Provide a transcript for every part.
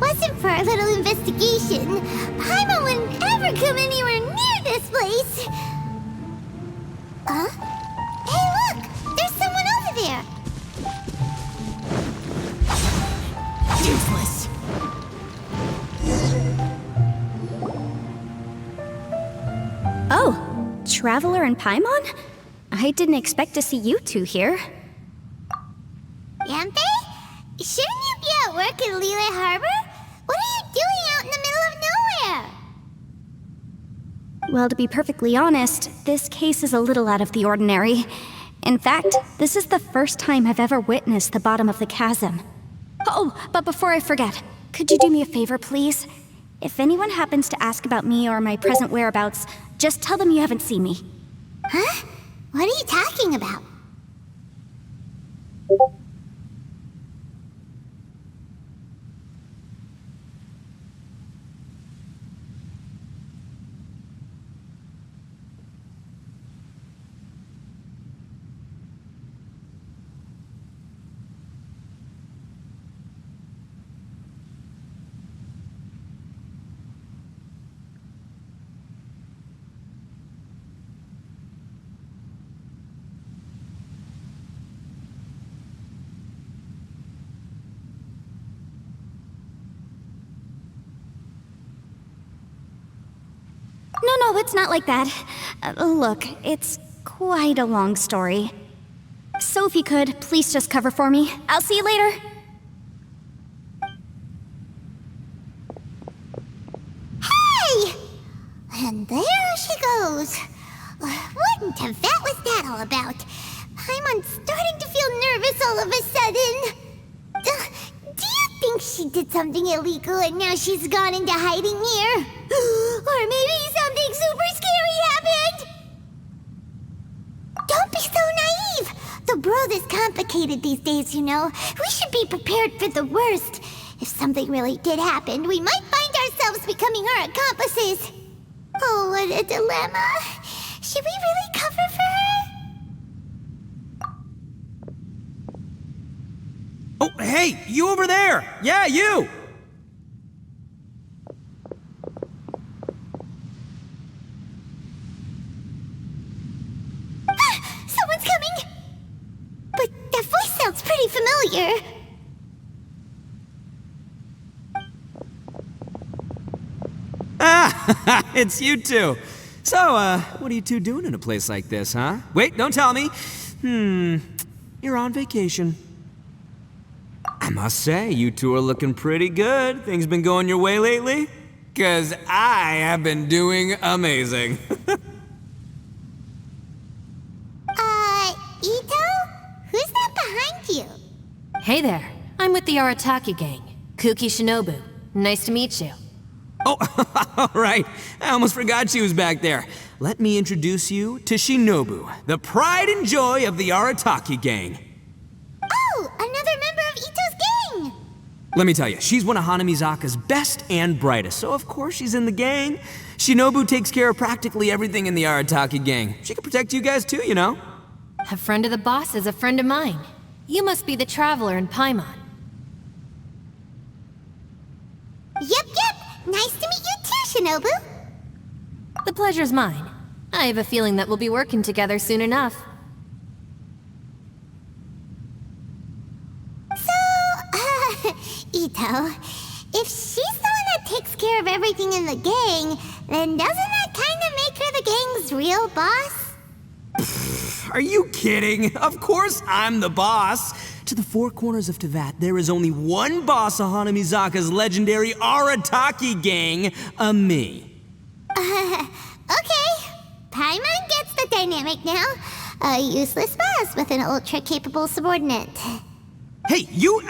wasn't for our little investigation, Paimon wouldn't ever come anywhere near this place. Huh? Hey, look! There's someone over there! Useless. Oh, Traveler and Paimon? I didn't expect to see you two here. Yanfei? Shouldn't you be at work in Liyue Harbor? What are you doing out in the middle of nowhere? Well, to be perfectly honest, this case is a little out of the ordinary. In fact, this is the first time I've ever witnessed the bottom of the chasm. Oh, but before I forget, could you do me a favor, please? If anyone happens to ask about me or my present whereabouts, just tell them you haven't seen me. Huh? What are you talking about? No, it's not like that. Look, it's quite a long story. So if you could, please just cover for me. I'll see you later. Hey! And there she goes. What in Tibet was that all about? Paimon's starting to feel nervous all of a sudden. Do you think she did something illegal and now she's gone into hiding here? Or maybe something super scary happened? Don't be so naive! The world is complicated these days, you know. We should be prepared for the worst. If something really did happen, we might find ourselves becoming her accomplices. Oh, what a dilemma. Should we really cover for her? Oh, hey, you over there! Yeah, you! Someone's coming! But that voice sounds pretty familiar. Ah, it's you two. So, what are you two doing in a place like this, huh? Wait, don't tell me. You're on vacation. I must say, you two are looking pretty good. Things been going your way lately? 'Cause I have been doing amazing. Ito? Who's that behind you? Hey there. I'm with the Arataki gang. Kuki Shinobu. Nice to meet you. Oh, all right. I almost forgot she was back there. Let me introduce you to Shinobu, the pride and joy of the Arataki gang. Oh, another member of Ito's gang! Let me tell you, she's one of Hanamizaka's best and brightest, so of course she's in the gang. Shinobu takes care of practically everything in the Arataki gang. She can protect you guys too, you know? A friend of the boss is a friend of mine. You must be the Traveler in Paimon. Yep. Nice to meet you too, Shinobu. The pleasure's mine. I have a feeling that we'll be working together soon enough. So, Ito, if she's the one that takes care of everything in the gang, then doesn't that kind of make her the gang's real boss? Are you kidding? Of course I'm the boss. To the four corners of Teyvat, there is only one boss of Hanamizaka's legendary Arataki gang, me. Okay. Paimon gets the dynamic now. A useless boss with an ultra-capable subordinate. Hey, you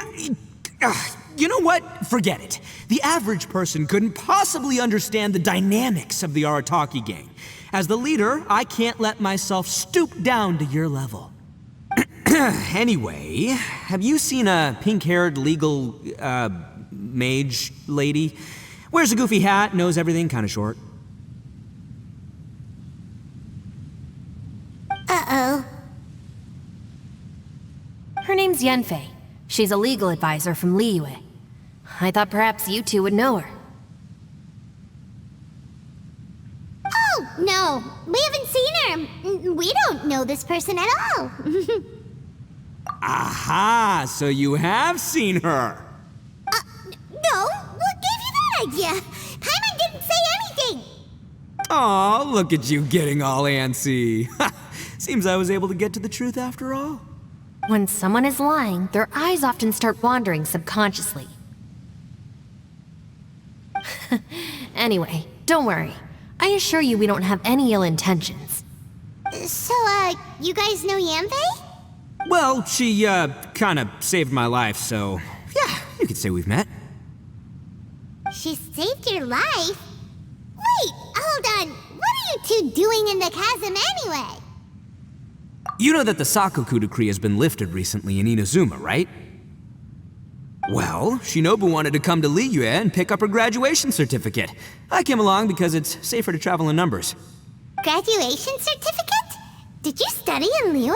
know what? Forget it. The average person couldn't possibly understand the dynamics of the Arataki gang. As the leader, I can't let myself stoop down to your level. Anyway, have you seen a pink-haired legal, mage lady? Wears a goofy hat, knows everything, kinda short. Uh-oh. Her name's Yanfei. She's a legal advisor from Liyue. I thought perhaps you two would know her. Oh, no. We haven't seen her. We don't know this person at all. Aha! So you have seen her! No, what gave you that idea? Paimon didn't say anything. Aw, look at you getting all antsy. Seems I was able to get to the truth after all. When someone is lying, their eyes often start wandering subconsciously. Anyway, don't worry. I assure you we don't have any ill intentions. So, you guys know Yanfei? Well, she, kinda saved my life, so yeah, you could say we've met. She saved your life? Wait, hold on. What are you two doing in the chasm anyway? You know that the Sakoku decree has been lifted recently in Inazuma, right? Well, Shinobu wanted to come to Liyue and pick up her graduation certificate. I came along because it's safer to travel in numbers. Graduation certificate? Did you study in Liyue?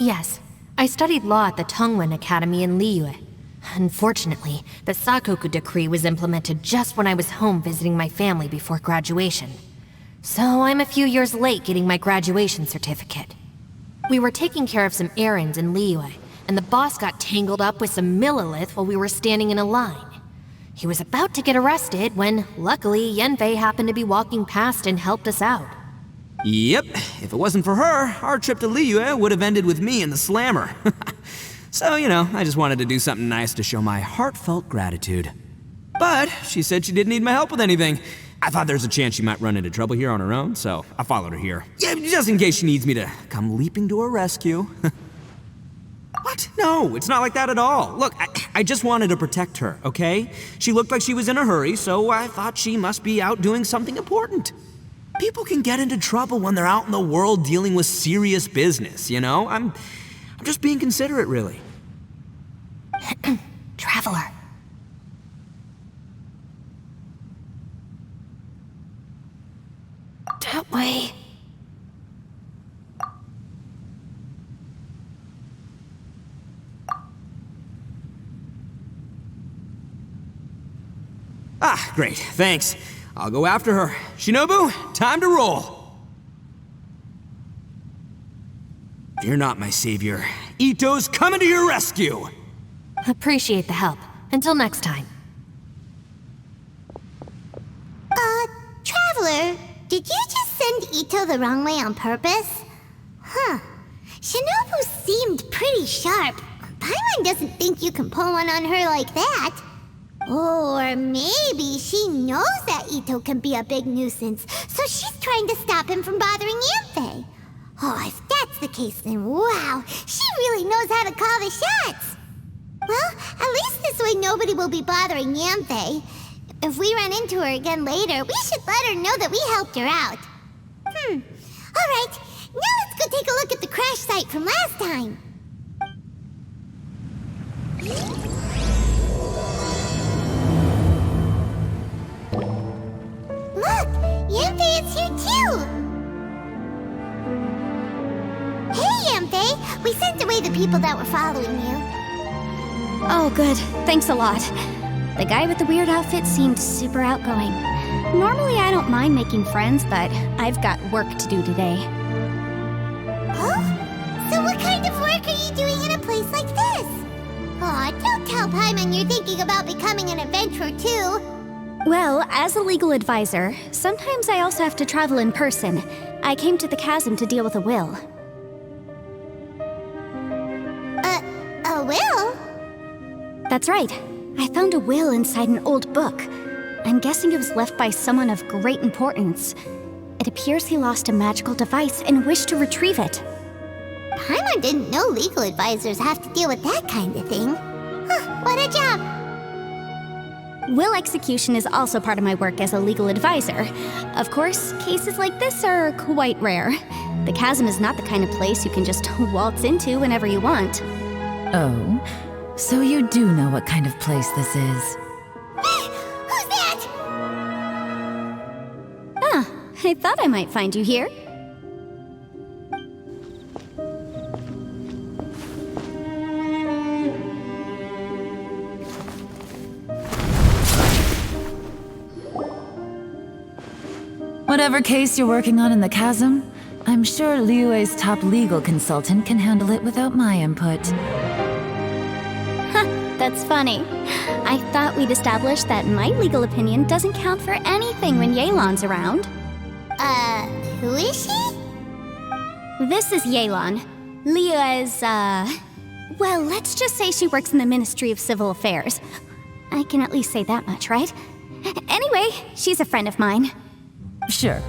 Yes, I studied law at the Tongwen Academy in Liyue. Unfortunately, the Sakoku decree was implemented just when I was home visiting my family before graduation. So I'm a few years late getting my graduation certificate. We were taking care of some errands in Liyue, and the boss got tangled up with some Millilith while we were standing in a line. He was about to get arrested when, luckily, Yanfei happened to be walking past and helped us out. Yep, if it wasn't for her, our trip to Liyue would have ended with me in the slammer. So, you know, I just wanted to do something nice to show my heartfelt gratitude. But she said she didn't need my help with anything. I thought there's a chance she might run into trouble here on her own, so I followed her here. Yeah, just in case she needs me to come leaping to her rescue. What? No, it's not like that at all. Look, I just wanted to protect her, okay? She looked like she was in a hurry, so I thought she must be out doing something important. People can get into trouble when they're out in the world dealing with serious business, you know? I'm just being considerate, really. Traveler. That way. Ah, great, thanks. I'll go after her. Shinobu, time to roll. Fear not, my savior. Ito's coming to your rescue! Appreciate the help. Until next time. Traveler, did you just send Ito the wrong way on purpose? Huh. Shinobu seemed pretty sharp. Paimon doesn't think you can pull one on her like that. Or maybe she knows that Ito can be a big nuisance, so she's trying to stop him from bothering Yanfei. Oh, if that's the case, then wow, she really knows how to call the shots. Well, at least this way nobody will be bothering Yanfei. If we run into her again later, we should let her know that we helped her out. Alright, now let's go take a look at the crash site from last time. Look, Yanfei is here too! Hey, Yanfei! We sent away the people that were following you. Oh, good. Thanks a lot. The guy with the weird outfit seemed super outgoing. Normally I don't mind making friends, but I've got work to do today. Huh? So what kind of work are you doing in a place like this? Aw, don't tell Paimon you're thinking about becoming an adventurer too. Well, as a legal advisor, sometimes I also have to travel in person. I came to the chasm to deal with a will. A will? That's right. I found a will inside an old book. I'm guessing it was left by someone of great importance. It appears he lost a magical device and wished to retrieve it. Paimon didn't know legal advisors have to deal with that kind of thing. Huh, what a job! Will execution is also part of my work as a legal advisor. Of course, cases like this are quite rare. The chasm is not the kind of place you can just waltz into whenever you want. Oh, so you do know what kind of place this is. Who's that? Ah, I thought I might find you here. Whatever case you're working on in the chasm, I'm sure Liyue's top legal consultant can handle it without my input. That's funny. I thought we'd established that my legal opinion doesn't count for anything when Yelan's around. Who is she? This is Yelan. Liyue's, well, let's just say she works in the Ministry of Civil Affairs. I can at least say that much, right? Anyway, she's a friend of mine. Sure.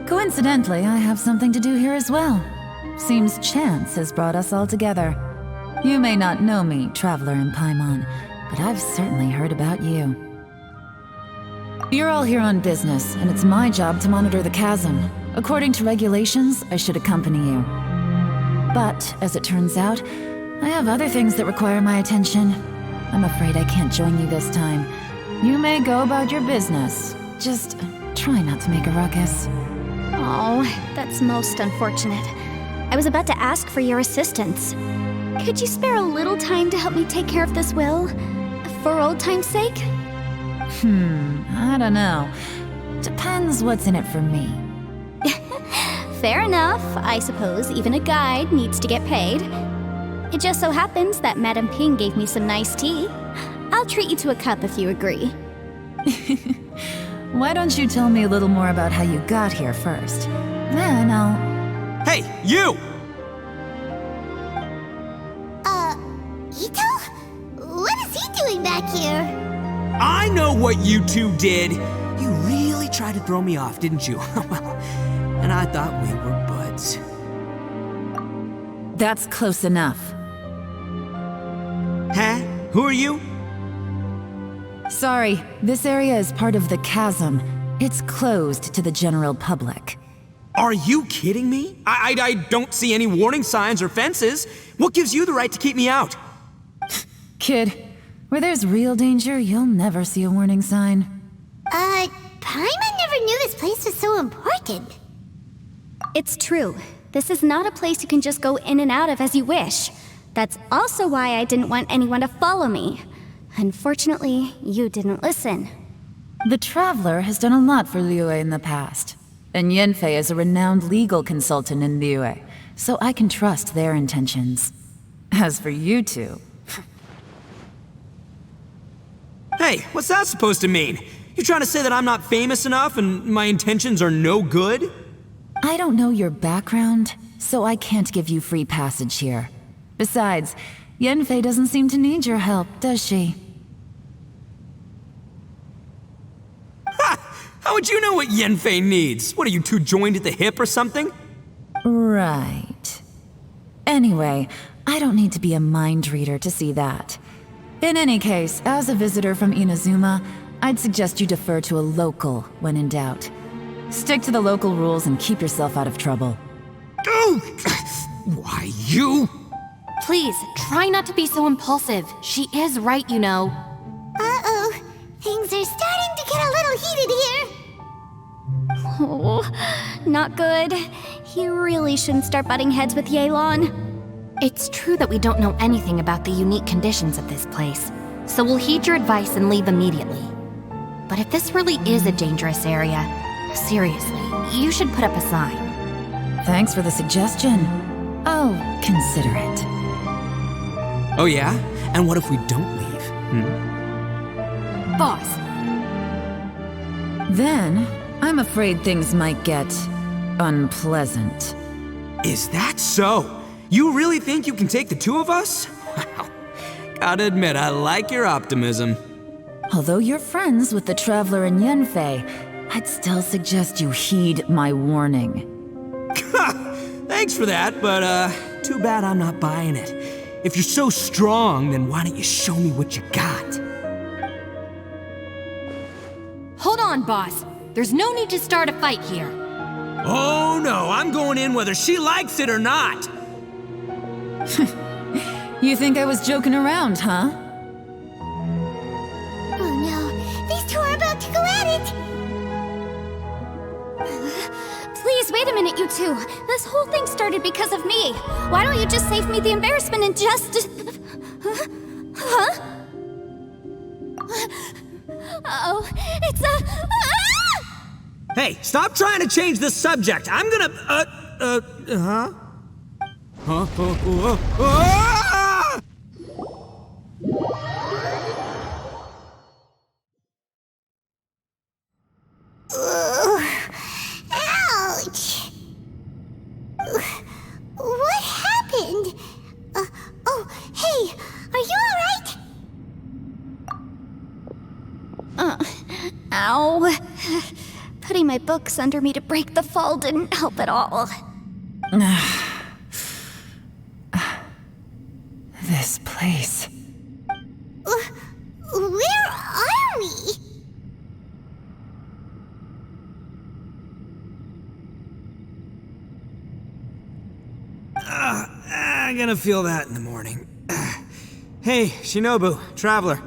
Coincidentally, I have something to do here as well. Seems chance has brought us all together. You may not know me, Traveler in Paimon, but I've certainly heard about you. You're all here on business, and it's my job to monitor the chasm. According to regulations, I should accompany you. But, as it turns out, I have other things that require my attention. I'm afraid I can't join you this time. You may go about your business. Just try not to make a ruckus. Oh, that's most unfortunate. I was about to ask for your assistance. Could you spare a little time to help me take care of this will? For old time's sake? I don't know. Depends what's in it for me. Fair enough. I suppose even a guide needs to get paid. It just so happens that Madame Ping gave me some nice tea. I'll treat you to a cup if you agree. Why don't you tell me a little more about how you got here first? Then I'll... Hey, you! Ito? What is he doing back here? I know what you two did. You really tried to throw me off, didn't you? And I thought we were buds. That's close enough. Huh? Who are you? Sorry, this area is part of the chasm. It's closed to the general public. Are you kidding me? I don't see any warning signs or fences. What gives you the right to keep me out? Kid, where there's real danger, you'll never see a warning sign. Paimon never knew this place was so important. It's true. This is not a place you can just go in and out of as you wish. That's also why I didn't want anyone to follow me. Unfortunately, you didn't listen. The Traveler has done a lot for Liyue in the past. And Yanfei is a renowned legal consultant in Liyue, so I can trust their intentions. As for you two... Hey, what's that supposed to mean? You trying to say that I'm not famous enough and my intentions are no good? I don't know your background, so I can't give you free passage here. Besides, Yanfei doesn't seem to need your help, does she? Ha! How would you know what Yanfei needs? What, are you two joined at the hip or something? Right. Anyway, I don't need to be a mind reader to see that. In any case, as a visitor from Inazuma, I'd suggest you defer to a local when in doubt. Stick to the local rules and keep yourself out of trouble. Oh! Why, you? Please, try not to be so impulsive. She is right, you know. Uh-oh. Things are starting to get a little heated here. Oh, not good. He really shouldn't start butting heads with Yelan. It's true that we don't know anything about the unique conditions of this place, so we'll heed your advice and leave immediately. But if this really is a dangerous area, seriously, you should put up a sign. Thanks for the suggestion. I'll consider it. Oh yeah? And what if we don't leave? Boss, Then, I'm afraid things might get... unpleasant. Is that so? You really think you can take the two of us? Gotta admit, I like your optimism. Although you're friends with the Traveler and Yanfei, I'd still suggest you heed my warning. Thanks for that, but too bad I'm not buying it. If you're so strong, then why don't you show me what you got? hold on, boss. There's no need to start a fight here. Oh no, I'm going in whether she likes it or not. You think I was joking around, huh? Oh no, these two are about to go at it! Please, wait a minute, you two. This whole thing started because of me. Why don't you just save me the embarrassment and just... Huh? Uh-oh, it's a... Hey, stop trying to change the subject. I'm gonna, huh? Huh? Ah! Ouch! What happened? Oh, hey, are you alright? Ow. Putting my books under me to break the fall didn't help at all. This place. Where are we? I'm gonna feel that in the morning. Hey, Shinobu, Traveler,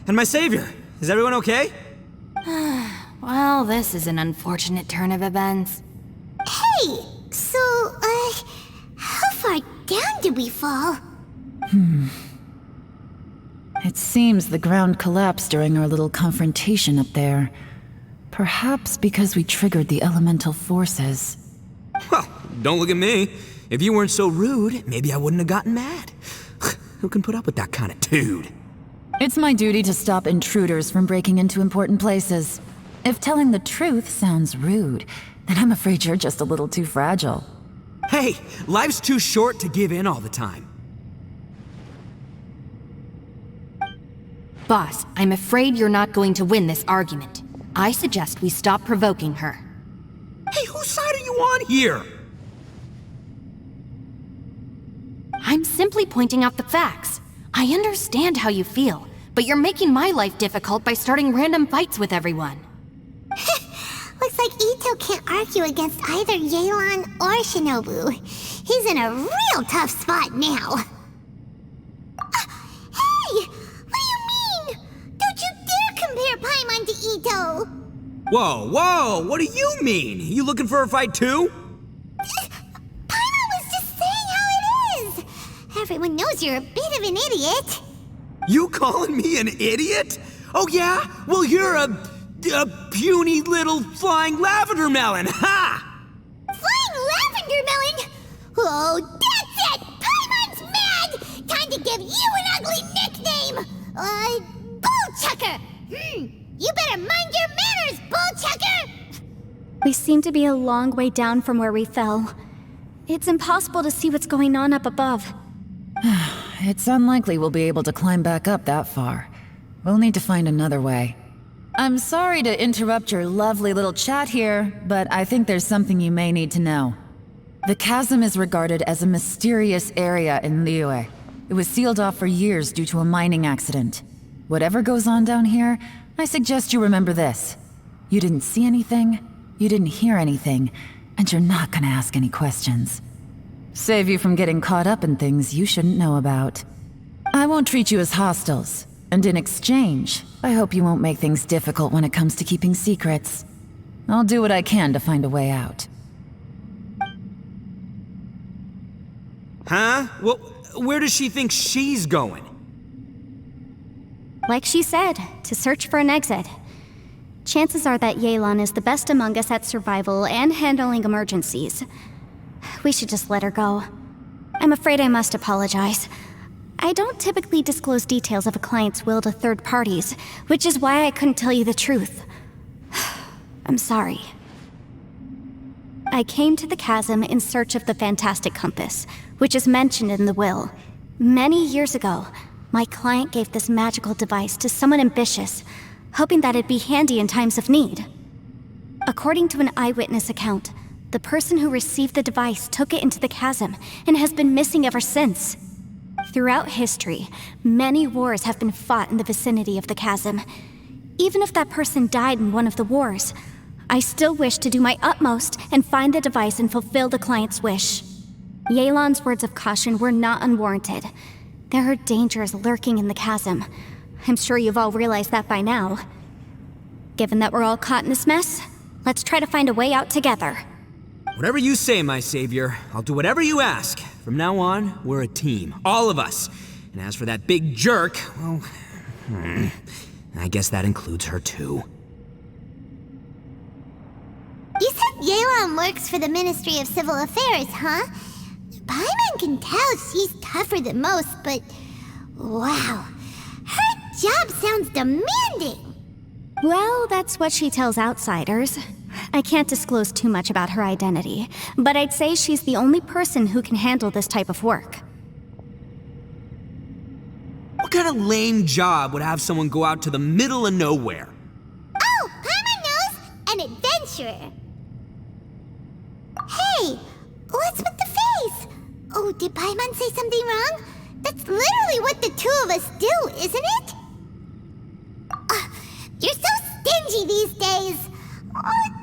and my savior. Is everyone okay? Well, this is an unfortunate turn of events. Hey, so, how far down did we fall? It seems the ground collapsed during our little confrontation up there. Perhaps because we triggered the elemental forces. Well, don't look at me. If you weren't so rude, maybe I wouldn't have gotten mad. Who can put up with that kind of dude? It's my duty to stop intruders from breaking into important places. If telling the truth sounds rude, then I'm afraid you're just a little too fragile. Hey, life's too short to give in all the time. Boss, I'm afraid you're not going to win this argument. I suggest we stop provoking her. Hey, whose side are you on here? I'm simply pointing out the facts. I understand how you feel, but you're making my life difficult by starting random fights with everyone. Looks like Ito can't argue against either Yelan or Shinobu. He's in a real tough spot now. Hey! What do you mean? Don't you dare compare Paimon to Ito! Whoa, what do you mean? You looking for a fight too? Paimon was just saying how it is! Everyone knows you're a bit of an idiot. You calling me an idiot? Oh yeah? Well, you're a puny little flying lavender melon, ha! Flying lavender melon? Oh, that's it! Paimon's mad! Time to give you an ugly nickname! Bullchucker! You better mind your manners, Bullchucker! We seem to be a long way down from where we fell. It's impossible to see what's going on up above. It's unlikely we'll be able to climb back up that far. We'll need to find another way. I'm sorry to interrupt your lovely little chat here, but I think there's something you may need to know. The chasm is regarded as a mysterious area in Liyue. It was sealed off for years due to a mining accident. Whatever goes on down here, I suggest you remember this. You didn't see anything, you didn't hear anything, and you're not gonna ask any questions. Save you from getting caught up in things you shouldn't know about. I won't treat you as hostiles, and in exchange, I hope you won't make things difficult when it comes to keeping secrets. I'll do what I can to find a way out. Huh? Well, where does she think she's going? Like she said, to search for an exit. Chances are that Yelan is the best among us at survival and handling emergencies. We should just let her go. I'm afraid I must apologize. I don't typically disclose details of a client's will to third parties, which is why I couldn't tell you the truth. I'm sorry. I came to the chasm in search of the Fantastic Compass, which is mentioned in the will. Many years ago, my client gave this magical device to someone ambitious, hoping that it'd be handy in times of need. According to an eyewitness account, the person who received the device took it into the chasm and has been missing ever since. Throughout history, many wars have been fought in the vicinity of the chasm. Even if that person died in one of the wars, I still wish to do my utmost and find the device and fulfill the client's wish. Yelan's words of caution were not unwarranted. There are dangers lurking in the chasm. I'm sure you've all realized that by now. Given that we're all caught in this mess, let's try to find a way out together. Whatever you say, my savior. I'll do whatever you ask. From now on, we're a team. All of us. And as for that big jerk, well, I guess that includes her too. Yelan works for the Ministry of Civil Affairs, huh? Paimon can tell she's tougher than most, but... wow. Her job sounds demanding. Well, that's what she tells outsiders. I can't disclose too much about her identity, but I'd say she's the only person who can handle this type of work. What kind of lame job would have someone go out to the middle of nowhere? Oh, Paimon knows! An adventurer. Hey, what's with the face? Oh, did Paimon say something wrong? That's literally what the two of us do, isn't it? You're so stingy these days.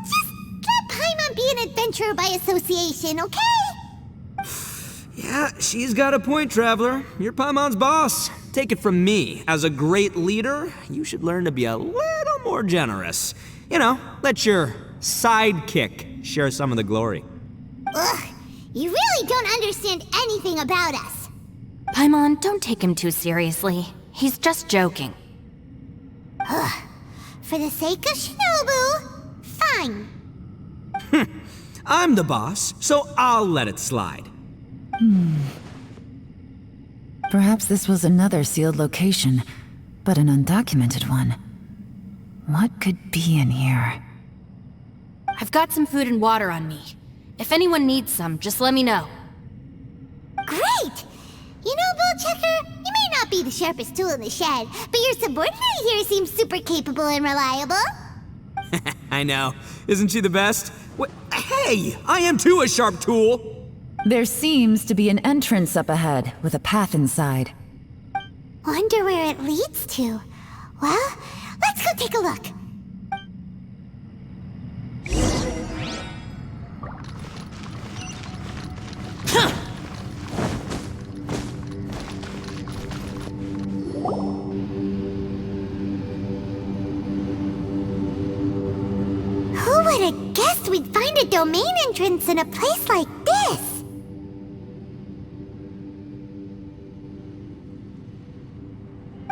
Just let Paimon be an adventurer by association, okay? Yeah, she's got a point, Traveler. You're Paimon's boss. Take it from me. As a great leader, you should learn to be a little more generous. You know, let your sidekick share some of the glory. Ugh, you really don't understand anything about us. Paimon, don't take him too seriously. He's just joking. For the sake of Shinobu, fine. I'm the boss, so I'll let it slide. Perhaps this was another sealed location, but an undocumented one. What could be in here? I've got some food and water on me. If anyone needs some, just let me know. Great! You know, Bullchecker, you may not be the sharpest tool in the shed, but your subordinate here seems super capable and reliable. I know. Isn't she the best? Hey, I am too a sharp tool. There seems to be an entrance up ahead, with a path inside. Wonder where it leads to. Well, let's go take a look. Who would have guessed we'd find a domain entrance in a place like this?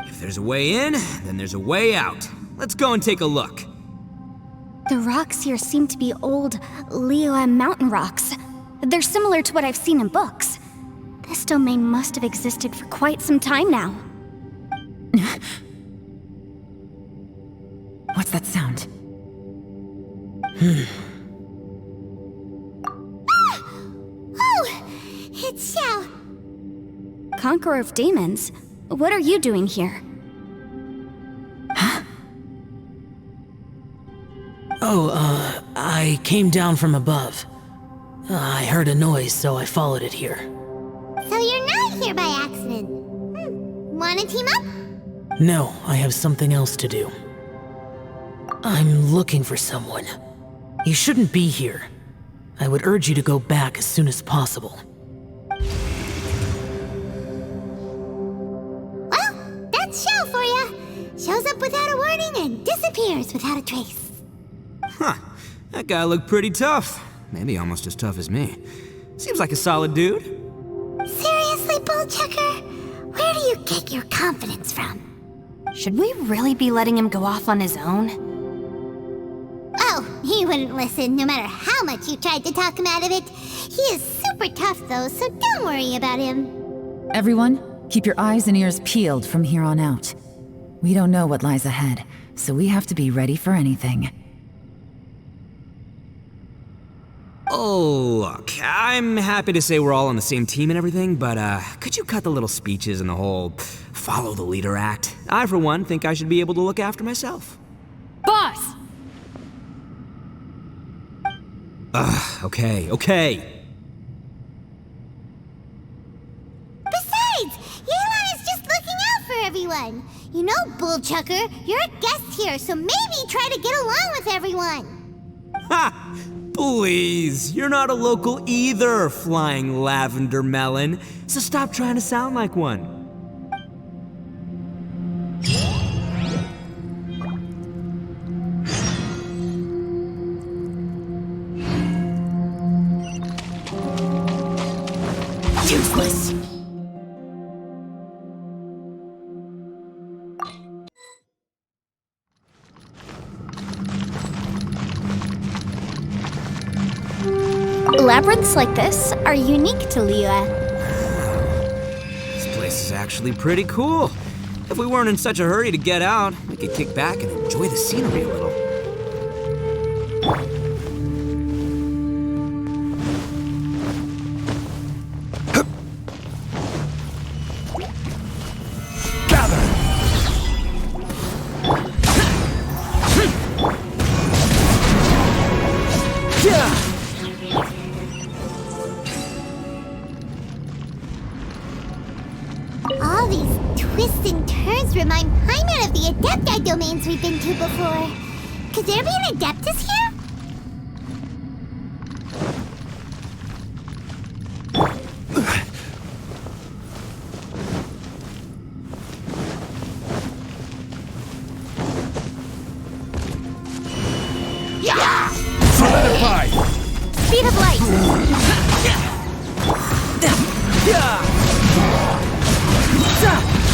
If there's a way in, then there's a way out. Let's go and take a look. The rocks here seem to be old Liyue mountain rocks. They're similar to what I've seen in books. This domain must have existed for quite some time now. What's that sound? Oh, it's Xiao. Conqueror of Demons, what are you doing here? I came down from above. I heard a noise, so I followed it here. So you're not here by accident. Wanna team up? No, I have something else to do. I'm looking for someone. You shouldn't be here. I would urge you to go back as soon as possible. Well, that's Xiao for ya. Shows up without a warning and disappears without a trace. Huh. That guy looked pretty tough. Maybe almost as tough as me. Seems like a solid dude. Seriously, Bullchecker? Where do you get your confidence from? Should we really be letting him go off on his own? Oh, he wouldn't listen no matter how much you tried to talk him out of it. He is super tough though, so don't worry about him. Everyone, keep your eyes and ears peeled from here on out. We don't know what lies ahead, so we have to be ready for anything. Oh, look, I'm happy to say we're all on the same team and everything, but could you cut the little speeches and the whole follow the leader act? I, for one, think I should be able to look after myself. Boss! Okay. Besides, Yelan is just looking out for everyone. You know, Bullchucker, you're a guest here, so maybe try to get along with everyone. Ha! Please, you're not a local either, flying lavender melon, so stop trying to sound like one. Useless! Labyrinths like this are unique to Liyue. This place is actually pretty cool. If we weren't in such a hurry to get out, we could kick back and enjoy the scenery a little. All these twists and turns remind Paimon of the Adepti domains we've been to before. Could there be an Adeptus here? Solidify! Speed of light!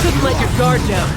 Couldn't let your guard down.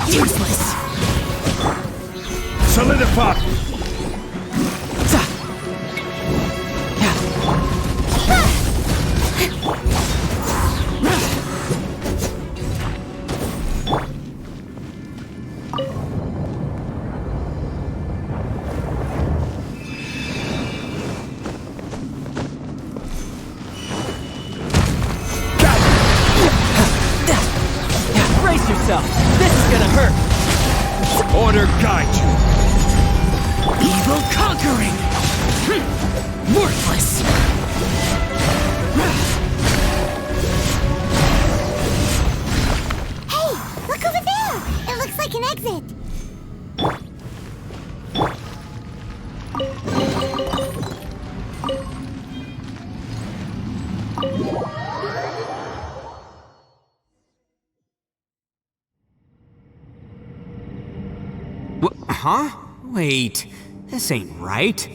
Useless! Solidify! Brace yourself. This is gonna hurt. Order guide you! Evil conquering. Worthless. Hey, look over there! It looks like an exit. Huh? Wait, this ain't right.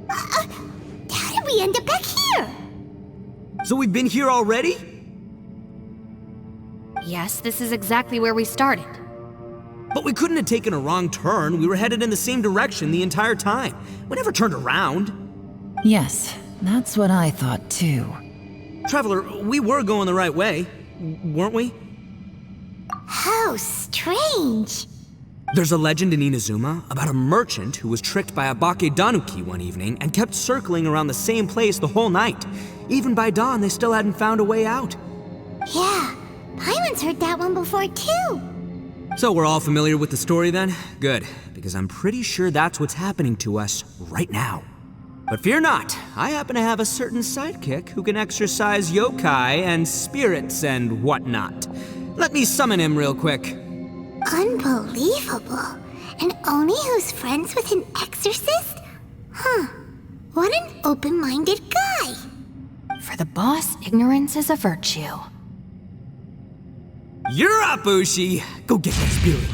How did we end up back here? So we've been here already? Yes, this is exactly where we started. But we couldn't have taken a wrong turn. We were headed in the same direction the entire time. We never turned around. Yes, that's what I thought too. Traveler, we were going the right way, weren't we? How strange. There's a legend in Inazuma about a merchant who was tricked by a Bakedanuki one evening and kept circling around the same place the whole night. Even by dawn, they still hadn't found a way out. Yeah, Paimon's heard that one before too. So we're all familiar with the story then? Good, because I'm pretty sure that's what's happening to us right now. But fear not, I happen to have a certain sidekick who can exorcise yokai and spirits and whatnot. Let me summon him real quick. Unbelievable. And Oni who's friends with an exorcist? Huh. What an open-minded guy. For the boss, ignorance is a virtue. You're up, Ushi! Go get that spirit.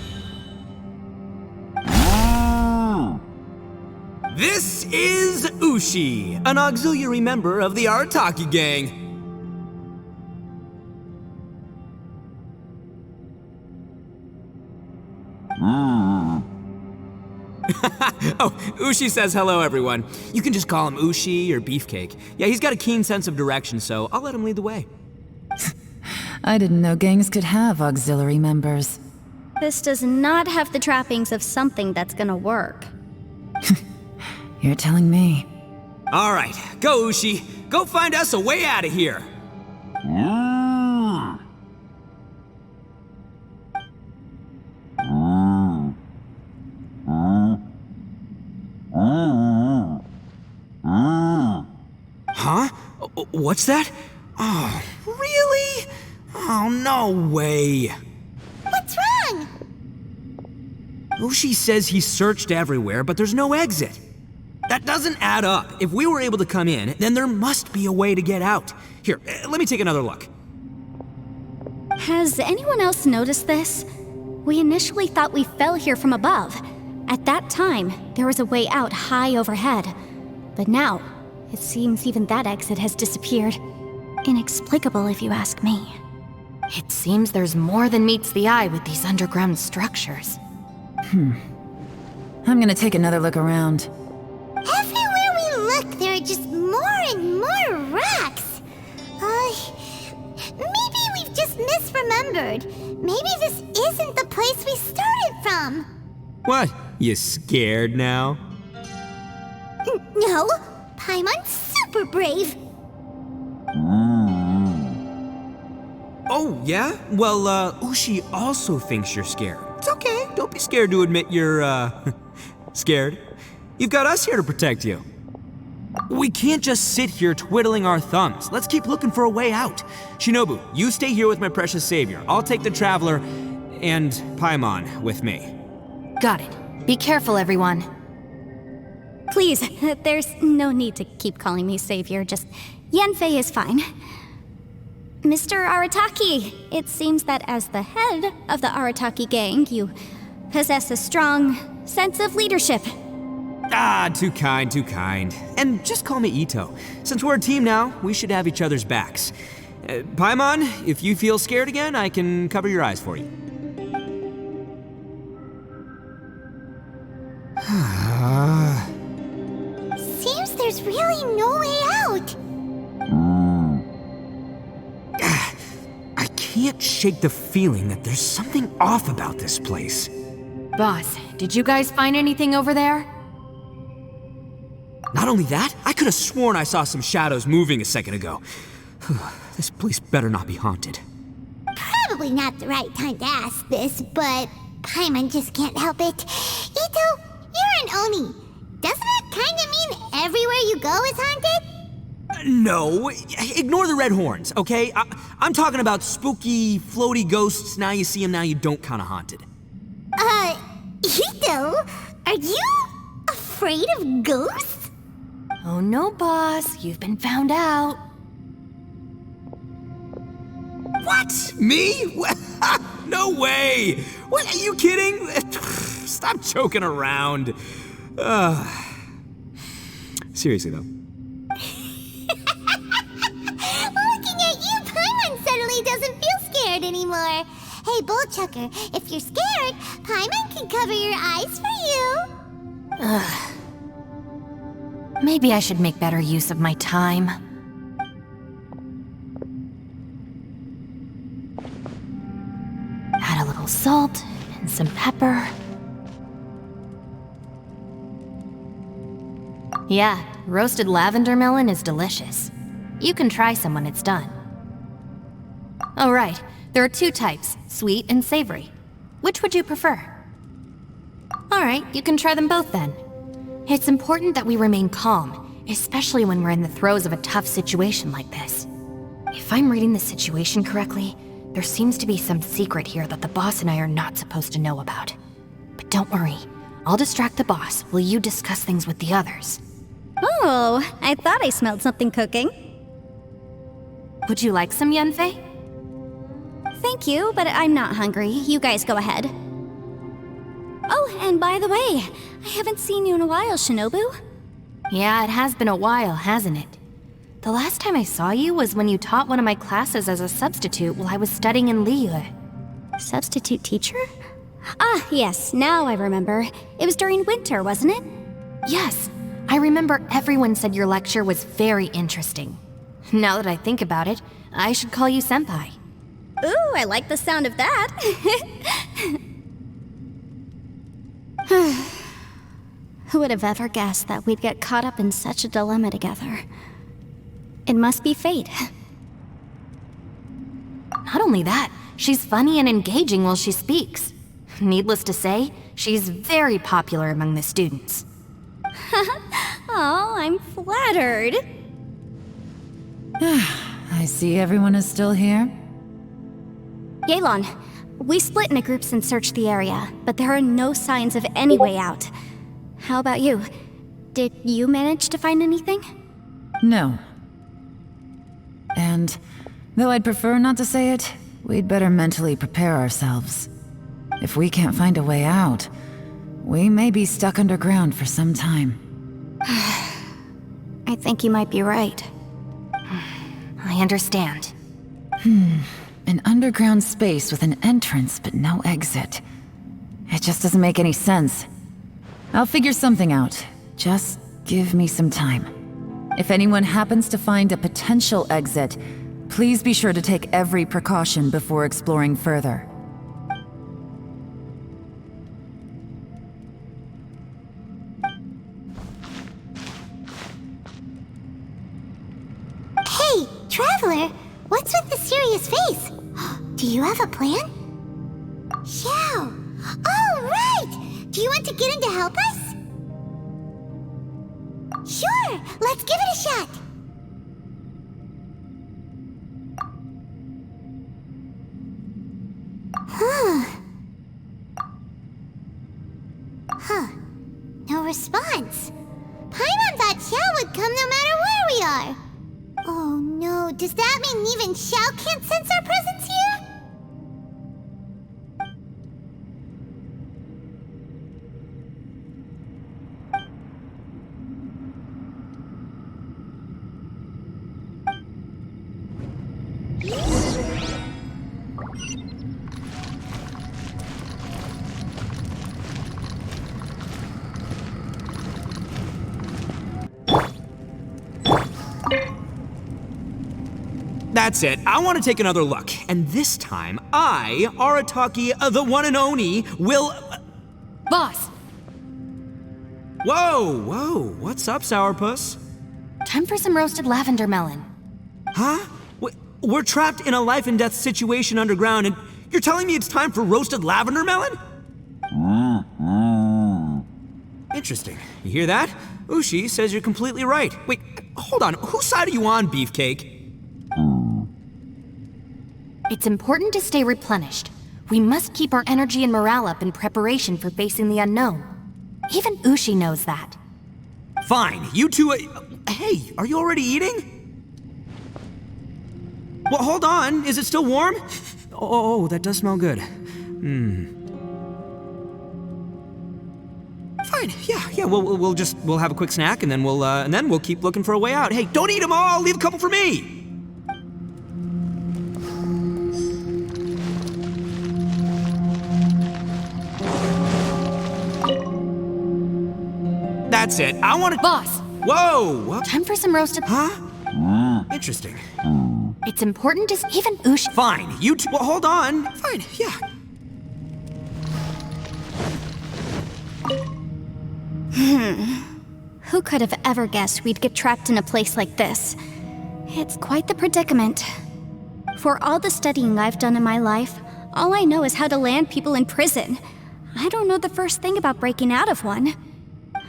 This is Ushi, an auxiliary member of the Arataki gang. Oh, Ushi says hello, everyone. You can just call him Ushi or Beefcake. Yeah, he's got a keen sense of direction, so I'll let him lead the way. I didn't know gangs could have auxiliary members. This does not have the trappings of something that's gonna work. You're telling me. All right, go, Ushi. Go find us a way out of here. Huh? What's that? Oh, really? Oh, no way. What's wrong? Ushi says he searched everywhere, but there's no exit. That doesn't add up. If we were able to come in, then there must be a way to get out. Here, let me take another look. Has anyone else noticed this? We initially thought we fell here from above. At that time, there was a way out high overhead. But now, it seems even that exit has disappeared. Inexplicable, if you ask me. It seems there's more than meets the eye with these underground structures. I'm gonna take another look around. Everywhere we look, there are just more and more rocks. Maybe we've just misremembered. Maybe this isn't the place we started from. What? You scared now? No, Paimon's super brave. Oh, yeah? Well, Ushi also thinks you're scared. It's okay. Don't be scared to admit you're, scared. You've got us here to protect you. We can't just sit here twiddling our thumbs. Let's keep looking for a way out. Shinobu, you stay here with my precious savior. I'll take the Traveler and Paimon with me. Got it. Be careful, everyone. Please, there's no need to keep calling me savior, just Yanfei is fine. Mr. Arataki, it seems that as the head of the Arataki gang, you possess a strong sense of leadership. Ah, too kind, too kind. And just call me Ito. Since we're a team now, we should have each other's backs. Paimon, if you feel scared again, I can cover your eyes for you. Seems there's really no way out. I can't shake the feeling that there's something off about this place. Boss, did you guys find anything over there? Not only that, I could have sworn I saw some shadows moving a second ago. This place better not be haunted. Probably not the right time to ask this, but Paimon just can't help it. Ito, you're an Oni. Doesn't it kind of mean everywhere you go is haunted? No, ignore the red horns, okay? I'm talking about spooky, floaty ghosts. Now you see them, now you don't kind of haunted. Ito, are you afraid of ghosts? Oh no, boss. You've been found out. What? Me? No way! What, are you kidding? Stop joking around. Seriously, though. Looking at you, Paimon suddenly doesn't feel scared anymore. Hey, Bullchucker, if you're scared, Paimon can cover your eyes for you. Maybe I should make better use of my time. Add a little salt and some pepper. Yeah, roasted lavender melon is delicious. You can try some when it's done. Oh right, there are two types, sweet and savory. Which would you prefer? Alright, you can try them both then. It's important that we remain calm, especially when we're in the throes of a tough situation like this. If I'm reading the situation correctly, there seems to be some secret here that the boss and I are not supposed to know about. But don't worry, I'll distract the boss while you discuss things with the others. Oh, I thought I smelled something cooking. Would you like some, Yanfei? Thank you, but I'm not hungry. You guys go ahead. Oh, and by the way, I haven't seen you in a while, Shinobu. Yeah, it has been a while, hasn't it? The last time I saw you was when you taught one of my classes as a substitute while I was studying in Liyue. Substitute teacher? Ah, yes, now I remember. It was during winter, wasn't it? Yes, I remember everyone said your lecture was very interesting. Now that I think about it, I should call you Senpai. Ooh, I like the sound of that. Who would have ever guessed that we'd get caught up in such a dilemma together? It must be fate. Not only that, she's funny and engaging while she speaks. Needless to say, she's very popular among the students. Oh, I'm flattered. I see everyone is still here. Yelan, we split into groups and searched the area, but there are no signs of any way out. How about you? Did you manage to find anything? No. And though I'd prefer not to say it, we'd better mentally prepare ourselves. If we can't find a way out, we may be stuck underground for some time. I think you might be right. I understand. An underground space with an entrance but no exit. It just doesn't make any sense. I'll figure something out. Just give me some time. If anyone happens to find a potential exit, please be sure to take every precaution before exploring further. Hey, Traveler, what's with the serious face? Do you have a plan? Xiao! Oh, right! Do you want to get in to help us? Sure, let's give it a shot. No response. Paimon thought Xiao would come no matter where we are. Oh no, does that mean even Xiao can't sense our presence here? That's it. I want to take another look. And this time, I, Arataki, the one and only, will... Boss, Whoa! What's up, Sourpuss? time for some roasted lavender melon. Huh? We're trapped in a life and death situation underground, and you're telling me it's time for roasted lavender melon? Interesting. You hear that? Ushi says you're completely right. Wait, hold on. Whose side are you on, Beefcake? It's important to stay replenished. We must keep our energy and morale up in preparation for facing the unknown. Even Ushi knows that. Fine, you two... hey, are you already eating? Well, hold on. Is it still warm? Oh, that does smell good. Fine, yeah, we'll have a quick snack and then we'll keep looking for a way out. Hey, don't eat them all! Leave a couple for me! That's it. I want to... Boss, Whoa! What? time for some roasted... Huh? Interesting. It's important to... Even Ushi... Fine, you two... Well, hold on. Fine, yeah. Who could have ever guessed we'd get trapped in a place like this? It's quite the predicament. For all the studying I've done in my life, all I know is how to land people in prison. I don't know the first thing about breaking out of one.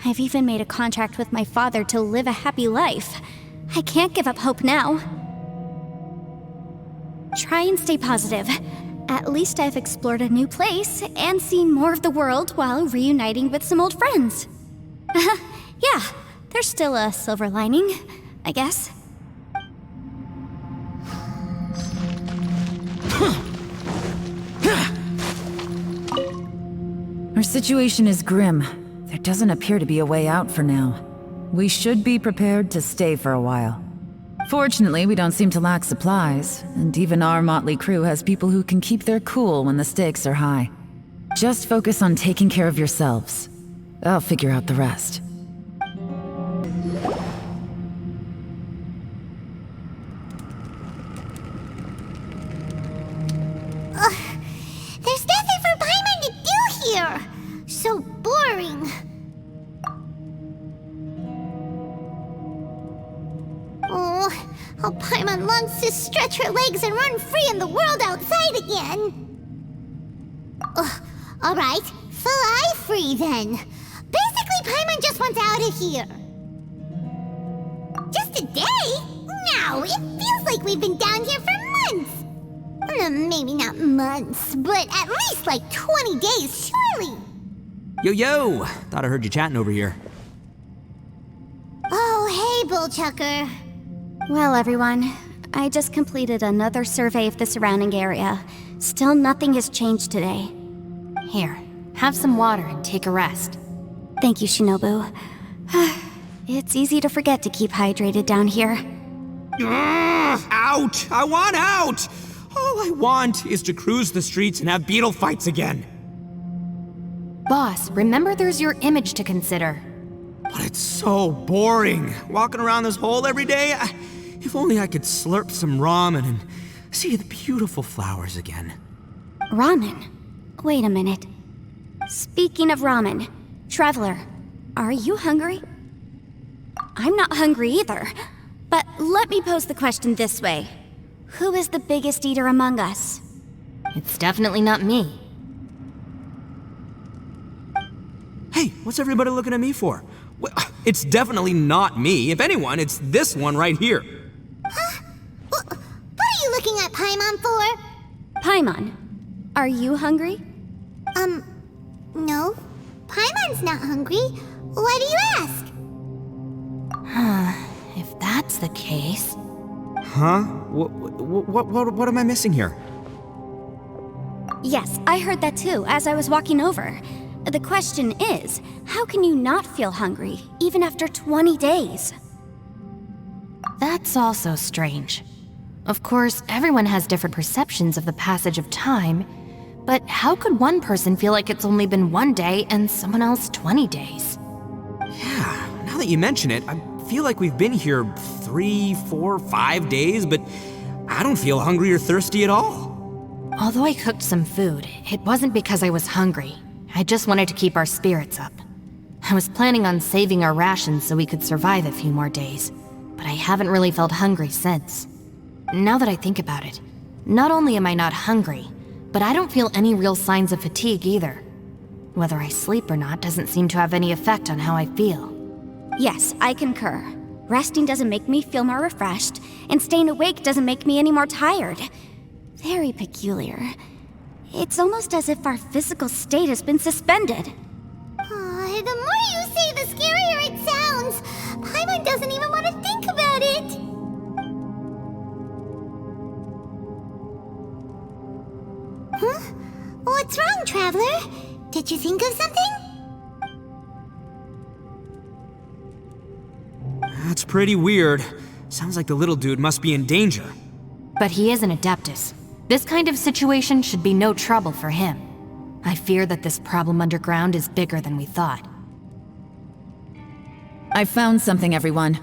I've even made a contract with my father to live a happy life. I can't give up hope now. Try and stay positive. At least I've explored a new place and seen more of the world while reuniting with some old friends. Yeah, there's still a silver lining, I guess. Our situation is grim. There doesn't appear to be a way out for now. We should be prepared to stay for a while. Fortunately, we don't seem to lack supplies, and even our motley crew has people who can keep their cool when the stakes are high. Just focus on taking care of yourselves. I'll figure out the rest. There's nothing for Paimon to do here. So boring. Oh, how Paimon longs to stretch her legs and run free in the world outside again. Alright, fly free then. Basically, Paimon just wants out of here. Just a day? No, it feels like we've been down here for months. Maybe not months, but at least like 20 days, surely. Yo! Thought I heard you chatting over here. Oh, hey, Bullchucker. Well, everyone, I just completed another survey of the surrounding area. Still nothing has changed today. Here, have some water and take a rest. Thank you, Shinobu. It's easy to forget to keep hydrated down here. Out! I want out! All I want is to cruise the streets and have beetle fights again. Boss, remember there's your image to consider. But it's so boring, walking around this hole every day. If only I could slurp some ramen and see the beautiful flowers again. Ramen? Wait a minute. Speaking of ramen, Traveler, are you hungry? I'm not hungry either. But let me pose the question this way. Who is the biggest eater among us? It's definitely not me. Hey, what's everybody looking at me for? It's definitely not me. If anyone, it's this one right here. Huh? What are you looking at Paimon for? Paimon, are you hungry? No. Paimon's not hungry. Why do you ask? If that's the case... Huh? What am I missing here? Yes, I heard that too, as I was walking over. The question is, how can you not feel hungry, even after 20 days? That's also strange. Of course, everyone has different perceptions of the passage of time, but how could one person feel like it's only been 1 day and someone else 20 days? Yeah, now that you mention it, I feel like we've been here 3, 4, 5 days, but I don't feel hungry or thirsty at all. Although I cooked some food, it wasn't because I was hungry. I just wanted to keep our spirits up. I was planning on saving our rations so we could survive a few more days, but I haven't really felt hungry since. Now that I think about it, not only am I not hungry, but I don't feel any real signs of fatigue either. Whether I sleep or not doesn't seem to have any effect on how I feel. Yes, I concur. Resting doesn't make me feel more refreshed, and staying awake doesn't make me any more tired. Very peculiar. It's almost as if our physical state has been suspended. The more you say, the scarier it sounds. Paimon doesn't even want to think about it. Huh? What's wrong, Traveler? Did you think of something? That's pretty weird. Sounds like the little dude must be in danger. But he is an Adeptus. This kind of situation should be no trouble for him. I fear that this problem underground is bigger than we thought. I found something, everyone.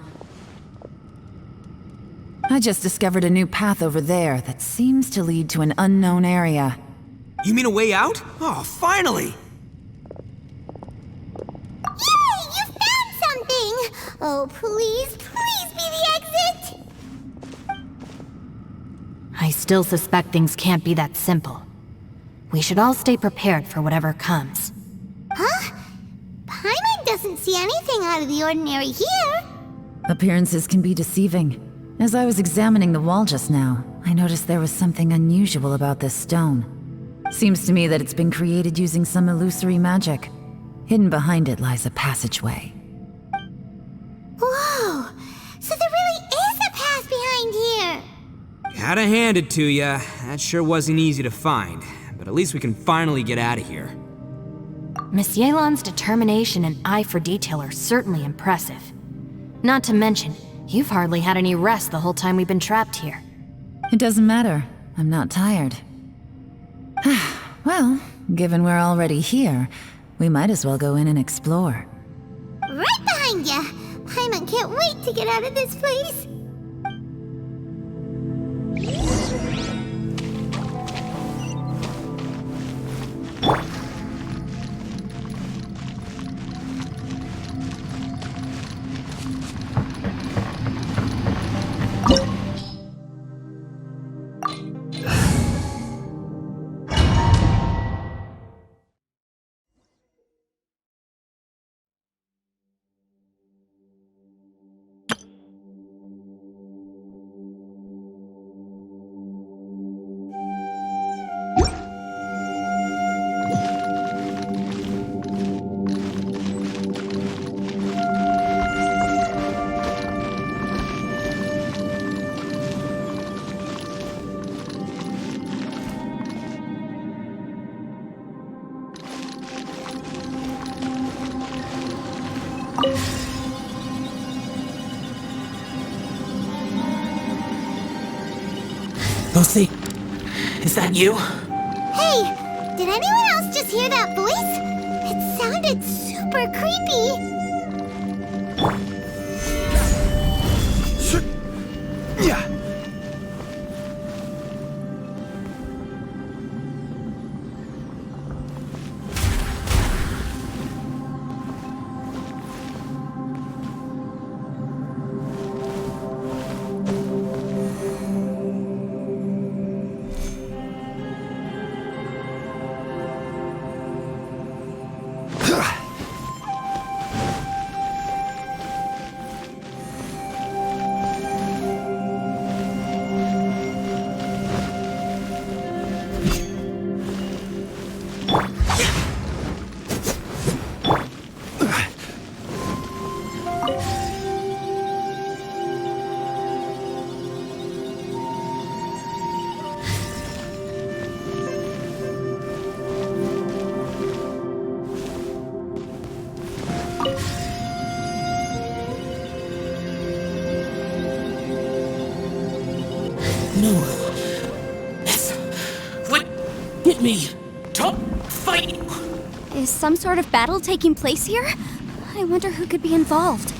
I just discovered a new path over there that seems to lead to an unknown area. You mean a way out? Oh, finally! Yay! You found something! Oh, please be the exit! I still suspect things can't be that simple. We should all stay prepared for whatever comes. Huh? Paimon doesn't see anything out of the ordinary here. Appearances can be deceiving. As I was examining the wall just now, I noticed there was something unusual about this stone. Seems to me that it's been created using some illusory magic. Hidden behind it lies a passageway. Whoa! So there really is a path behind here! Gotta hand it to ya. That sure wasn't easy to find. But at least we can finally get out of here. Miss Yelan's determination and eye for detail are certainly impressive. Not to mention, you've hardly had any rest the whole time we've been trapped here. It doesn't matter. I'm not tired. Well, given we're already here, we might as well go in and explore. Right behind ya! Paimon can't wait to get out of this place! Lucy, is that you? Hey, did anyone else just hear that voice? It sounded super creepy. Yeah. No. Yes. What? Get me. Don't fight you. Is some sort of battle taking place here? I wonder who could be involved.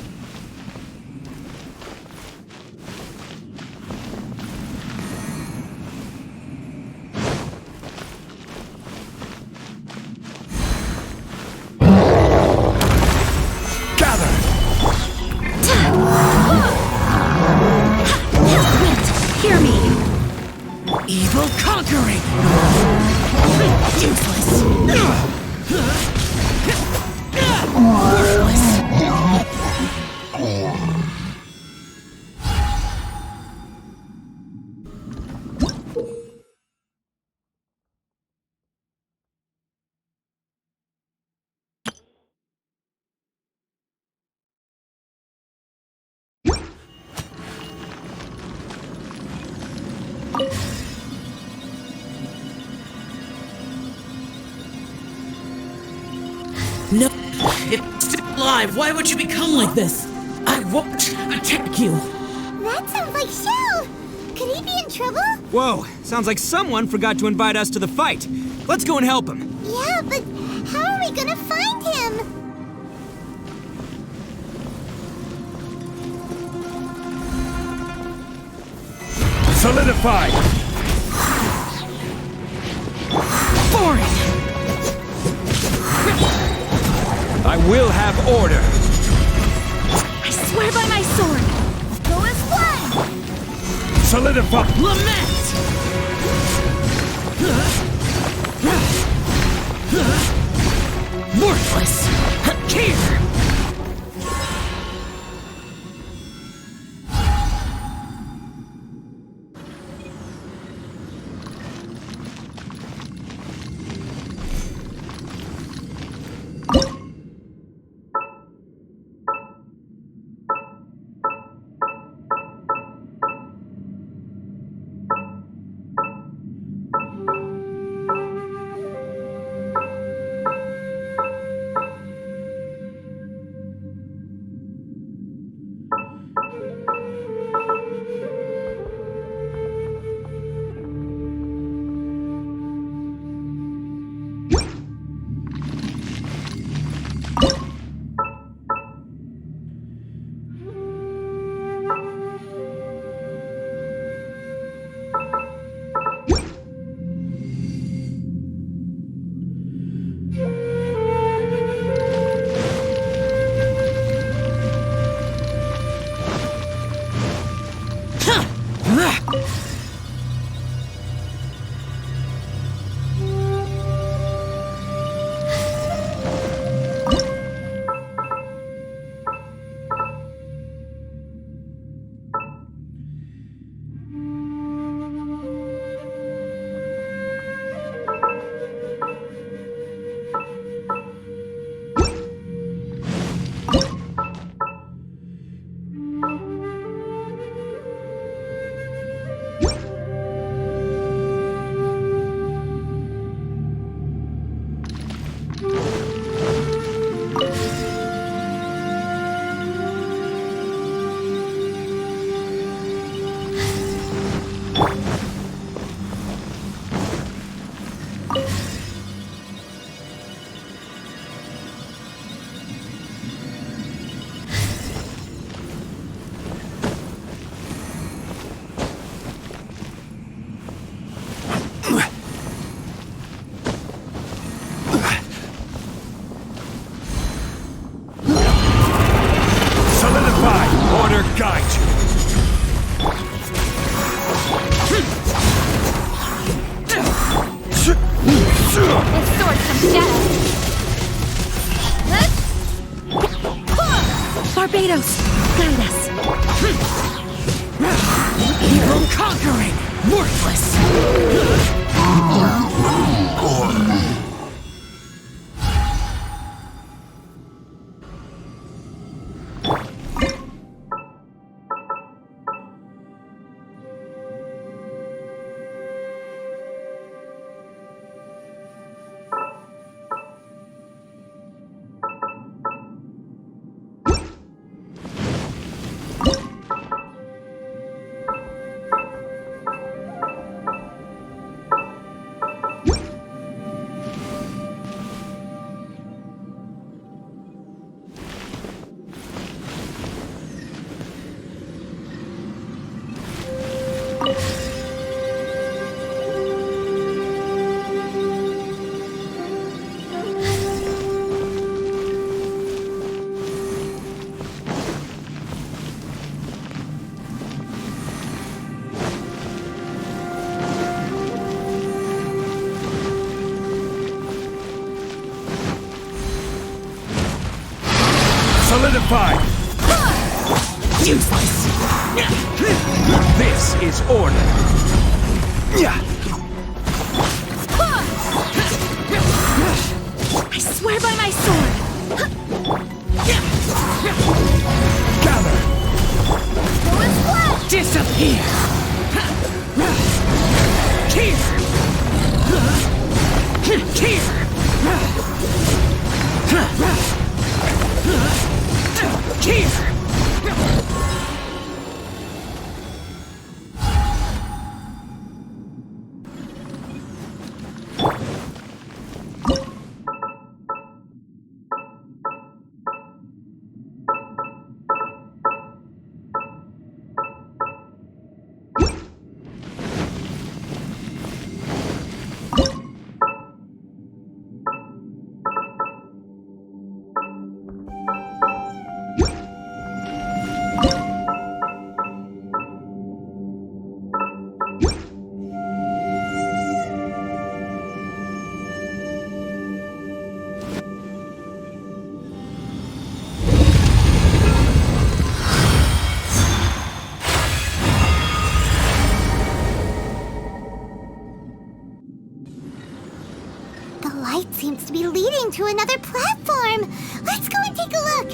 Hear me! Evil conquering. Useless! Worthless. No, if it's still alive, why would you become like this? I won't attack you. That sounds like Shell. Could he be in trouble? Whoa, sounds like someone forgot to invite us to the fight. Let's go and help him. Yeah, but how are we gonna find him? Solidify! Boring. I will have order. I swear by my sword! Go as one! Solidify! Lament. Worthless. Here. This sword comes at us. Barbados, guide us. Hero conquering! Worthless! Solidified! Useless! This is order! I swear by my sword. Gather! Disappear! The light seems to be leading to another platform. Let's go and take a look.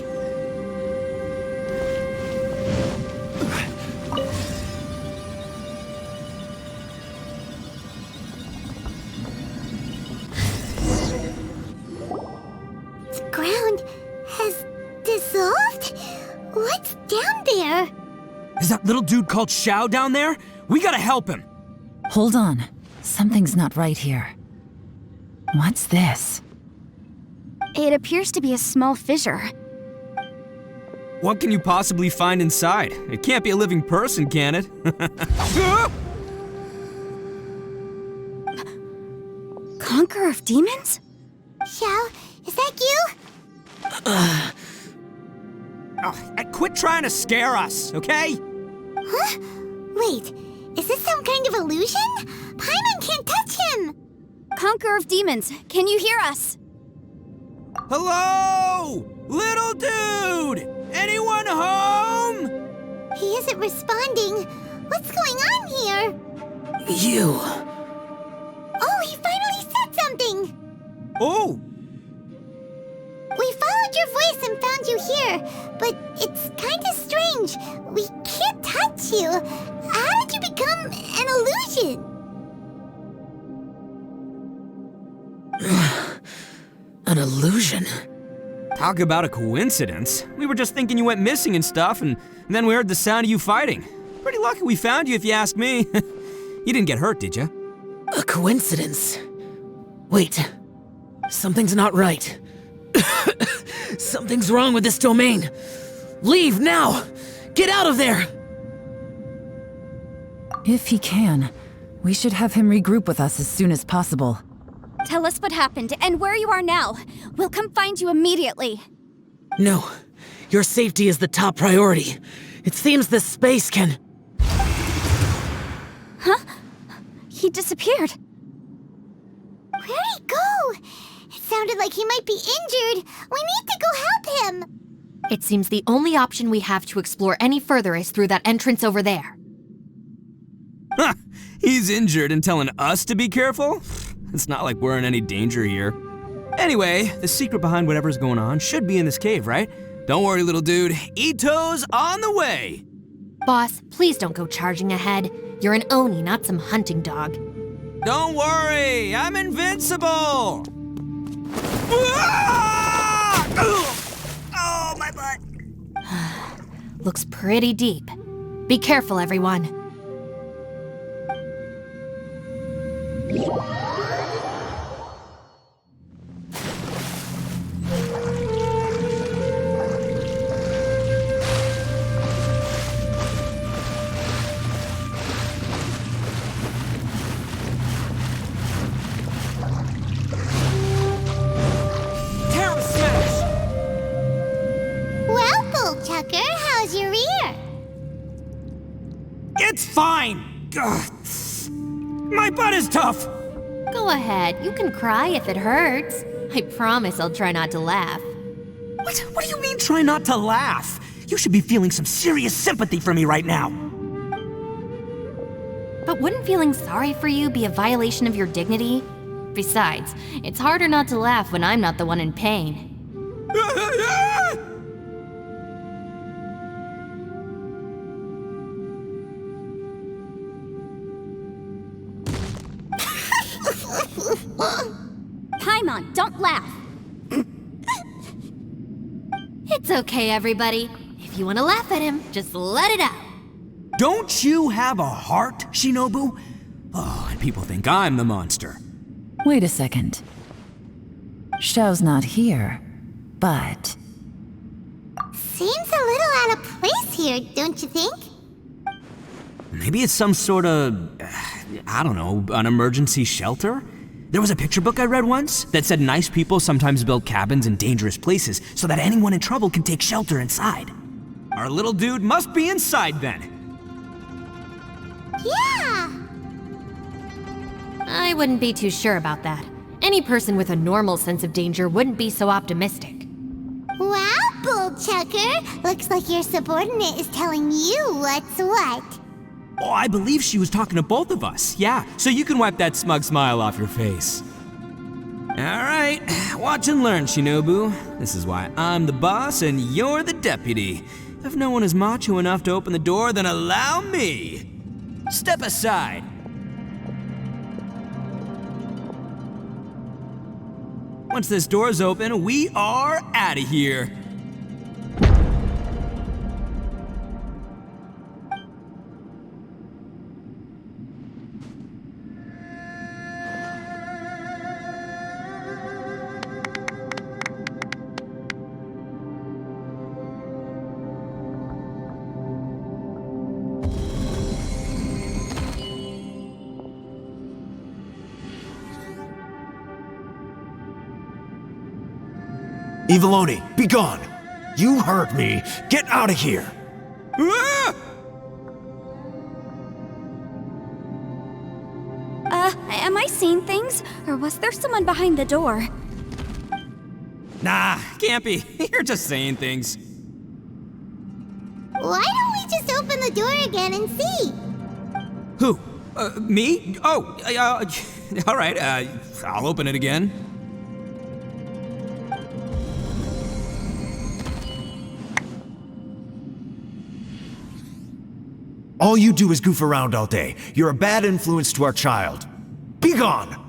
The ground has dissolved? What's down there? Is that little dude called Xiao down there? We gotta help him! Hold on. Something's not right here. What's this? It appears to be a small fissure. What can you possibly find inside? It can't be a living person, can it? Conqueror of demons? Xiao, is that you? Quit trying to scare us, okay? Huh? Wait, is this some kind of illusion? Paimon can't touch him! Conqueror of demons, can you hear us? Hello? Little dude! Anyone home? He isn't responding. What's going on here? You. Oh, he finally said something! Oh! We followed your voice and found you here, but it's kinda strange. We can't touch you. How did you become an illusion? An illusion? Talk about a coincidence. We were just thinking you went missing and stuff, and then we heard the sound of you fighting. Pretty lucky we found you, if you ask me. You didn't get hurt, did you? A coincidence? Wait. Something's not right. Something's wrong with this domain. Leave now! Get out of there! If he can, we should have him regroup with us as soon as possible. Tell us what happened and where you are now. We'll come find you immediately. No. Your safety is the top priority. It seems this space can... Huh? He disappeared. Where It sounded like he might be injured. We need to go help him. It seems the only option we have to explore any further is through that entrance over there. Huh, he's injured and telling us to be careful? It's not like we're in any danger here. Anyway, the secret behind whatever's going on should be in this cave, right? Don't worry, little dude. Ito's on the way! Boss, please don't go charging ahead. You're an Oni, not some hunting dog. Don't worry, I'm invincible! Ah! Oh, my butt! Looks pretty deep. Be careful, everyone. Well, Bullchucker, how's your ear? It's fine! Ugh. My butt is tough! Go ahead, you can cry if it hurts. I promise I'll try not to laugh. What do you mean, try not to laugh? You should be feeling some serious sympathy for me right now. But wouldn't feeling sorry for you be a violation of your dignity? Besides, it's harder not to laugh when I'm not the one in pain. Paimon, don't laugh. It's okay, everybody. If you want to laugh at him, just let it out. Don't you have a heart, Shinobu? Oh, and people think I'm the monster. Wait a second. Xiao's not here, but... Seems a little out of place here, don't you think? Maybe it's some sort of, I don't know, an emergency shelter? There was a picture book I read once that said nice people sometimes build cabins in dangerous places so that anyone in trouble can take shelter inside. Our little dude must be inside then. Yeah! I wouldn't be too sure about that. Any person with a normal sense of danger wouldn't be so optimistic. Wow, Bullchucker! Looks like your subordinate is telling you what's what. Oh, I believe she was talking to both of us. Yeah, so you can wipe that smug smile off your face. All right, watch and learn, Shinobu. This is why I'm the boss and you're the deputy. If no one is macho enough to open the door, then allow me. Step aside. Once this door's open, we are out of here. Eviloni, be gone! You heard me! Get out of here! Ah! Am I seeing things? Or was there someone behind the door? Nah, can't be. You're just saying things. Why don't we just open the door again and see? Who? Me? Oh, all right, I'll open it again. All you do is goof around all day. You're a bad influence to our child. Be gone!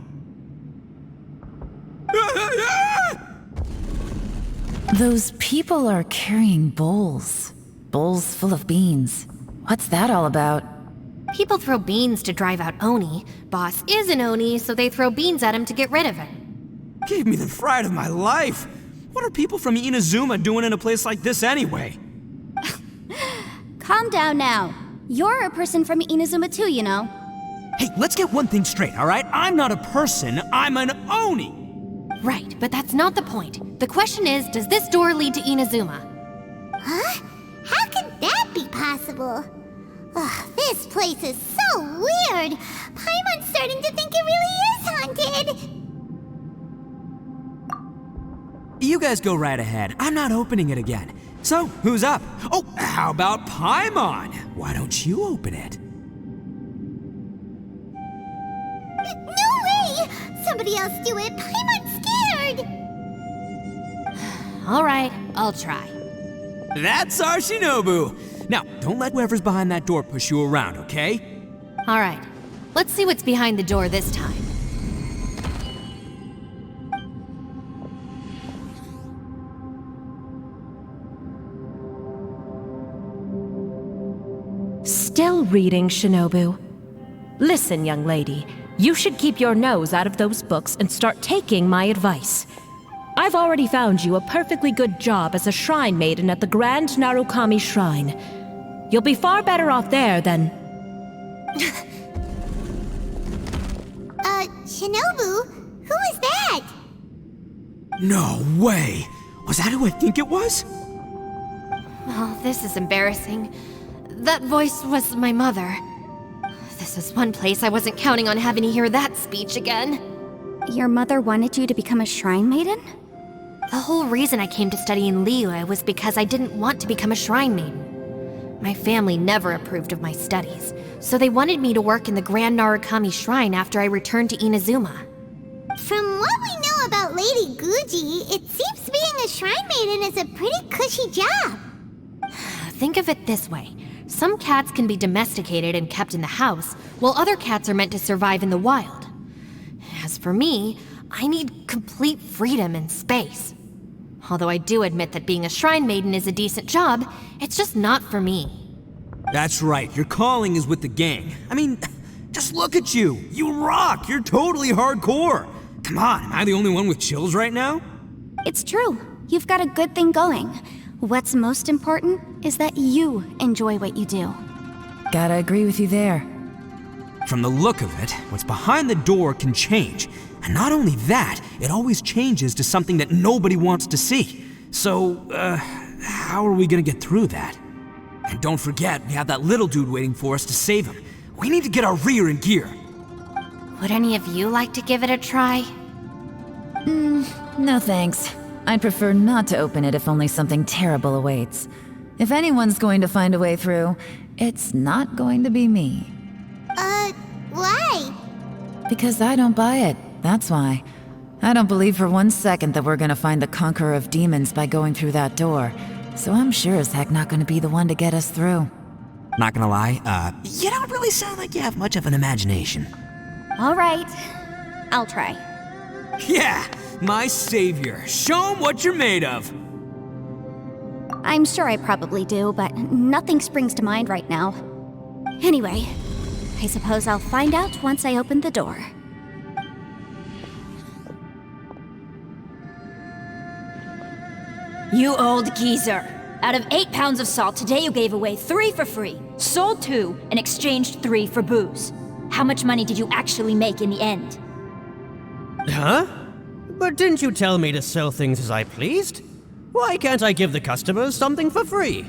Those people are carrying bowls. Bowls full of beans. What's that all about? People throw beans to drive out Oni. Boss is an Oni, so they throw beans at him to get rid of him. Gave me the fright of my life. What are people from Inazuma doing in a place like this anyway? Calm down now. You're a person from Inazuma too, you know. Hey, let's get one thing straight, all right? I'm not a person, I'm an Oni! Right, but that's not the point. The question is, does this door lead to Inazuma? Huh? How could that be possible? Ugh, this place is so weird. Paimon's starting to think it really is haunted. you guys go right ahead. I'm not opening it again. So, who's up? Oh, how about Paimon? Why don't you open it? No way! Somebody else do it. Paimon's scared. Alright, I'll try. That's our Shinobu. Now, don't let whoever's behind that door push you around, okay? Alright, let's see what's behind the door this time. Still reading, Shinobu. Listen, young lady, you should keep your nose out of those books and start taking my advice. I've already found you a perfectly good job as a shrine maiden at the Grand Narukami Shrine. You'll be far better off there than... Shinobu? Who is that? No way! Was that who I think it was? Oh, this is embarrassing. That voice was my mother. This is one place I wasn't counting on having to hear that speech again. Your mother wanted you to become a shrine maiden? The whole reason I came to study in Liyue was because I didn't want to become a shrine maiden. My family never approved of my studies, so they wanted me to work in the Grand Narukami Shrine after I returned to Inazuma. From what we know about Lady Guji, it seems being a shrine maiden is a pretty cushy job. Think of it this way. Some cats can be domesticated and kept in the house, while other cats are meant to survive in the wild. As for me, I need complete freedom and space. Although I do admit that being a shrine maiden is a decent job, it's just not for me. That's right, your calling is with the gang. I mean, just look at you. You rock, you're totally hardcore. Come on, am I the only one with chills right now? It's true. You've got a good thing going. What's most important is that you enjoy what you do. Gotta agree with you there. From the look of it, what's behind the door can change. And not only that, it always changes to something that nobody wants to see. So, how are we gonna get through that? And don't forget, we have that little dude waiting for us to save him. We need to get our rear in gear. Would any of you like to give it a try? No thanks. I'd prefer not to open it if only something terrible awaits. If anyone's going to find a way through, it's not going to be me. Why? Because I don't buy it, that's why. I don't believe for 1 second that we're gonna find the Conqueror of Demons by going through that door. So I'm sure as heck not gonna be the one to get us through. Not gonna lie, you don't really sound like you have much of an imagination. All right, I'll try. Yeah, my savior. Show him what you're made of. I'm sure I probably do, but nothing springs to mind right now. Anyway, I suppose I'll find out once I open the door. You old geezer. Out of 8 pounds of salt, today you gave away 3 for free, sold 2, and exchanged 3 for booze. How much money did you actually make in the end? Huh? But didn't you tell me to sell things as I pleased? Why can't I give the customers something for free?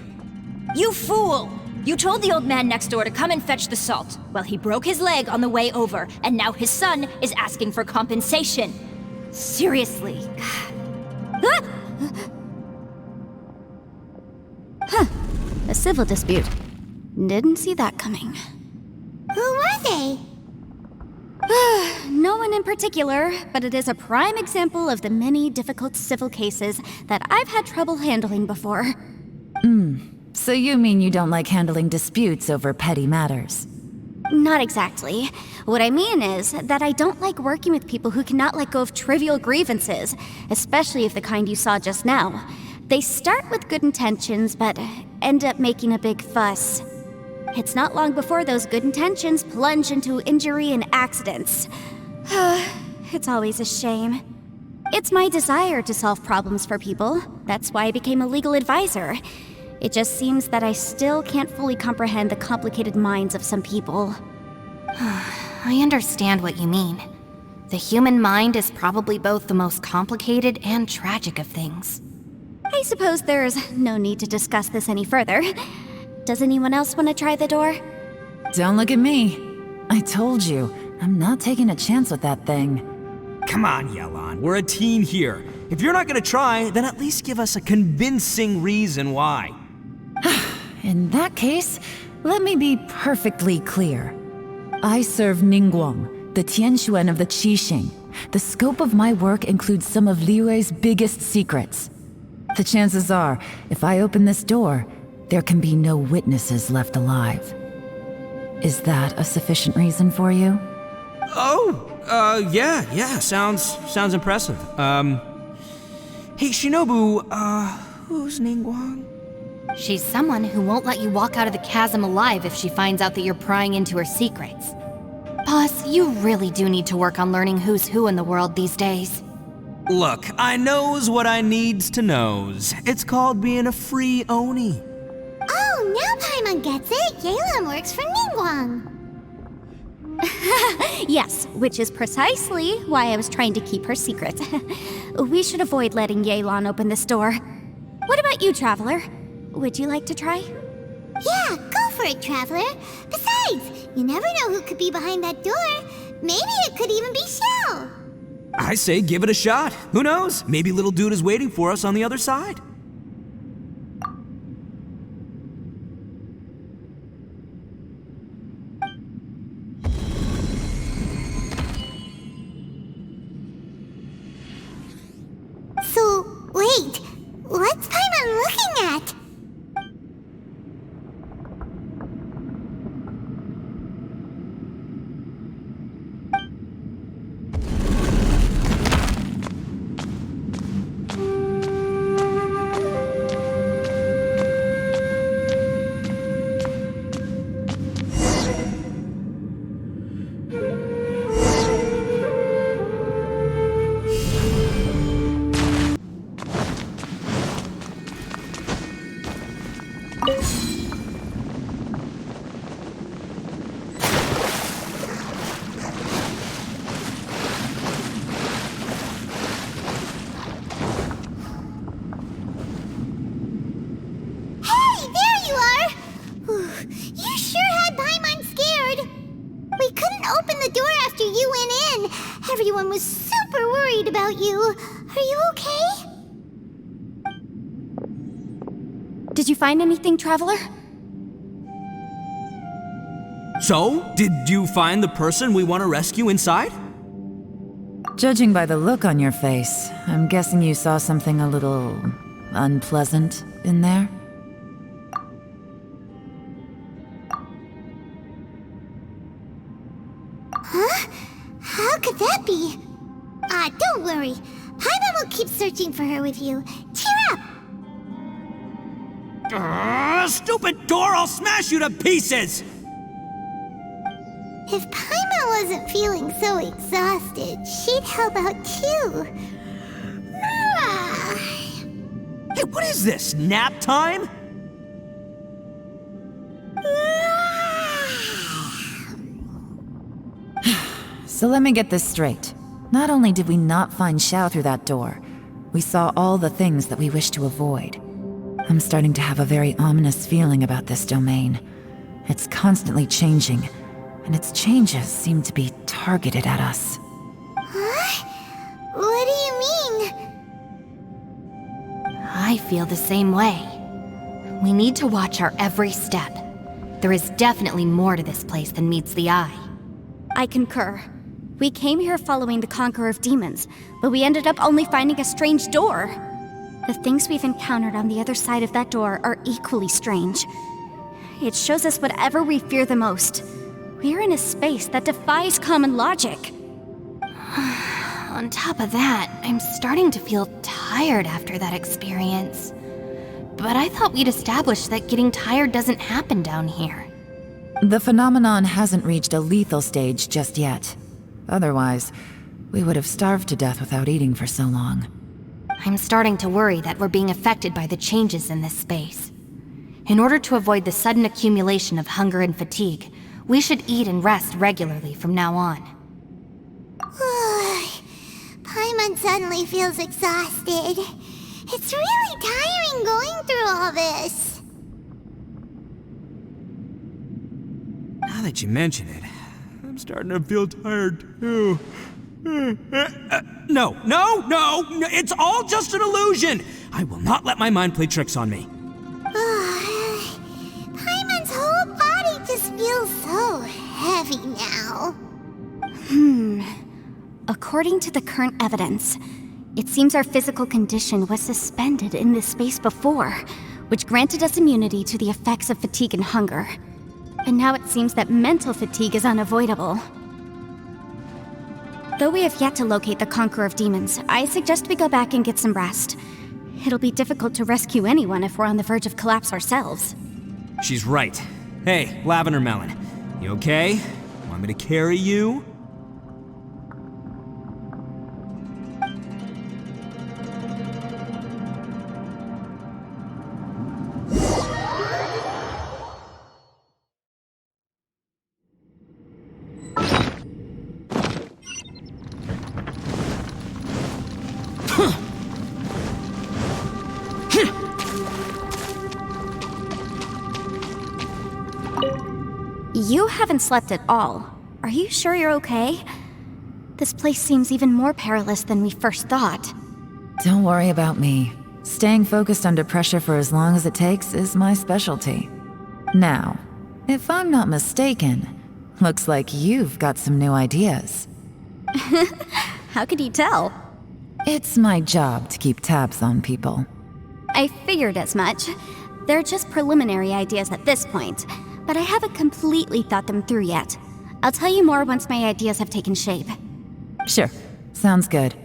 You fool! You told the old man next door to come and fetch the salt. Well, he broke his leg on the way over, and now his son is asking for compensation. Seriously. A civil dispute. Didn't see that coming. Who were they? No one in particular, but it is a prime example of the many difficult civil cases that I've had trouble handling before. So you mean you don't like handling disputes over petty matters? Not exactly. What I mean is that I don't like working with people who cannot let go of trivial grievances, especially of the kind you saw just now. They start with good intentions, but end up making a big fuss. It's not long before those good intentions plunge into injury and accidents. It's always a shame. It's my desire to solve problems for people. That's why I became a legal advisor. It just seems that I still can't fully comprehend the complicated minds of some people. I understand what you mean. The human mind is probably both the most complicated and tragic of things. I suppose there's no need to discuss this any further. Does anyone else want to try the door? Don't look at me. I told you, I'm not taking a chance with that thing. Come on, Yelan, we're a team here. If you're not gonna try, then at least give us a convincing reason why. In that case, let me be perfectly clear. I serve Ningguang, the Tianxuan of the Qixing. The scope of my work includes some of Liyue's biggest secrets. The chances are, if I open this door, there can be no witnesses left alive. Is that a sufficient reason for you? Yeah, sounds impressive. Hey, Shinobu, who's Ningguang? She's someone who won't let you walk out of the chasm alive if she finds out that you're prying into her secrets. Boss, you really do need to work on learning who's who in the world these days. Look, I knows what I needs to knows. It's called being a free Oni. Oh, now Paimon gets it. Yelan works for Ningguang. Yes, which is precisely why I was trying to keep her secret. We should avoid letting Yelan open this door. What about you, Traveler? Would you like to try? Yeah, go for it, Traveler. Besides, you never know who could be behind that door. Maybe it could even be Shell. I say give it a shot. Who knows? Maybe little dude is waiting for us on the other side. So, wait. What's Paimon looking at? Everyone was super worried about you. Are you okay? Did you find anything, Traveler? So, did you find the person we want to rescue inside? Judging by the look on your face, I'm guessing you saw something a little unpleasant in there? Huh? How could that be? Don't worry. Paimon will keep searching for her with you. Cheer up! Stupid door! I'll smash you to pieces! If Paimon wasn't feeling so exhausted, she'd help out too. Hey, what is this? Nap time? So let me get this straight. Not only did we not find Xiao through that door, we saw all the things that we wish to avoid. I'm starting to have a very ominous feeling about this domain. It's constantly changing, and its changes seem to be targeted at us. Huh? What do you mean? I feel the same way. We need to watch our every step. There is definitely more to this place than meets the eye. I concur. We came here following the Conqueror of Demons, but we ended up only finding a strange door. The things we've encountered on the other side of that door are equally strange. It shows us whatever we fear the most. We're in a space that defies common logic. On top of that, I'm starting to feel tired after that experience. But I thought we'd established that getting tired doesn't happen down here. The phenomenon hasn't reached a lethal stage just yet. Otherwise, we would have starved to death without eating for so long. I'm starting to worry that we're being affected by the changes in this space. In order to avoid the sudden accumulation of hunger and fatigue, we should eat and rest regularly from now on. Paimon suddenly feels exhausted. It's really tiring going through all this. Now that you mention it, I'm starting to feel tired too. No, it's all just an illusion! I will not let my mind play tricks on me. Paimon's whole body just feels so heavy now. According to the current evidence, it seems our physical condition was suspended in this space before, which granted us immunity to the effects of fatigue and hunger. And now it seems that mental fatigue is unavoidable. Though we have yet to locate the Conqueror of Demons, I suggest we go back and get some rest. It'll be difficult to rescue anyone if we're on the verge of collapse ourselves. She's right. Hey, Lavender Melon, you okay? Want me to carry you? You haven't slept at all. Are you sure you're okay? This place seems even more perilous than we first thought. Don't worry about me. Staying focused under pressure for as long as it takes is my specialty. Now, if I'm not mistaken, looks like you've got some new ideas. How could you tell? It's my job to keep tabs on people. I figured as much. They're just preliminary ideas at this point, but I haven't completely thought them through yet. I'll tell you more once my ideas have taken shape. Sure, sounds good.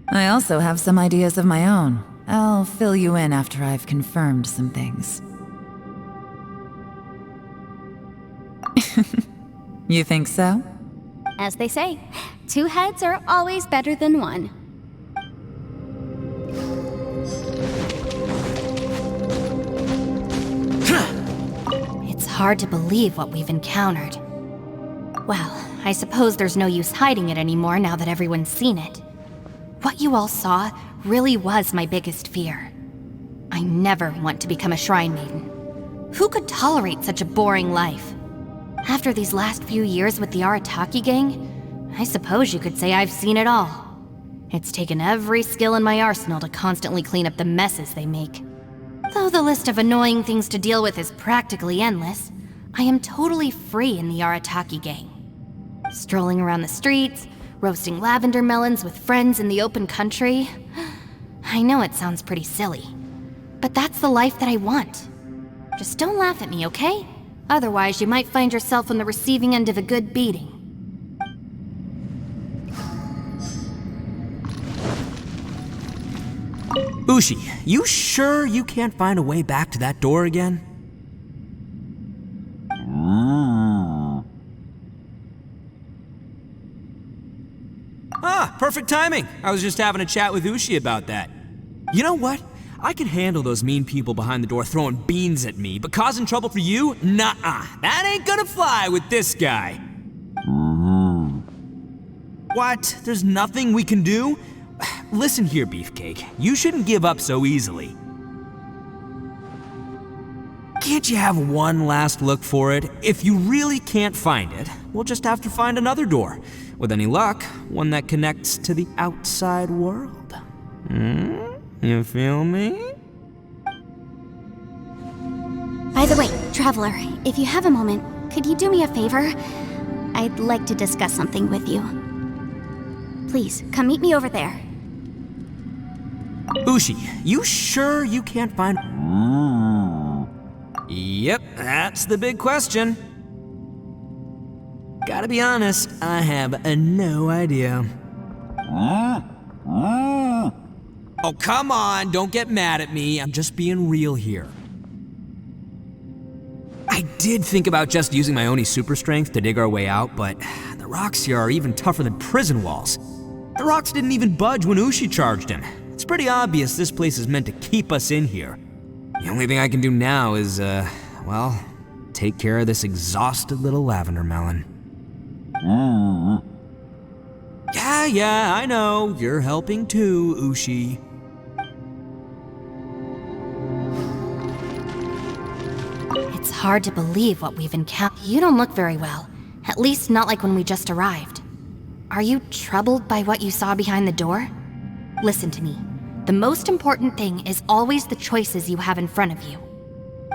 I also have some ideas of my own. I'll fill you in after I've confirmed some things. You think so? As they say, 2 heads are always better than 1. It's hard to believe what we've encountered. Well, I suppose there's no use hiding it anymore now that everyone's seen it. What you all saw really was my biggest fear. I never want to become a shrine maiden. Who could tolerate such a boring life? After these last few years with the Arataki gang, I suppose you could say I've seen it all. It's taken every skill in my arsenal to constantly clean up the messes they make. Though the list of annoying things to deal with is practically endless, I am totally free in the Arataki gang. Strolling around the streets, roasting lavender melons with friends in the open country. I know it sounds pretty silly, but that's the life that I want. Just don't laugh at me, okay? Otherwise, you might find yourself on the receiving end of a good beating. Ushi, you sure you can't find a way back to that door again? Ah, perfect timing. I was just having a chat with Ushi about that. You know what? I can handle those mean people behind the door throwing beans at me, but causing trouble for you? Nuh-uh. That ain't gonna fly with this guy. What? There's nothing we can do? Listen here, Beefcake. You shouldn't give up so easily. Can't you have one last look for it? If you really can't find it, we'll just have to find another door. With any luck, one that connects to the outside world. You feel me? By the way, Traveler, if you have a moment, could you do me a favor? I'd like to discuss something with you. Please, come meet me over there. Ushi, you sure you can't find... Yep, that's the big question. Gotta be honest, I have no idea. Oh, come on, don't get mad at me. I'm just being real here. I did think about just using my Oni super strength to dig our way out, but the rocks here are even tougher than prison walls. The rocks didn't even budge when Ushi charged him. It's pretty obvious this place is meant to keep us in here. The only thing I can do now is, well, take care of this exhausted little lavender melon. Yeah, I know. You're helping too, Ushi. It's hard to believe what we've encountered. You don't look very well. At least not like when we just arrived. Are you troubled by what you saw behind the door? Listen to me. The most important thing is always the choices you have in front of you.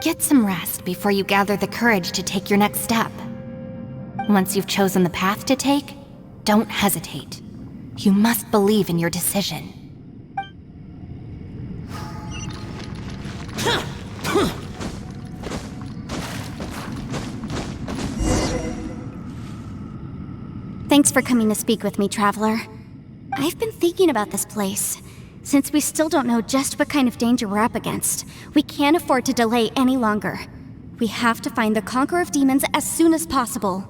Get some rest before you gather the courage to take your next step. Once you've chosen the path to take, don't hesitate. You must believe in your decision. Thanks for coming to speak with me, Traveler. I've been thinking about this place. Since we still don't know just what kind of danger we're up against, we can't afford to delay any longer. We have to find the Conqueror of Demons as soon as possible.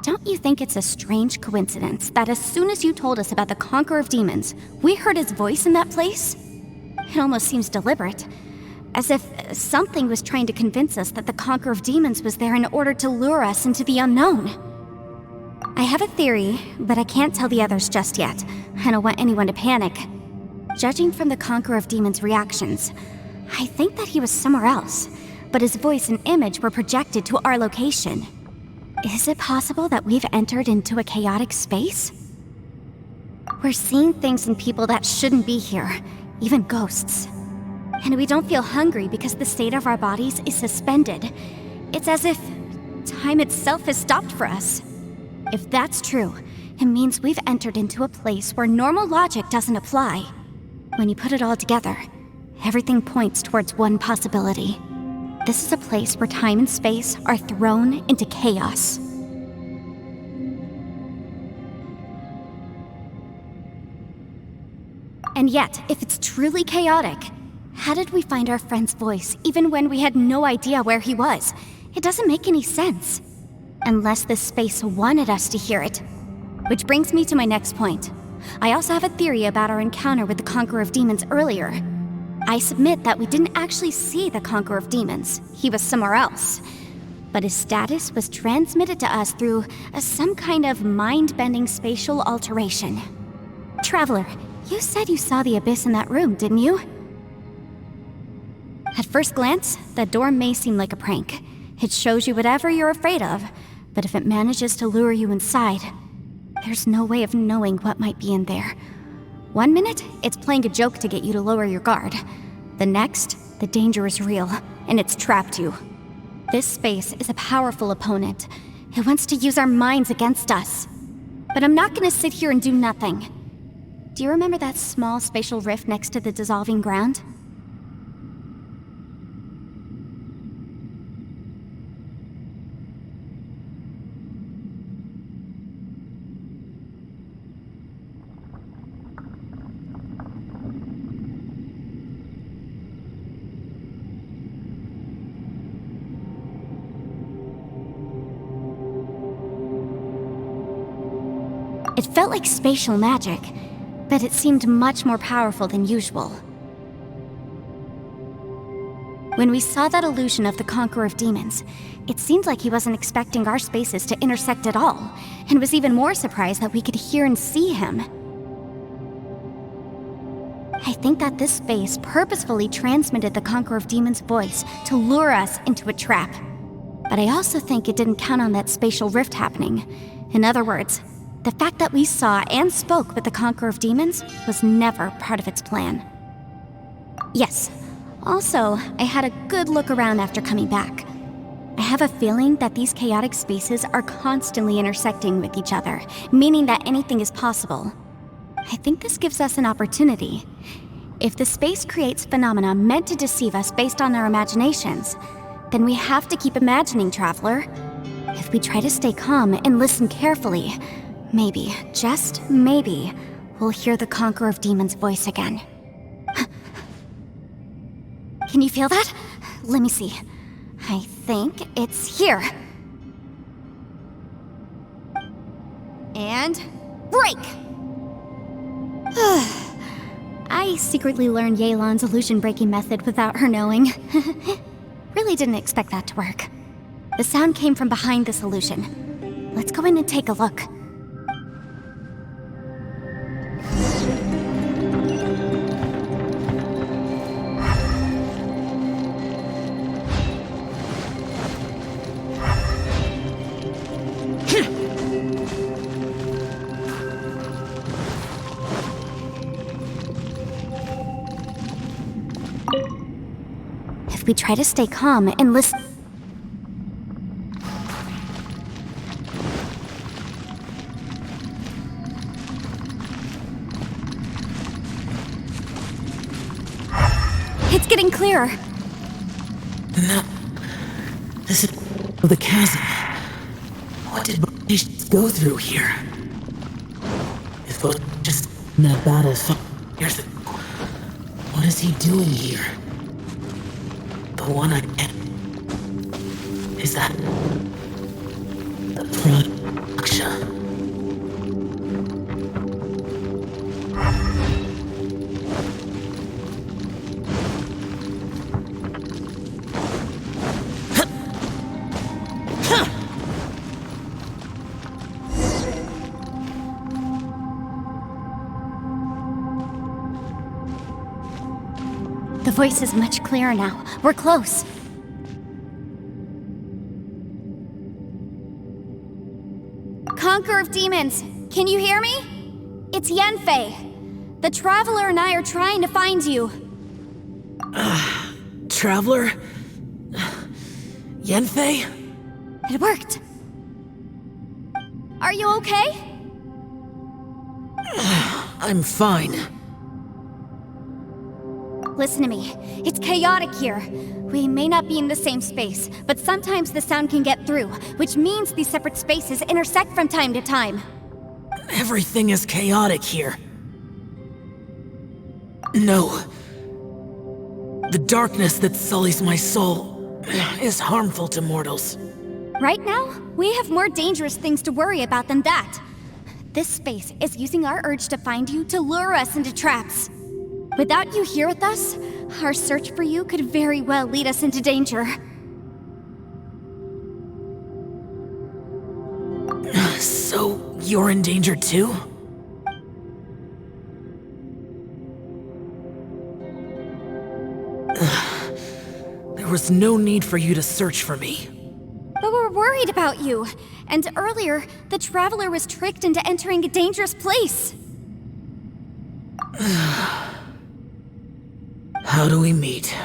Don't you think it's a strange coincidence that as soon as you told us about the Conqueror of Demons, we heard his voice in that place? It almost seems deliberate, as if something was trying to convince us that the Conqueror of Demons was there in order to lure us into the unknown. I have a theory, but I can't tell the others just yet. I don't want anyone to panic. Judging from the Conqueror of Demons' reactions, I think that he was somewhere else, but his voice and image were projected to our location. Is it possible that we've entered into a chaotic space? We're seeing things in people that shouldn't be here, even ghosts. And we don't feel hungry because the state of our bodies is suspended. It's as if time itself has stopped for us. If that's true, it means we've entered into a place where normal logic doesn't apply. When you put it all together, everything points towards one possibility. This is a place where time and space are thrown into chaos. And yet, if it's truly chaotic, how did we find our friend's voice even when we had no idea where he was? It doesn't make any sense. Unless this space wanted us to hear it. Which brings me to my next point. I also have a theory about our encounter with the Conqueror of Demons earlier. I submit that we didn't actually see the Conqueror of Demons. He was somewhere else. But his status was transmitted to us through some kind of mind-bending spatial alteration. Traveler, you said you saw the abyss in that room, didn't you? At first glance, that door may seem like a prank. It shows you whatever you're afraid of, but if it manages to lure you inside, there's no way of knowing what might be in there. One minute, it's playing a joke to get you to lower your guard. The next, the danger is real, and it's trapped you. This space is a powerful opponent. It wants to use our minds against us. But I'm not gonna sit here and do nothing. Do you remember that small spatial rift next to the dissolving ground? It felt like spatial magic, but it seemed much more powerful than usual. When we saw that illusion of the Conqueror of Demons, it seemed like he wasn't expecting our spaces to intersect at all, and was even more surprised that we could hear and see him. I think that this space purposefully transmitted the Conqueror of Demons' voice to lure us into a trap. But I also think it didn't count on that spatial rift happening. In other words, the fact that we saw and spoke with the Conqueror of Demons was never part of its plan. Yes, also, I had a good look around after coming back. I have a feeling that these chaotic spaces are constantly intersecting with each other, meaning that anything is possible. I think this gives us an opportunity. If the space creates phenomena meant to deceive us based on our imaginations, then we have to keep imagining, Traveler. If we try to stay calm and listen carefully, maybe, just maybe, we'll hear the Conqueror of Demons' voice again. Can you feel that? Let me see. I think it's here. And break! I secretly learned Yelan's illusion-breaking method without her knowing. Really didn't expect that to work. The sound came from behind this illusion. Let's go in and take a look. If we try to stay calm and listen... It's getting clearer. No. This is the chasm. What did Baelish go through here? If it just in that battle 5 years ago, what is he doing here? The one I can't... Is that... the Praksha? The voice is much clearer now. We're close. Conqueror of Demons, can you hear me? It's Yanfei. The Traveler and I are trying to find you. Traveler? Yanfei? It worked. Are you okay? I'm fine. Listen to me. It's chaotic here. We may not be in the same space, but sometimes the sound can get through, which means these separate spaces intersect from time to time. Everything is chaotic here. No. The darkness that sullies my soul is harmful to mortals. Right now, we have more dangerous things to worry about than that. This space is using our urge to find you to lure us into traps. Without you here with us, our search for you could very well lead us into danger. So, you're in danger too? There was no need for you to search for me. But we're worried about you. And earlier, the Traveler was tricked into entering a dangerous place. How do we meet?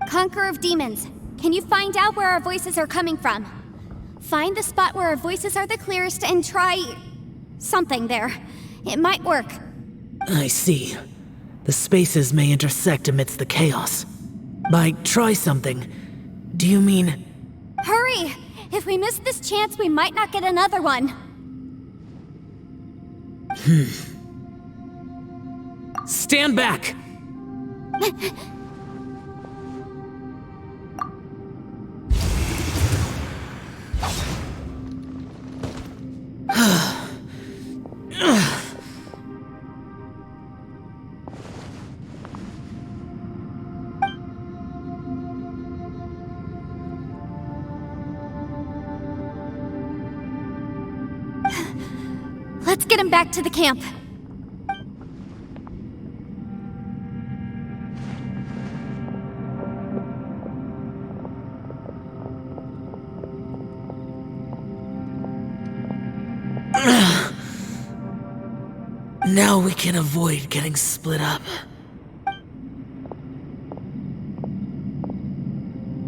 Conqueror of Demons, can you find out where our voices are coming from? Find the spot where our voices are the clearest and try... something there. It might work. I see. The spaces may intersect amidst the chaos. By try something, do you mean... Hurry! If we miss this chance, we might not get another one. Stand back! Let's get him back to the camp. Now we can avoid getting split up.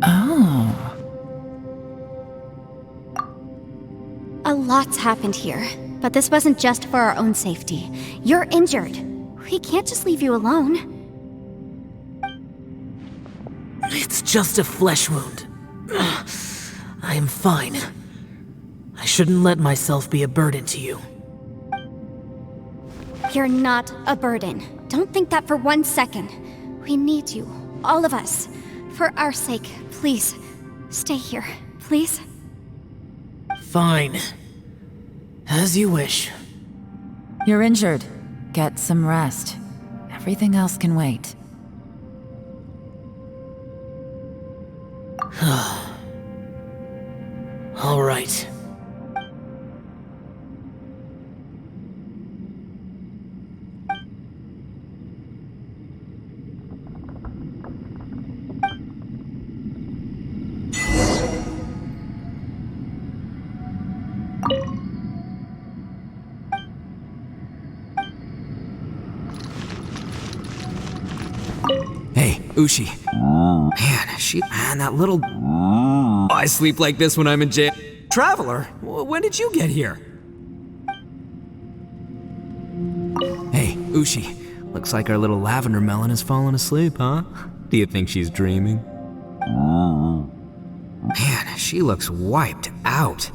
Oh. A lot's happened here, but this wasn't just for our own safety. You're injured. We can't just leave you alone. It's just a flesh wound. I am fine. I shouldn't let myself be a burden to you. You're not a burden. Don't think that for 1 second. We need you, all of us. For our sake, please, stay here, please. Fine. As you wish. You're injured. Get some rest. Everything else can wait. All right. Hey, Ushi. Man, that little... I sleep like this when I'm in jail. Traveler, when did you get here? Hey, Ushi. Looks like our little lavender melon has fallen asleep, huh? Do you think she's dreaming? Man, she looks wiped out.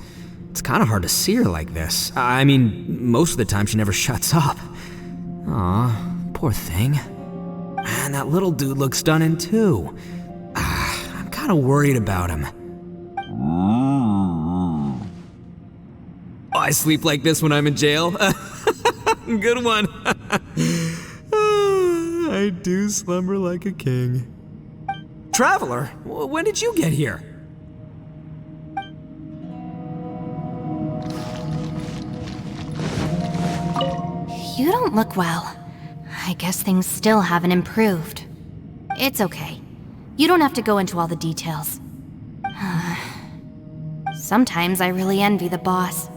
It's kind of hard to see her like this. I mean, most of the time she never shuts up. Aw, poor thing. Man, that little dude looks stunning too. I'm kind of worried about him. I sleep like this when I'm in jail. Good one. I do slumber like a king. Traveler, when did you get here? You don't look well. I guess things still haven't improved. It's okay. You don't have to go into all the details. Sometimes I really envy the boss.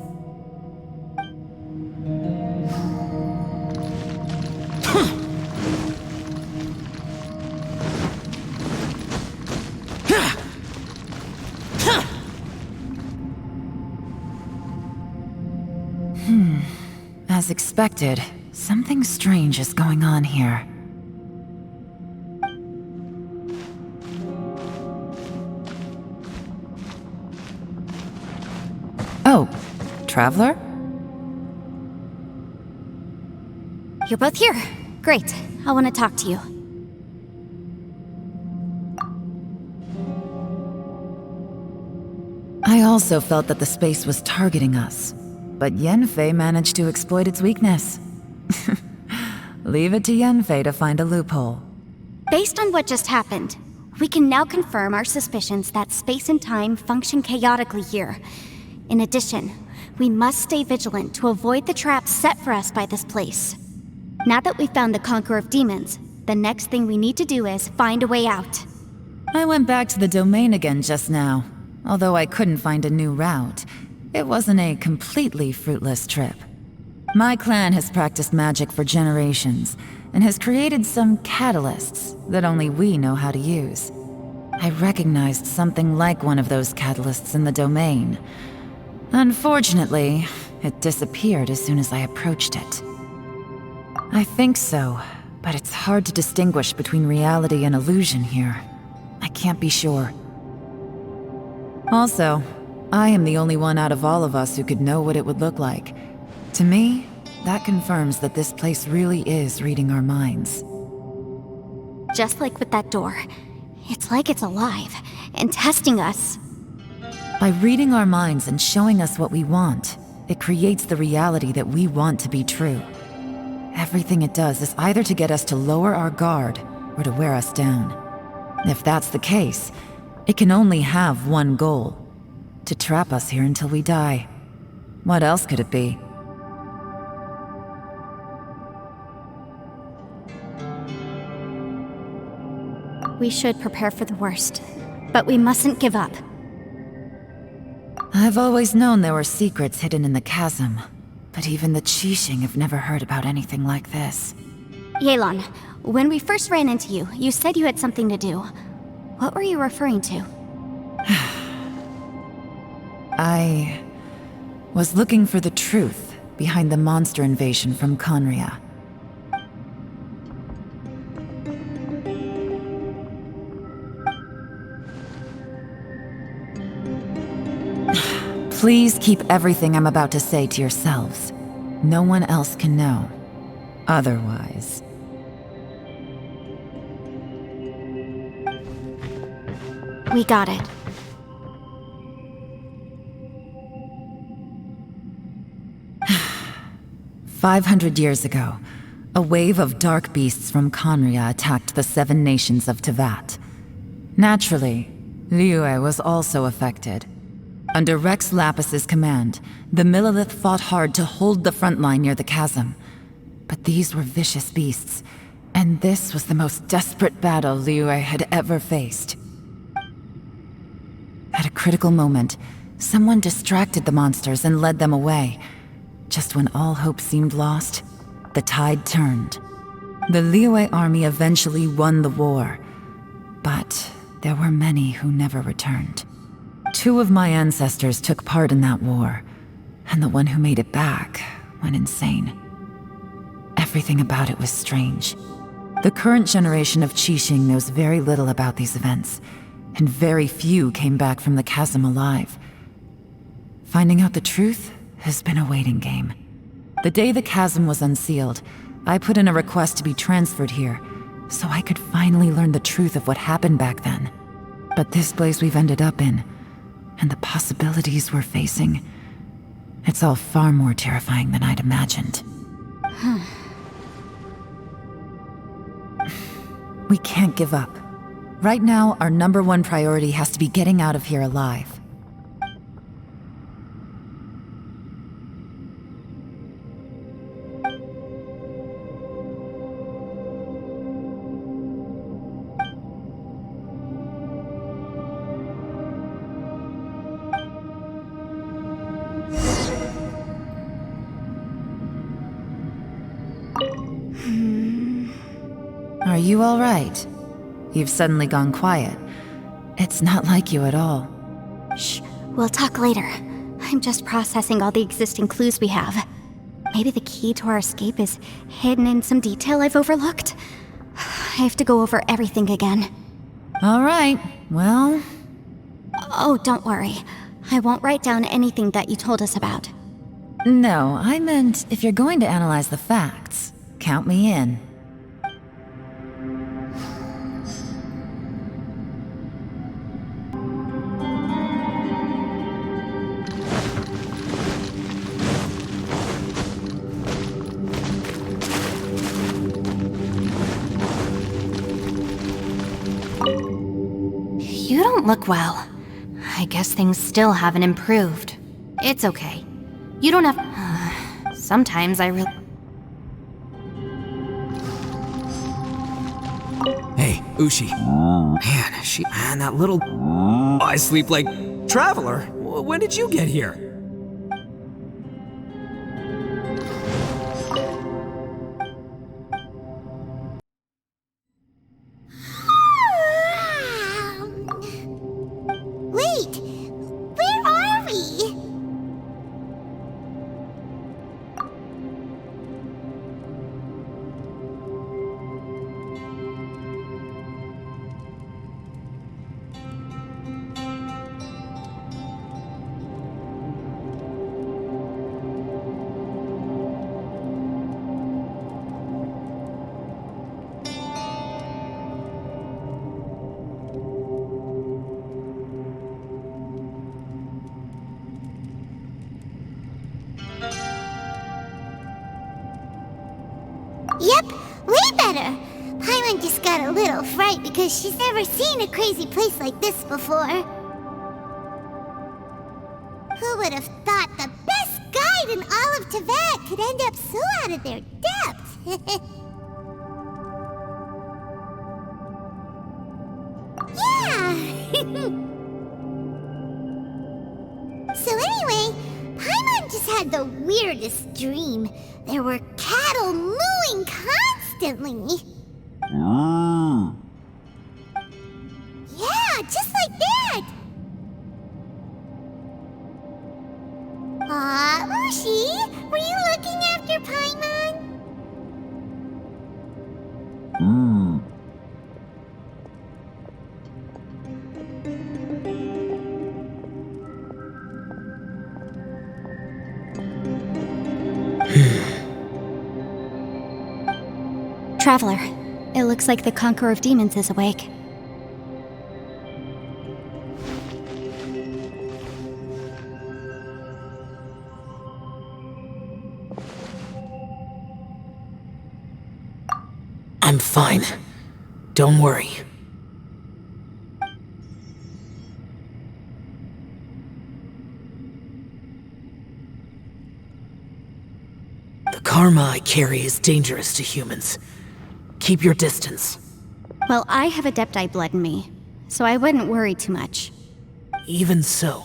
As expected, something strange is going on here. Oh, Traveler? You're both here. Great. I want to talk to you. I also felt that the space was targeting us, but Yenfei managed to exploit its weakness. Leave it to Yenfei to find a loophole. Based on what just happened, we can now confirm our suspicions that space and time function chaotically here. In addition, we must stay vigilant to avoid the traps set for us by this place. Now that we've found the Conqueror of Demons, the next thing we need to do is find a way out. I went back to the domain again just now. Although I couldn't find a new route, it wasn't a completely fruitless trip. My clan has practiced magic for generations, and has created some catalysts that only we know how to use. I recognized something like one of those catalysts in the domain. Unfortunately, it disappeared as soon as I approached it. I think so, but it's hard to distinguish between reality and illusion here. I can't be sure. Also, I am the only one out of all of us who could know what it would look like. To me, that confirms that this place really is reading our minds. Just like with that door, it's like it's alive and testing us. By reading our minds and showing us what we want, it creates the reality that we want to be true. Everything it does is either to get us to lower our guard or to wear us down. If that's the case, it can only have one goal: to trap us here until we die. What else could it be? We should prepare for the worst, but we mustn't give up. I've always known there were secrets hidden in the chasm, but even the Qixing have never heard about anything like this. Yelan, when we first ran into you, you said you had something to do. What were you referring to? I was looking for the truth behind the monster invasion from Conria. Please keep everything I'm about to say to yourselves. No one else can know. Otherwise... We got it. 500 years ago, a wave of dark beasts from Conria attacked the 7 nations of Tevat. Naturally, Liyue was also affected. Under Rex Lapis's command, the Millelith fought hard to hold the front line near the chasm. But these were vicious beasts, and this was the most desperate battle Liyue had ever faced. At a critical moment, someone distracted the monsters and led them away. Just when all hope seemed lost, the tide turned. The Liyue army eventually won the war, but there were many who never returned. 2 of my ancestors took part in that war, and the one who made it back went insane. Everything about it was strange. The current generation of Qixing knows very little about these events, and very few came back from the chasm alive. Finding out the truth has been a waiting game. The day the chasm was unsealed, I put in a request to be transferred here, so I could finally learn the truth of what happened back then. But this place we've ended up in, and the possibilities we're facing, it's all far more terrifying than I'd imagined. We can't give up. Right now, our #1 priority has to be getting out of here alive. Are you all right? You've suddenly gone quiet. It's not like you at all. Shh, we'll talk later. I'm just processing all the existing clues we have. Maybe the key to our escape is hidden in some detail I've overlooked. I have to go over everything again. All right, well... Oh, don't worry. I won't write down anything that you told us about. No, I meant if you're going to analyze the facts, count me in. You don't look well. I guess things still haven't improved. It's okay. You don't have... Sometimes I really... Hey, Ushi. Man, that little... I sleep like... Traveler? When did you get here? Wait, where are we? Yep, way better. Paimon just got a little fright because she's never seen a crazy place like this before. Who would have thought the best guide in all of Teyvat could end up so out of their depth? Yeah! So anyway, Paimon just had the weirdest dream. There were cattle mooing constantly. Yeah, just like that. Aw, Ushi, were you looking after Paimon? Traveler, it looks like the Conqueror of Demons is awake. I'm fine. Don't worry. The karma I carry is dangerous to humans. Keep your distance. Well, I have Adepti blood in me, so I wouldn't worry too much. Even so.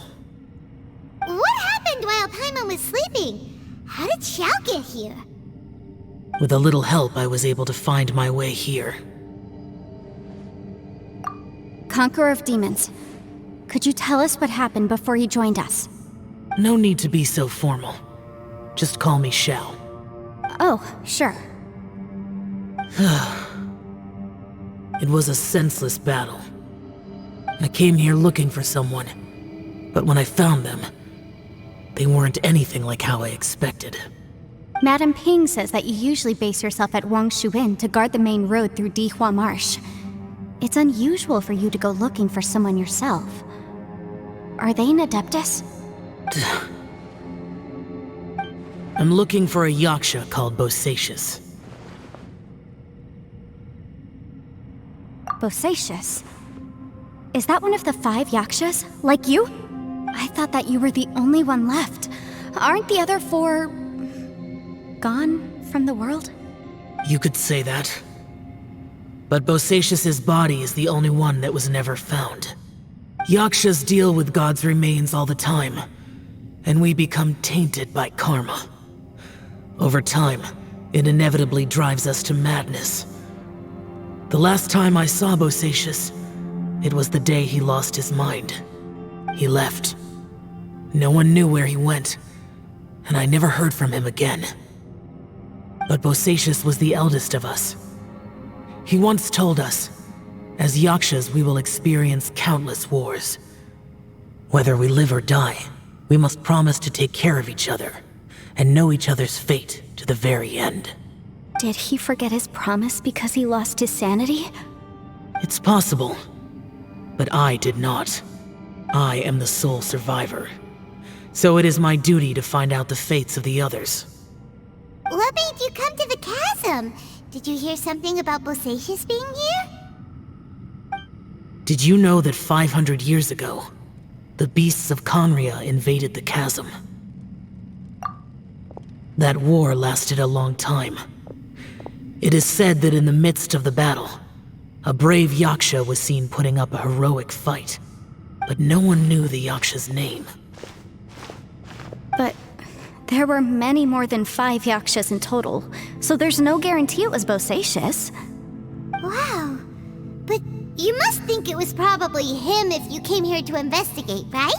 What happened while Paimon was sleeping? How did Xiao get here? With a little help, I was able to find my way here. Conqueror of Demons. Could you tell us what happened before you joined us? No need to be so formal. Just call me Shao. Oh, sure. It was a senseless battle. I came here looking for someone, but when I found them, they weren't anything like how I expected. Madame Ping says that you usually base yourself at Wangshu Inn to guard the main road through Dihua Marsh. It's unusual for you to go looking for someone yourself. Are they an Adeptus? I'm looking for a Yaksha called Bosacius. Bosacius? Is that one of the 5 Yakshas? Like you? I thought that you were the only one left. Aren't the other 4... gone from the world? You could say that. But Bosacius's body is the only one that was never found. Yakshas deal with God's remains all the time, and we become tainted by karma. Over time, it inevitably drives us to madness. The last time I saw Bosacius, it was the day he lost his mind. He left. No one knew where he went, and I never heard from him again. But Bosacius was the eldest of us. He once told us, as Yakshas we will experience countless wars. Whether we live or die, we must promise to take care of each other, and know each other's fate to the very end. Did he forget his promise because he lost his sanity? It's possible, but I did not. I am the sole survivor. So it is my duty to find out the fates of the others. What made you come to the chasm? Did you hear something about Bosacius being here? Did you know that 500 years ago, the beasts of Conria invaded the chasm? That war lasted a long time. It is said that in the midst of the battle, a brave Yaksha was seen putting up a heroic fight, but no one knew the Yaksha's name. But there were many more than 5 Yakshas in total, so there's no guarantee it was Bosacius. Wow. But you must think it was probably him if you came here to investigate, right?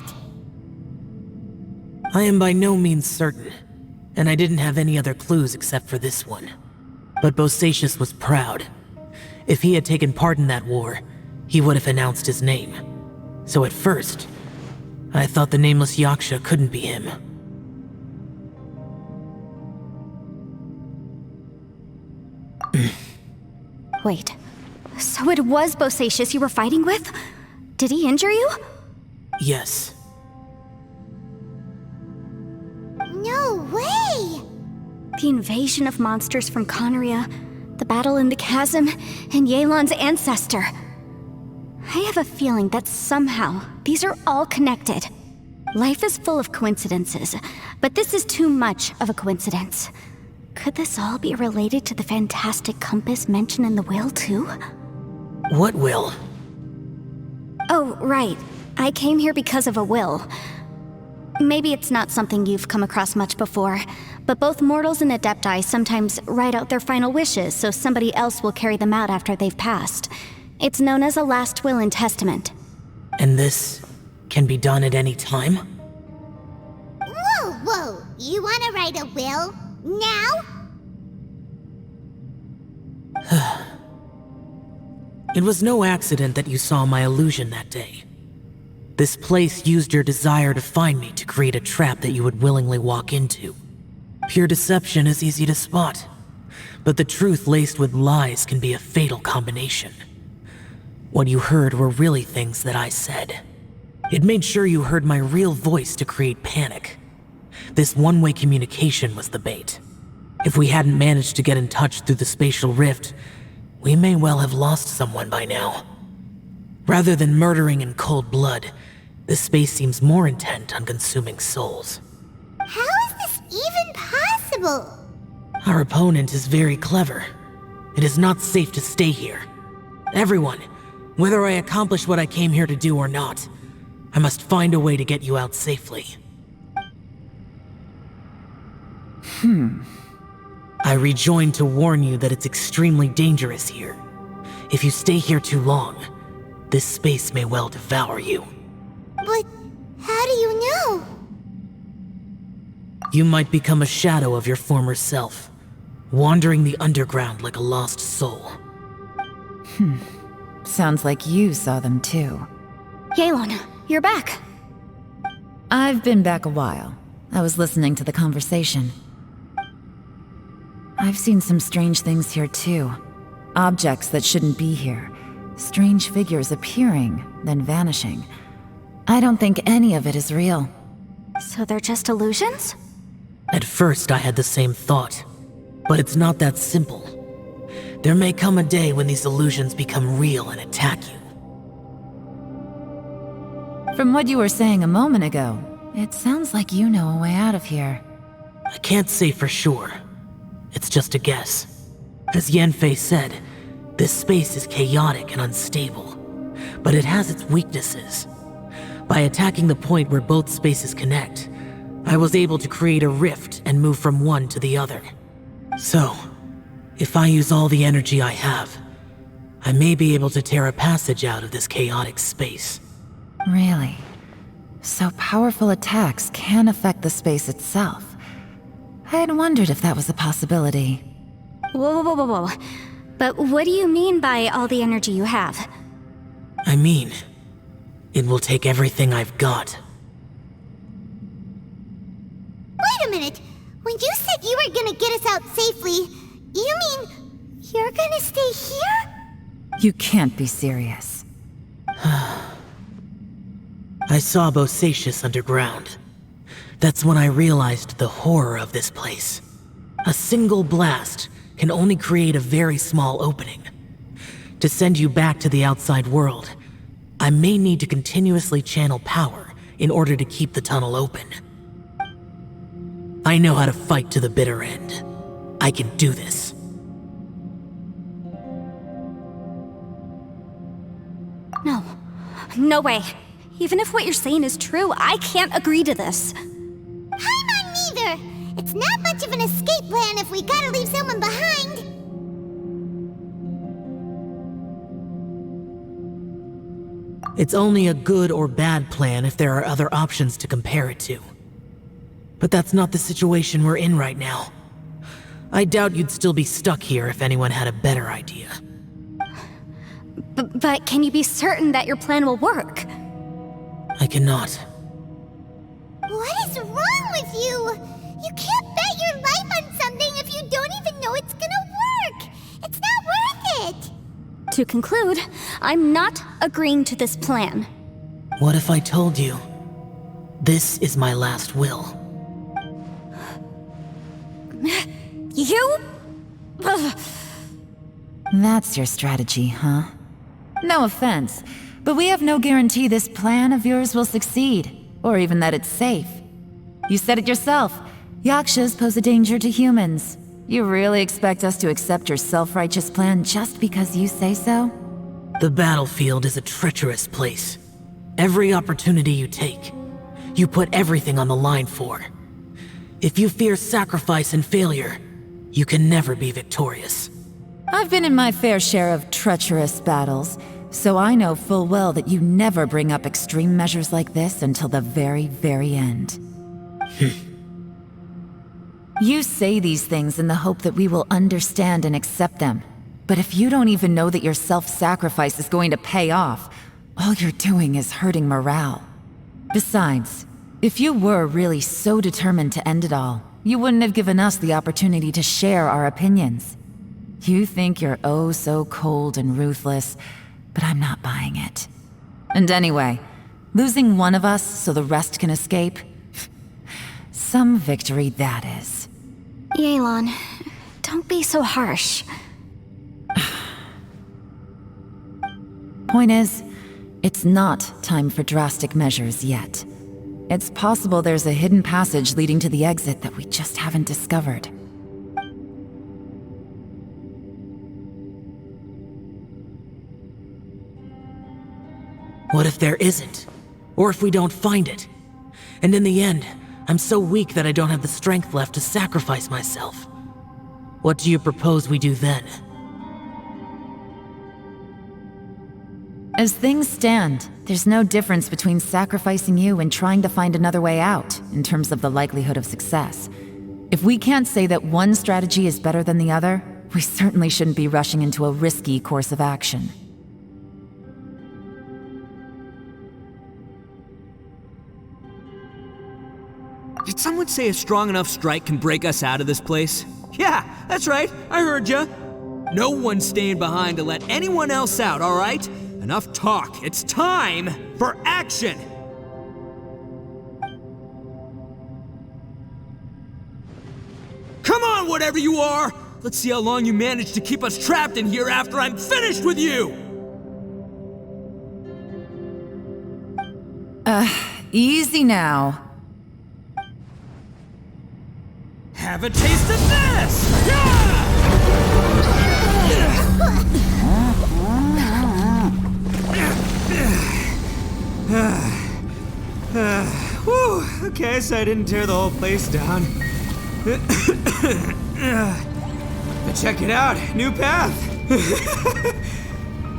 I am by no means certain, and I didn't have any other clues except for this one. But Bosacius was proud. If he had taken part in that war, he would have announced his name. So at first, I thought the nameless Yaksha couldn't be him. Wait, so it was Bosacius you were fighting with? Did he injure you? Yes. No way! The invasion of monsters from Conria, the battle in the chasm, and Yelan's ancestor. I have a feeling that somehow these are all connected. Life is full of coincidences, but this is too much of a coincidence. Could this all be related to the fantastic compass mentioned in the will, too? What will? Oh, right. I came here because of a will. Maybe it's not something you've come across much before, but both mortals and Adepti sometimes write out their final wishes so somebody else will carry them out after they've passed. It's known as a last will and testament. And this can be done at any time? Whoa, whoa! You wanna write a will? Now? It was no accident that you saw my illusion that day. This place used your desire to find me to create a trap that you would willingly walk into. Pure deception is easy to spot, but the truth laced with lies can be a fatal combination. What you heard were really things that I said. It made sure you heard my real voice to create panic. This one-way communication was the bait. If we hadn't managed to get in touch through the spatial rift, we may well have lost someone by now. Rather than murdering in cold blood, this space seems more intent on consuming souls. How is this even possible? Our opponent is very clever. It is not safe to stay here. Everyone, whether I accomplish what I came here to do or not, I must find a way to get you out safely. I rejoined to warn you that it's extremely dangerous here. If you stay here too long, this space may well devour you. But how do you know? You might become a shadow of your former self, wandering the underground like a lost soul. Sounds like you saw them too. Yelan, you're back. I've been back a while. I was listening to the conversation. I've seen some strange things here too. Objects that shouldn't be here. Strange figures appearing, then vanishing. I don't think any of it is real. So they're just illusions? At first, I had the same thought, but it's not that simple. There may come a day when these illusions become real and attack you. From what you were saying a moment ago, it sounds like you know a way out of here. I can't say for sure. It's just a guess. As Yanfei said, this space is chaotic and unstable, but it has its weaknesses. By attacking the point where both spaces connect, I was able to create a rift and move from one to the other. So, if I use all the energy I have, I may be able to tear a passage out of this chaotic space. Really? So powerful attacks can affect the space itself. I had wondered if that was a possibility. Whoa. But what do you mean by all the energy you have? I mean, it will take everything I've got. Wait a minute. When you said you were gonna get us out safely, you mean you're gonna stay here? You can't be serious. I saw Bosacius underground. That's when I realized the horror of this place. A single blast can only create a very small opening. To send you back to the outside world, I may need to continuously channel power in order to keep the tunnel open. I know how to fight to the bitter end. I can do this. No way. Even if what you're saying is true, I can't agree to this. I'm not neither. It's not much of an escape plan if we gotta leave someone behind. It's only a good or bad plan if there are other options to compare it to. But that's not the situation we're in right now. I doubt you'd still be stuck here if anyone had a better idea. But can you be certain that your plan will work? I cannot. What is wrong with you? You can't bet your life on something if you don't even know it's gonna work. It's not worth it. To conclude, I'm not agreeing to this plan. What if I told you, this is my last will? You? Ugh. That's your strategy, huh? No offense, but we have no guarantee this plan of yours will succeed, or even that it's safe. You said it yourself. Yakshas pose a danger to humans. You really expect us to accept your self-righteous plan just because you say so? The battlefield is a treacherous place. Every opportunity you take, you put everything on the line for. If you fear sacrifice and failure, you can never be victorious. I've been in my fair share of treacherous battles, so I know full well that you never bring up extreme measures like this until the very, very end. You say these things in the hope that we will understand and accept them. But if you don't even know that your self-sacrifice is going to pay off, all you're doing is hurting morale. Besides, if you were really so determined to end it all, you wouldn't have given us the opportunity to share our opinions. You think you're oh so cold and ruthless, but I'm not buying it. And anyway, losing one of us so the rest can escape? Some victory that is. Yelan, don't be so harsh. Point is, it's not time for drastic measures yet. It's possible there's a hidden passage leading to the exit that we just haven't discovered. What if there isn't? Or if we don't find it? And in the end, I'm so weak that I don't have the strength left to sacrifice myself. What do you propose we do then? As things stand, there's no difference between sacrificing you and trying to find another way out, in terms of the likelihood of success. If we can't say that one strategy is better than the other, we certainly shouldn't be rushing into a risky course of action. Did someone say a strong enough strike can break us out of this place? Yeah, that's right, I heard ya. No one's staying behind to let anyone else out, all right? Enough talk, it's time for action! Come on, whatever you are! Let's see how long you manage to keep us trapped in here after I'm finished with you! Easy now. Have a taste of this! Whew, okay, so I didn't tear the whole place down. But check it out, new path.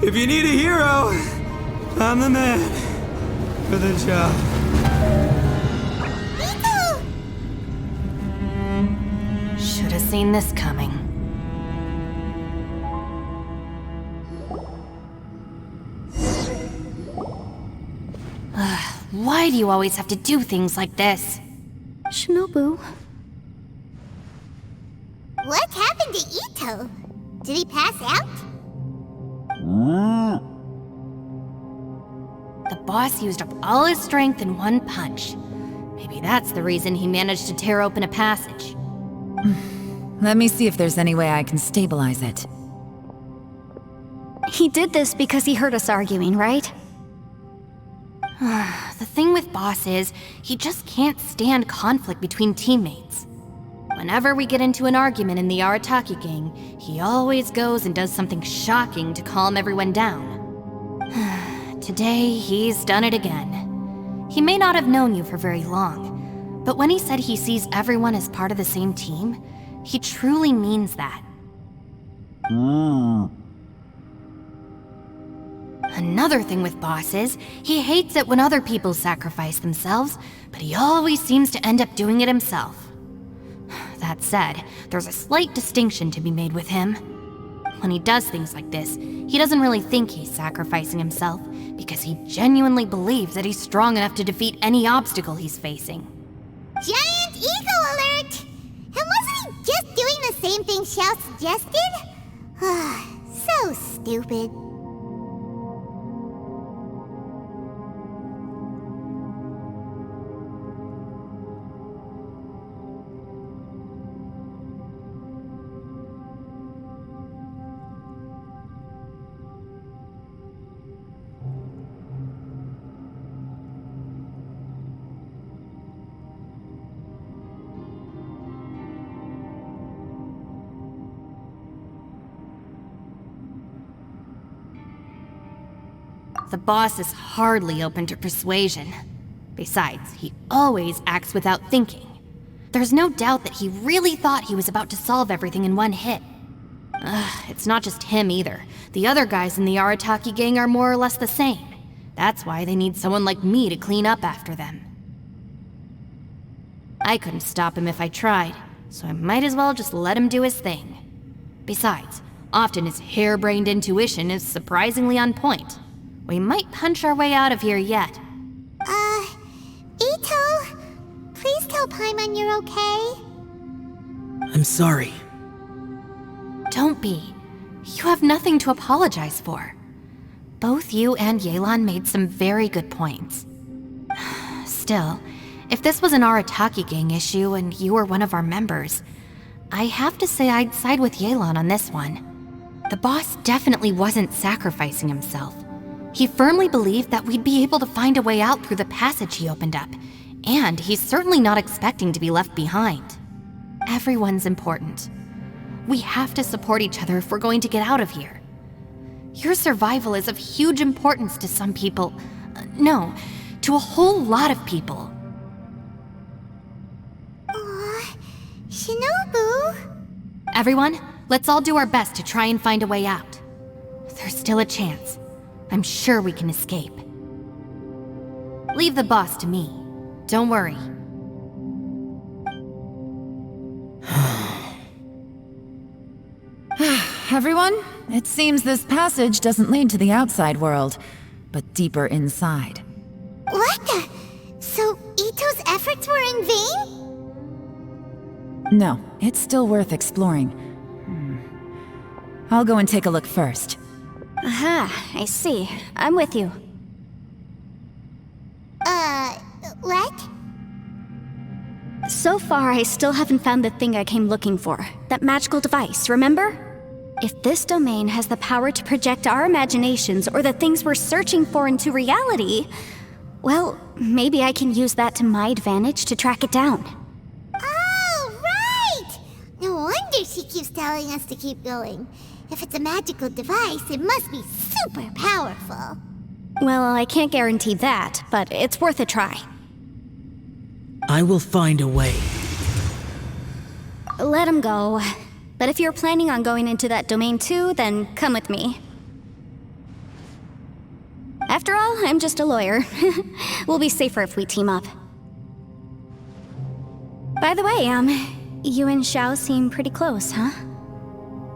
If you need a hero, I'm the man for the job. Should have seen this coming. Why do you always have to do things like this? Shinobu, What happened to Ito? Did he pass out? The boss used up all his strength in one punch. Maybe that's the reason he managed to tear open a passage. Let me see if there's any way I can stabilize it. he did this because he heard us arguing, right? The thing with Boss is, he just can't stand conflict between teammates. Whenever we get into an argument in the Arataki gang, he always goes and does something shocking to calm everyone down. Today, he's done it again. He may not have known you for very long, but when he said he sees everyone as part of the same team, he truly means that. Another thing with Boss is, he hates it when other people sacrifice themselves, but he always seems to end up doing it himself. That said, there's a slight distinction to be made with him. When he does things like this, he doesn't really think he's sacrificing himself, because he genuinely believes that he's strong enough to defeat any obstacle he's facing. Giant ego alert! And wasn't he just doing the same thing Xiao suggested? So stupid. The boss is hardly open to persuasion. Besides, he always acts without thinking. There's no doubt that he really thought he was about to solve everything in one hit. It's not just him either. The other guys in the Arataki gang are more or less the same. That's why they need someone like me to clean up after them. I couldn't stop him if I tried, so I might as well just let him do his thing. Besides, often his harebrained intuition is surprisingly on point. We might punch our way out of here yet. Ito, please tell Paimon you're okay. I'm sorry. Don't be. You have nothing to apologize for. Both you and Yelan made some very good points. Still, if this was an Arataki gang issue and you were one of our members, I have to say I'd side with Yelan on this one. The boss definitely wasn't sacrificing himself. He firmly believed that we'd be able to find a way out through the passage he opened up, and he's certainly not expecting to be left behind. Everyone's important. We have to support each other if we're going to get out of here. Your survival is of huge importance to some people. No, to a whole lot of people. Aw, Shinobu. Everyone, let's all do our best to try and find a way out. There's still a chance. I'm sure we can escape. Leave the boss to me. Don't worry. Everyone, it seems this passage doesn't lead to the outside world, but deeper inside. What the? So Ito's efforts were in vain? No, it's still worth exploring. I'll go and take a look first. Aha, I see. I'm with you. What? So far, I still haven't found the thing I came looking for. That magical device, remember? If this domain has the power to project our imaginations or the things we're searching for into reality, well, maybe I can use that to my advantage to track it down. Oh, right! No wonder she keeps telling us to keep going. If it's a magical device, it must be super powerful. Well, I can't guarantee that, but it's worth a try. I will find a way. Let him go. But if you're planning on going into that domain too, then come with me. After all, I'm just a lawyer. We'll be safer if we team up. By the way, you and Xiao seem pretty close, huh?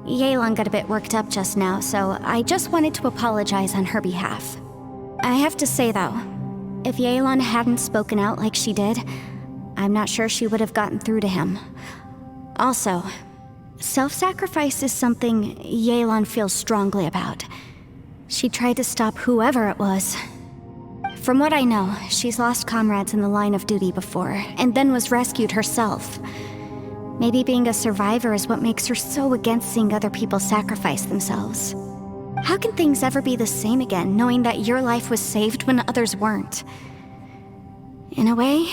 Yelan got a bit worked up just now, so I just wanted to apologize on her behalf. I have to say though, if Yelan hadn't spoken out like she did, I'm not sure she would have gotten through to him. Also, self-sacrifice is something Yelan feels strongly about. She tried to stop whoever it was. From what I know, she's lost comrades in the line of duty before, and then was rescued herself. Maybe being a survivor is what makes her so against seeing other people sacrifice themselves. How can things ever be the same again, knowing that your life was saved when others weren't? In a way,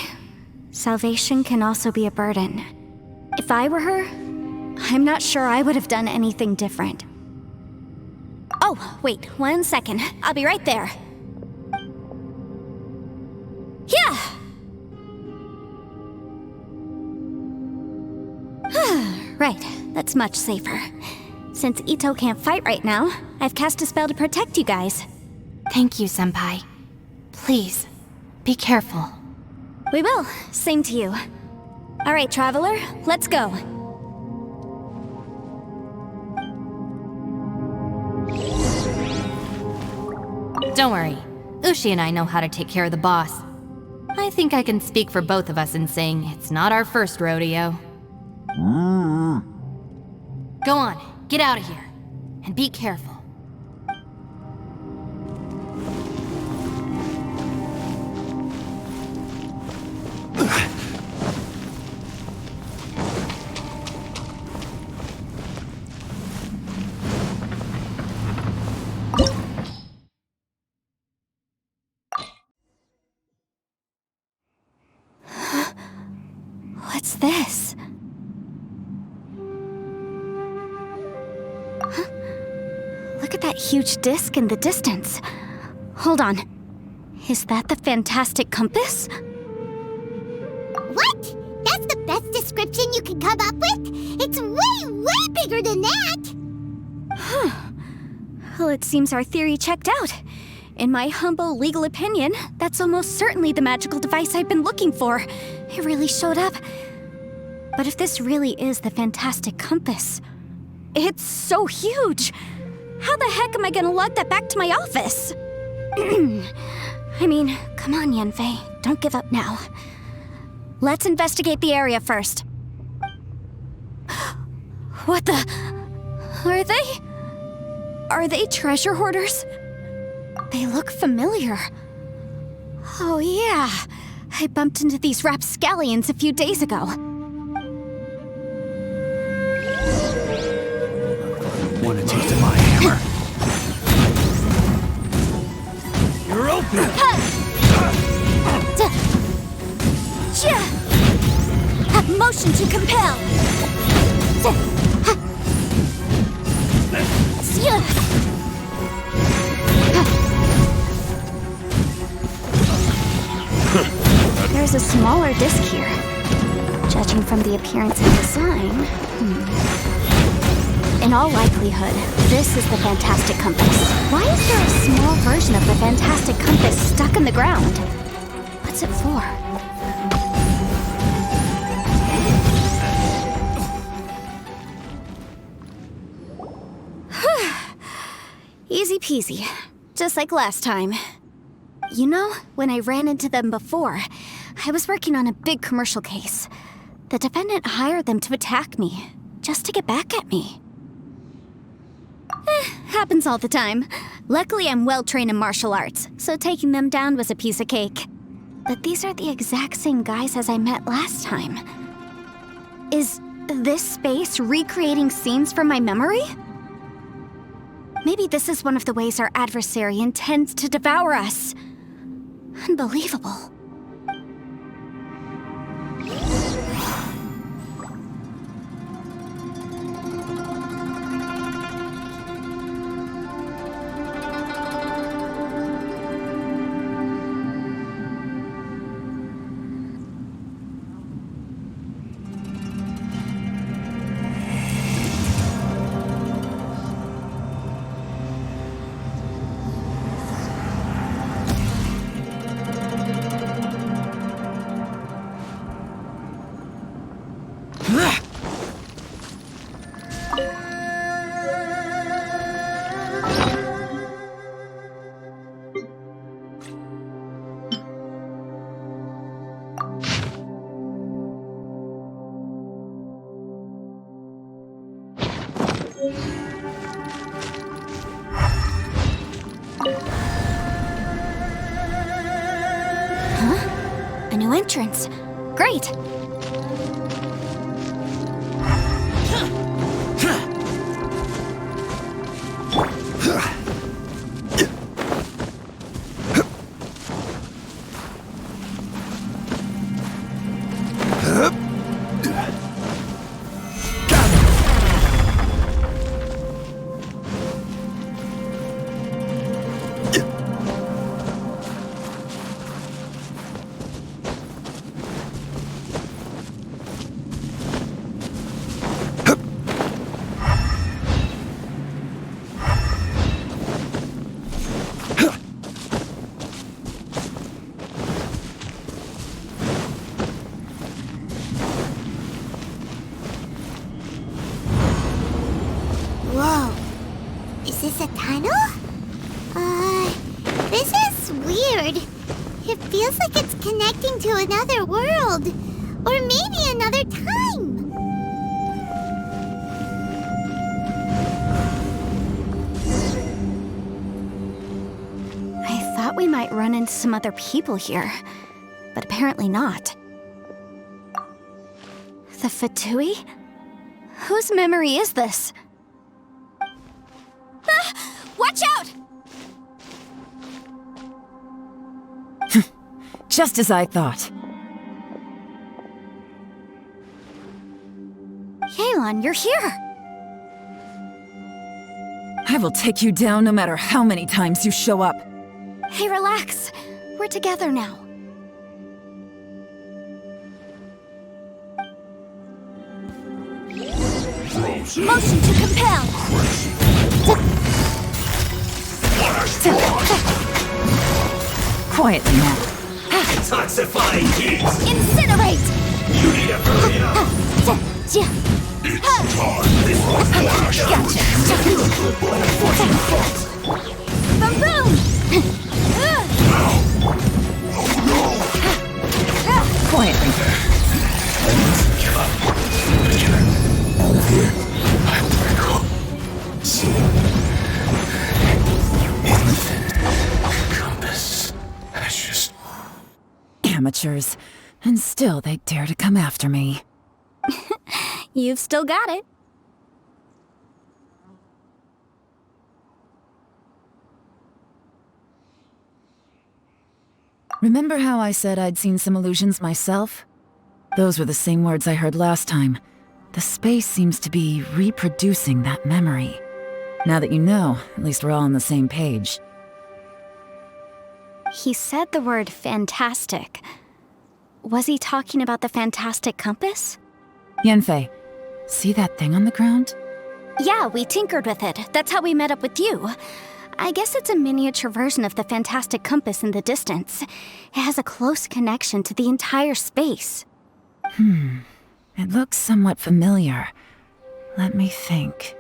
salvation can also be a burden. If I were her, I'm not sure I would have done anything different. Oh, wait, 1 second. I'll be right there. Yeah! Right, that's much safer. Since Ito can't fight right now, I've cast a spell to protect you guys. Thank you, Senpai. Please, be careful. We will. Same to you. All right, Traveler, let's go. Don't worry. Ushi and I know how to take care of the boss. I think I can speak for both of us in saying it's not our first rodeo. Go on, get out of here. And be careful. What's this? Huh? Look at that huge disc in the distance. Hold on. Is that the fantastic compass? What? That's the best description you can come up with? It's way, way bigger than that! Huh. Well, it seems our theory checked out. In my humble legal opinion, that's almost certainly the magical device I've been looking for. It really showed up. But if this really is the fantastic compass, it's so huge! How the heck am I gonna lug that back to my office? I mean, come on, Yanfei. Don't give up now. Let's investigate the area first. What the... Are they treasure hoarders? They look familiar. Oh yeah, I bumped into these rapscallions a few days ago. Want a taste of my hammer? You're open! Motion to compel! There's a smaller disc here. Judging from the appearance and design... In all likelihood, this is the Fantastic Compass. Why is there a small version of the Fantastic Compass stuck in the ground? What's it for? Easy peasy. Just like last time. You know, when I ran into them before, I was working on a big commercial case. The defendant hired them to attack me, just to get back at me. Happens all the time. Luckily, I'm well-trained in martial arts, so taking them down was a piece of cake. But these are the exact same guys as I met last time. Is this space recreating scenes from my memory? Maybe this is one of the ways our adversary intends to devour us. Unbelievable. A new entrance. Great! Whoa. Is this a tunnel? This is weird. It feels like it's connecting to another world. Or maybe another time. I thought we might run into some other people here, but apparently not. The Fatui? Whose memory is this? Watch out! Just as I thought. Yelan, you're here! I will take you down no matter how many times you show up. Hey, relax. We're together now. Motion to compel! Quietly now. Toxifying heat! Incinerate! You need to hurry up! It's time! This was flash! Boom boom! Quietly. Out of here. I will go. See. Compass. That's just... Amateurs. And still they dare to come after me. You've still got it. Remember how I said I'd seen some illusions myself? Those were the same words I heard last time. The space seems to be reproducing that memory. Now that you know, at least we're all on the same page. He said the word fantastic. Was he talking about the Fantastic Compass? Yanfei, see that thing on the ground? Yeah, we tinkered with it. That's how we met up with you. I guess it's a miniature version of the fantastic compass in the distance. It has a close connection to the entire space. It looks somewhat familiar. Let me think.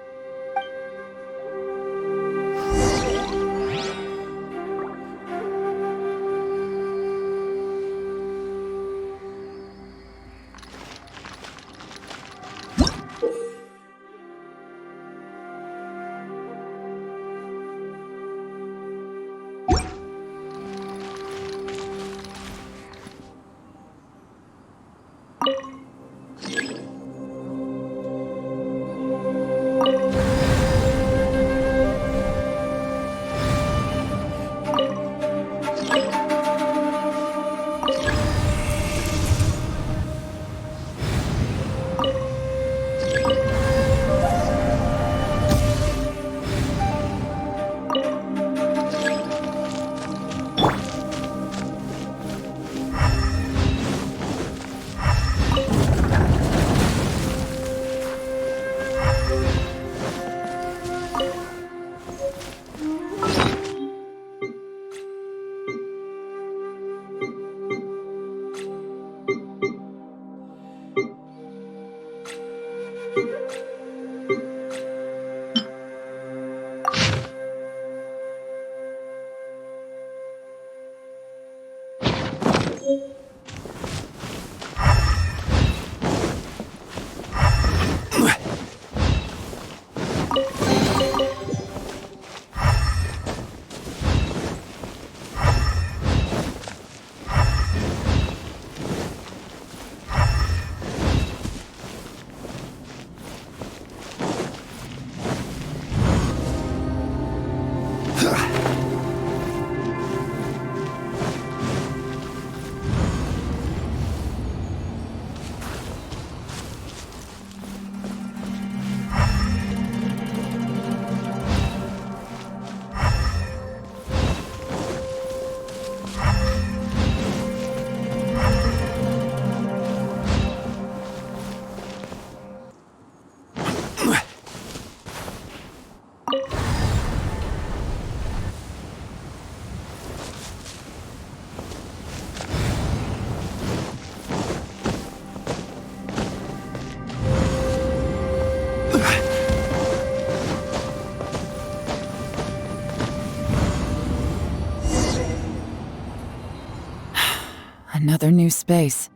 Another new space.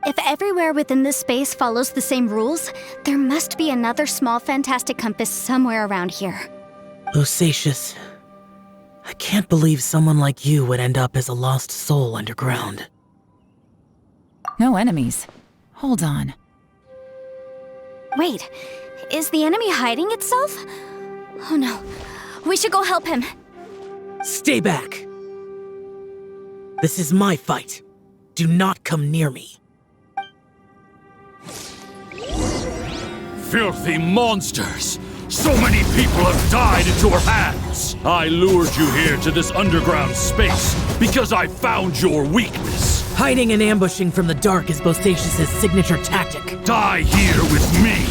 If everywhere within this space follows the same rules, there must be another small fantastic compass somewhere around here. Osatius, I can't believe someone like you would end up as a lost soul underground. No enemies. Hold on. Wait, is the enemy hiding itself? Oh no, we should go help him. Stay back! This is my fight. Do not come near me. Filthy monsters! So many people have died into our hands! I lured you here to this underground space because I found your weakness. Hiding and ambushing from the dark is Bosatius' signature tactic. Die here with me!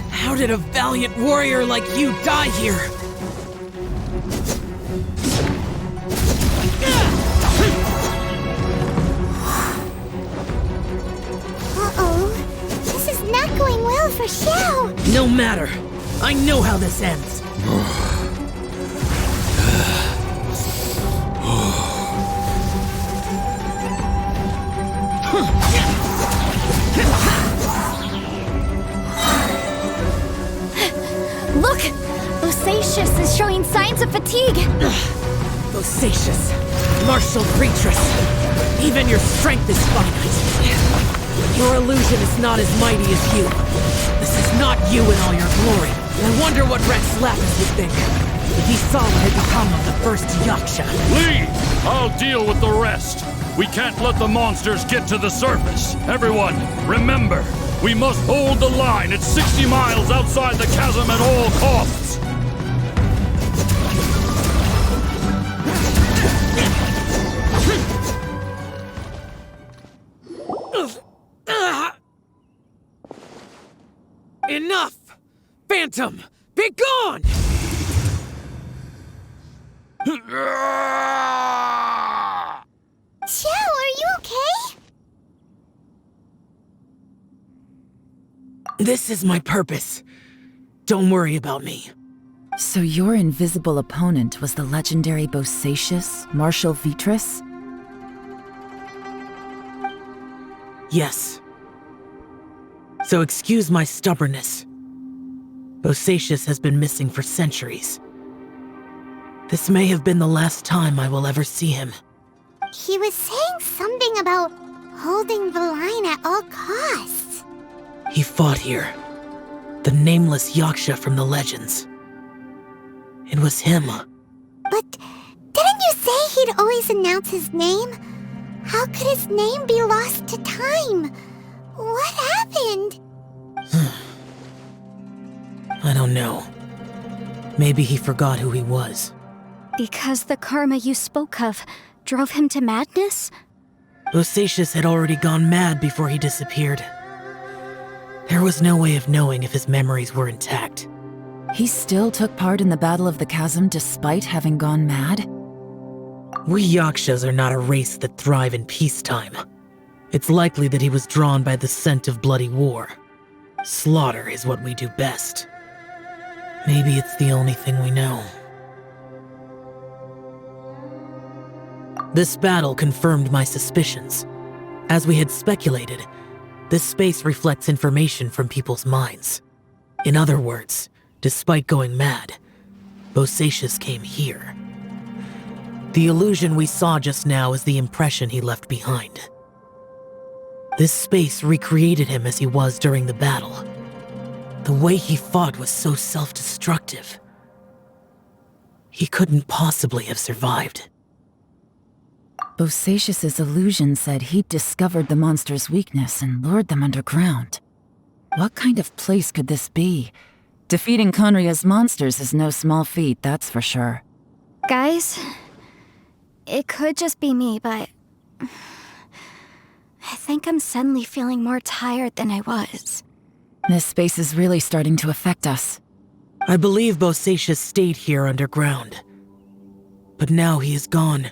How did a valiant warrior like you die here? Uh-oh. This is not going well for Xiao. No matter. I know how this ends. Look! Bosatius is showing signs of fatigue. Bosatius, martial creatress. Even your strength is finite. Your illusion is not as mighty as you. This is not you in all your glory. I wonder what Rex Lapis would think if he saw what had become of the first Yaksha. Leave! I'll deal with the rest. We can't let the monsters get to the surface. Everyone, remember, we must hold the line at 60 miles outside the chasm at all costs. Enough! phantom! Be gone! Joe, are you okay? This is my purpose. Don't worry about me. So your invisible opponent was the legendary Bosacius, Marshal Vitris? Yes. So excuse my stubbornness. Bosacius has been missing for centuries. This may have been the last time I will ever see him. He was saying something about holding the line at all costs. He fought here. The nameless Yaksha from the legends. It was him. But didn't you say he'd always announce his name? How could his name be lost to time? What happened? I don't know. Maybe he forgot who he was. Because the karma you spoke of drove him to madness? Bosacius had already gone mad before he disappeared. There was no way of knowing if his memories were intact. He still took part in the Battle of the Chasm despite having gone mad? We Yakshas are not a race that thrive in peacetime. It's likely that he was drawn by the scent of bloody war. Slaughter is what we do best. Maybe it's the only thing we know. This battle confirmed my suspicions. As we had speculated, this space reflects information from people's minds. In other words, despite going mad, Bosacius came here. The illusion we saw just now is the impression he left behind. This space recreated him as he was during the battle. The way he fought was so self-destructive. He couldn't possibly have survived. Bosacius's illusion said he'd discovered the monster's weakness and lured them underground. What kind of place could this be? Defeating Conria's monsters is no small feat, that's for sure. Guys, it could just be me, but I think I'm suddenly feeling more tired than I was. This space is really starting to affect us. I believe Bosacius stayed here underground. But now he is gone,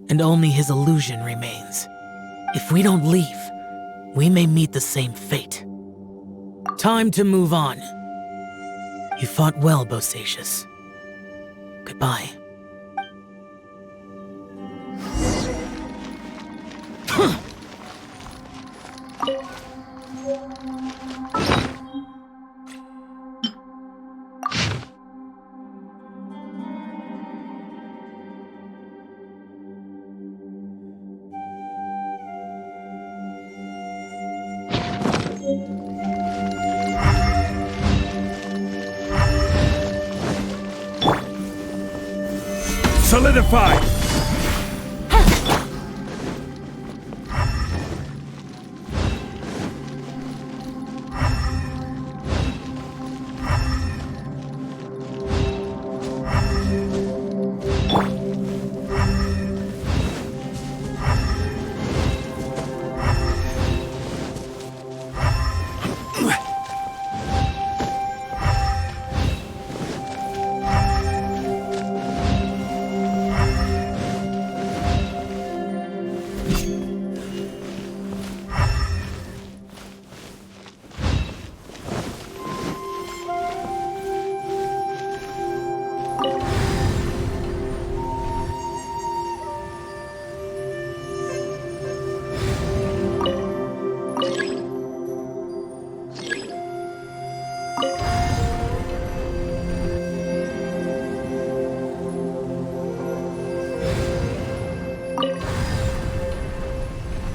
and only his illusion remains. If we don't leave, we may meet the same fate. Time to move on. You fought well, Bosacius. Goodbye. Solidified!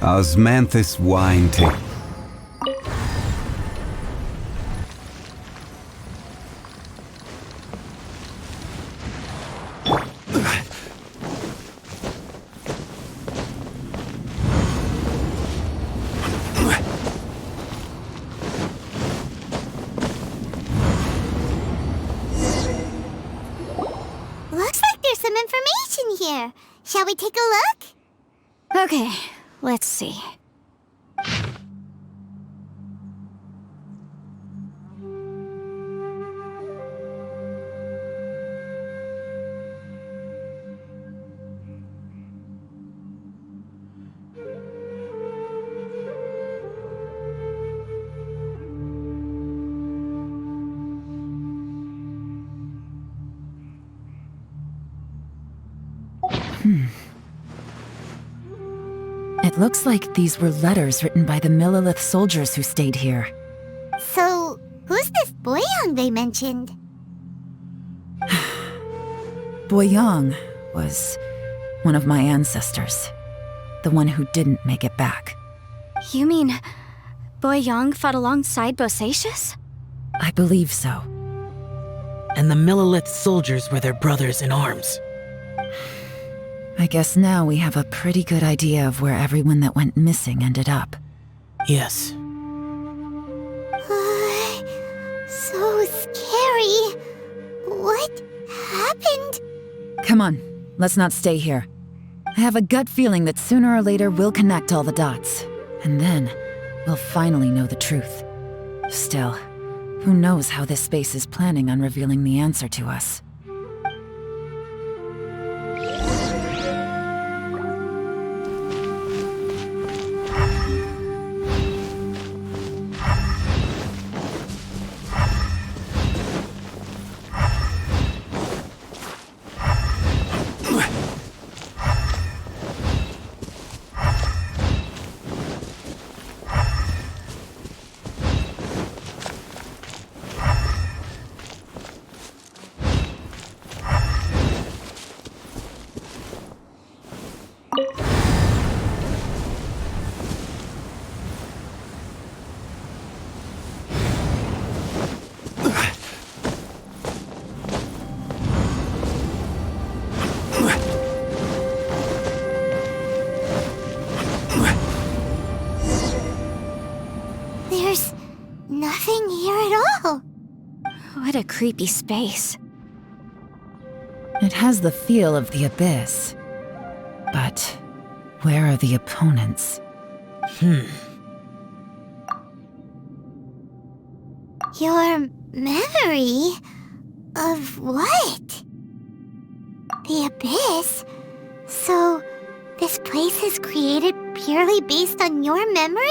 Osmanthus wine take. Looks like there's some information here. Shall we take a look? Okay, let's see. It looks like these were letters written by the Millelith soldiers who stayed here. So, who's this Boyang they mentioned? Boyang was one of my ancestors. The one who didn't make it back. You mean Boyang fought alongside Bosacius? I believe so. And the Millelith soldiers were their brothers in arms. I guess now we have a pretty good idea of where everyone that went missing ended up. Yes. So scary. What happened? Come on, let's not stay here. I have a gut feeling that sooner or later we'll connect all the dots. And then, we'll finally know the truth. Still, who knows how this space is planning on revealing the answer to us. There's nothing here at all. What a creepy space. It has the feel of the abyss. But where are the opponents? Your memory? Of what? The abyss? So, this place is created purely based on your memory?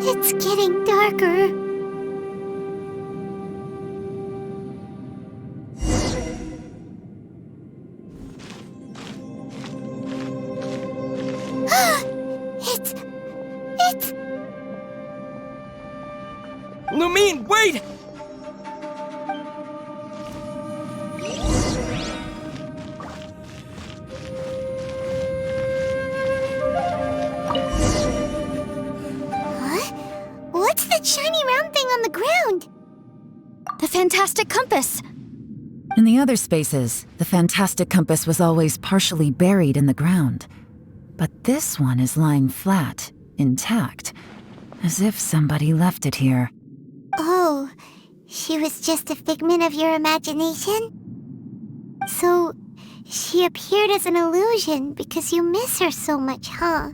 It's getting darker. It's... Lumine, wait! Huh? What's that shiny round thing on the ground? The fantastic compass! In the other spaces, the fantastic compass was always partially buried in the ground. But this one is lying flat, intact, as if somebody left it here. Oh, she was just a figment of your imagination? So, she appeared as an illusion because you miss her so much, huh?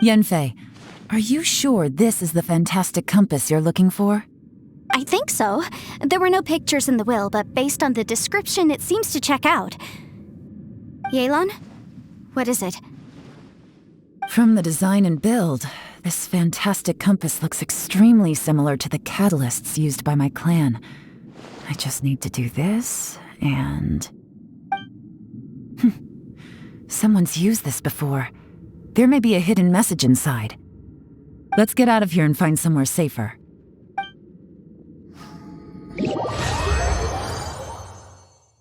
Yanfei, are you sure this is the fantastic compass you're looking for? I think so. There were no pictures in the will, but based on the description, it seems to check out. Yelan? What is it? From the design and build, this fantastic compass looks extremely similar to the catalysts used by my clan. I just need to do this, and... Someone's used this before. There may be a hidden message inside. Let's get out of here and find somewhere safer.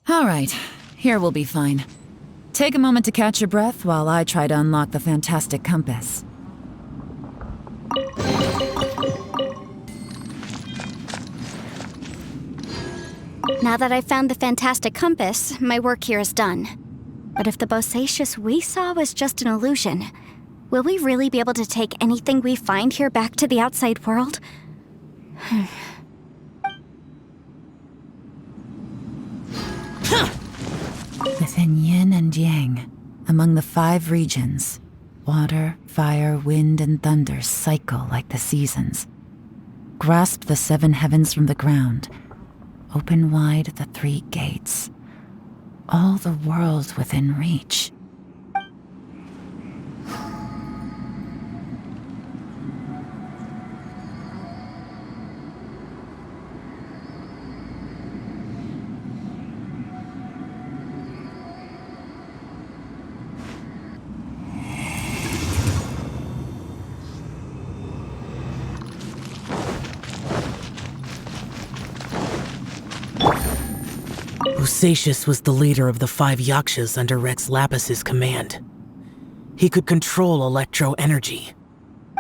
All right, here we'll be fine. Take a moment to catch your breath while I try to unlock the fantastic compass. Now that I've found the fantastic compass, my work here is done. But if the Bosacius we saw was just an illusion, will we really be able to take anything we find here back to the outside world? Within yin and yang, among the 5 regions, water, fire, wind, and thunder cycle like the seasons. Grasp the 7 heavens from the ground. Open wide the 3 gates. All the worlds within reach. Busacious was the leader of the 5 Yakshas under Rex Lapis's command. He could control electro energy.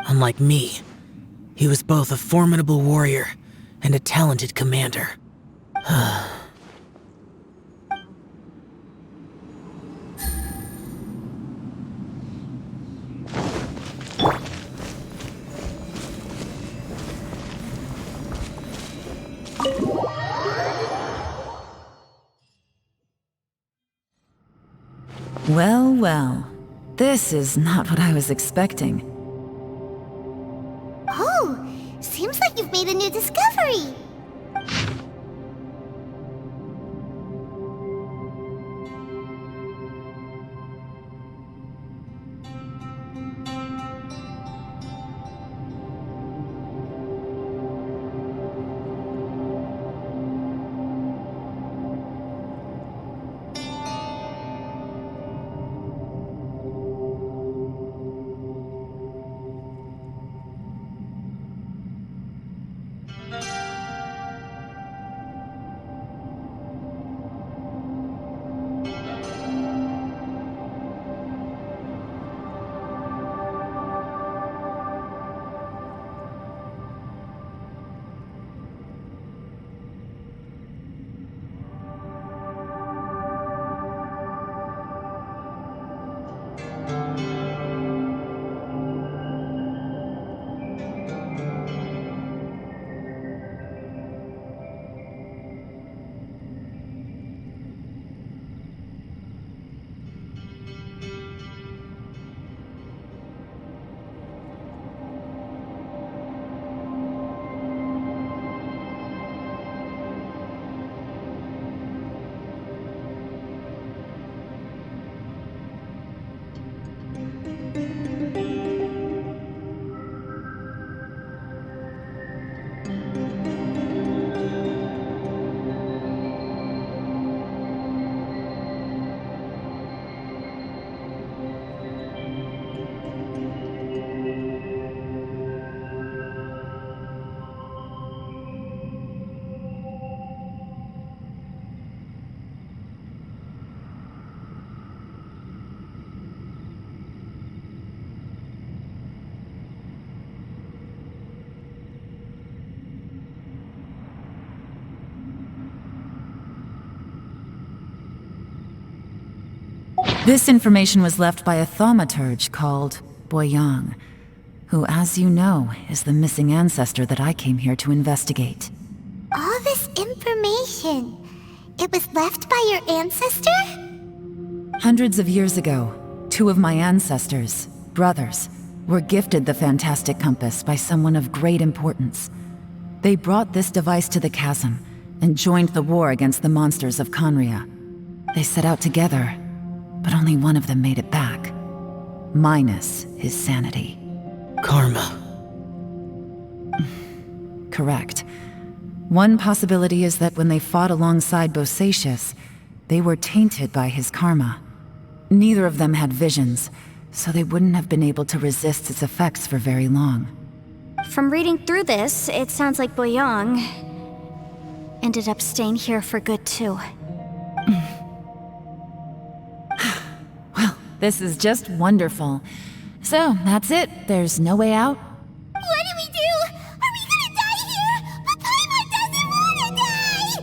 Unlike me, he was both a formidable warrior and a talented commander. Well, well. This is not what I was expecting. Oh, seems like you've made a new discovery. This information was left by a thaumaturge called Boyang, who, as you know, is the missing ancestor that I came here to investigate. All this information, it was left by your ancestor? Hundreds of years ago, 2 of my ancestors, brothers, were gifted the fantastic compass by someone of great importance. They brought this device to the chasm and joined the war against the monsters of Conria. They set out together, but only one of them made it back, minus his sanity. Karma. Correct. One possibility is that when they fought alongside Bosacious, they were tainted by his karma. Neither of them had visions, so they wouldn't have been able to resist its effects for very long. From reading through this, it sounds like Boyang ended up staying here for good too. Well, this is just wonderful. So, that's it. There's no way out. What do we do? Are we gonna die here? But Paimon doesn't wanna die!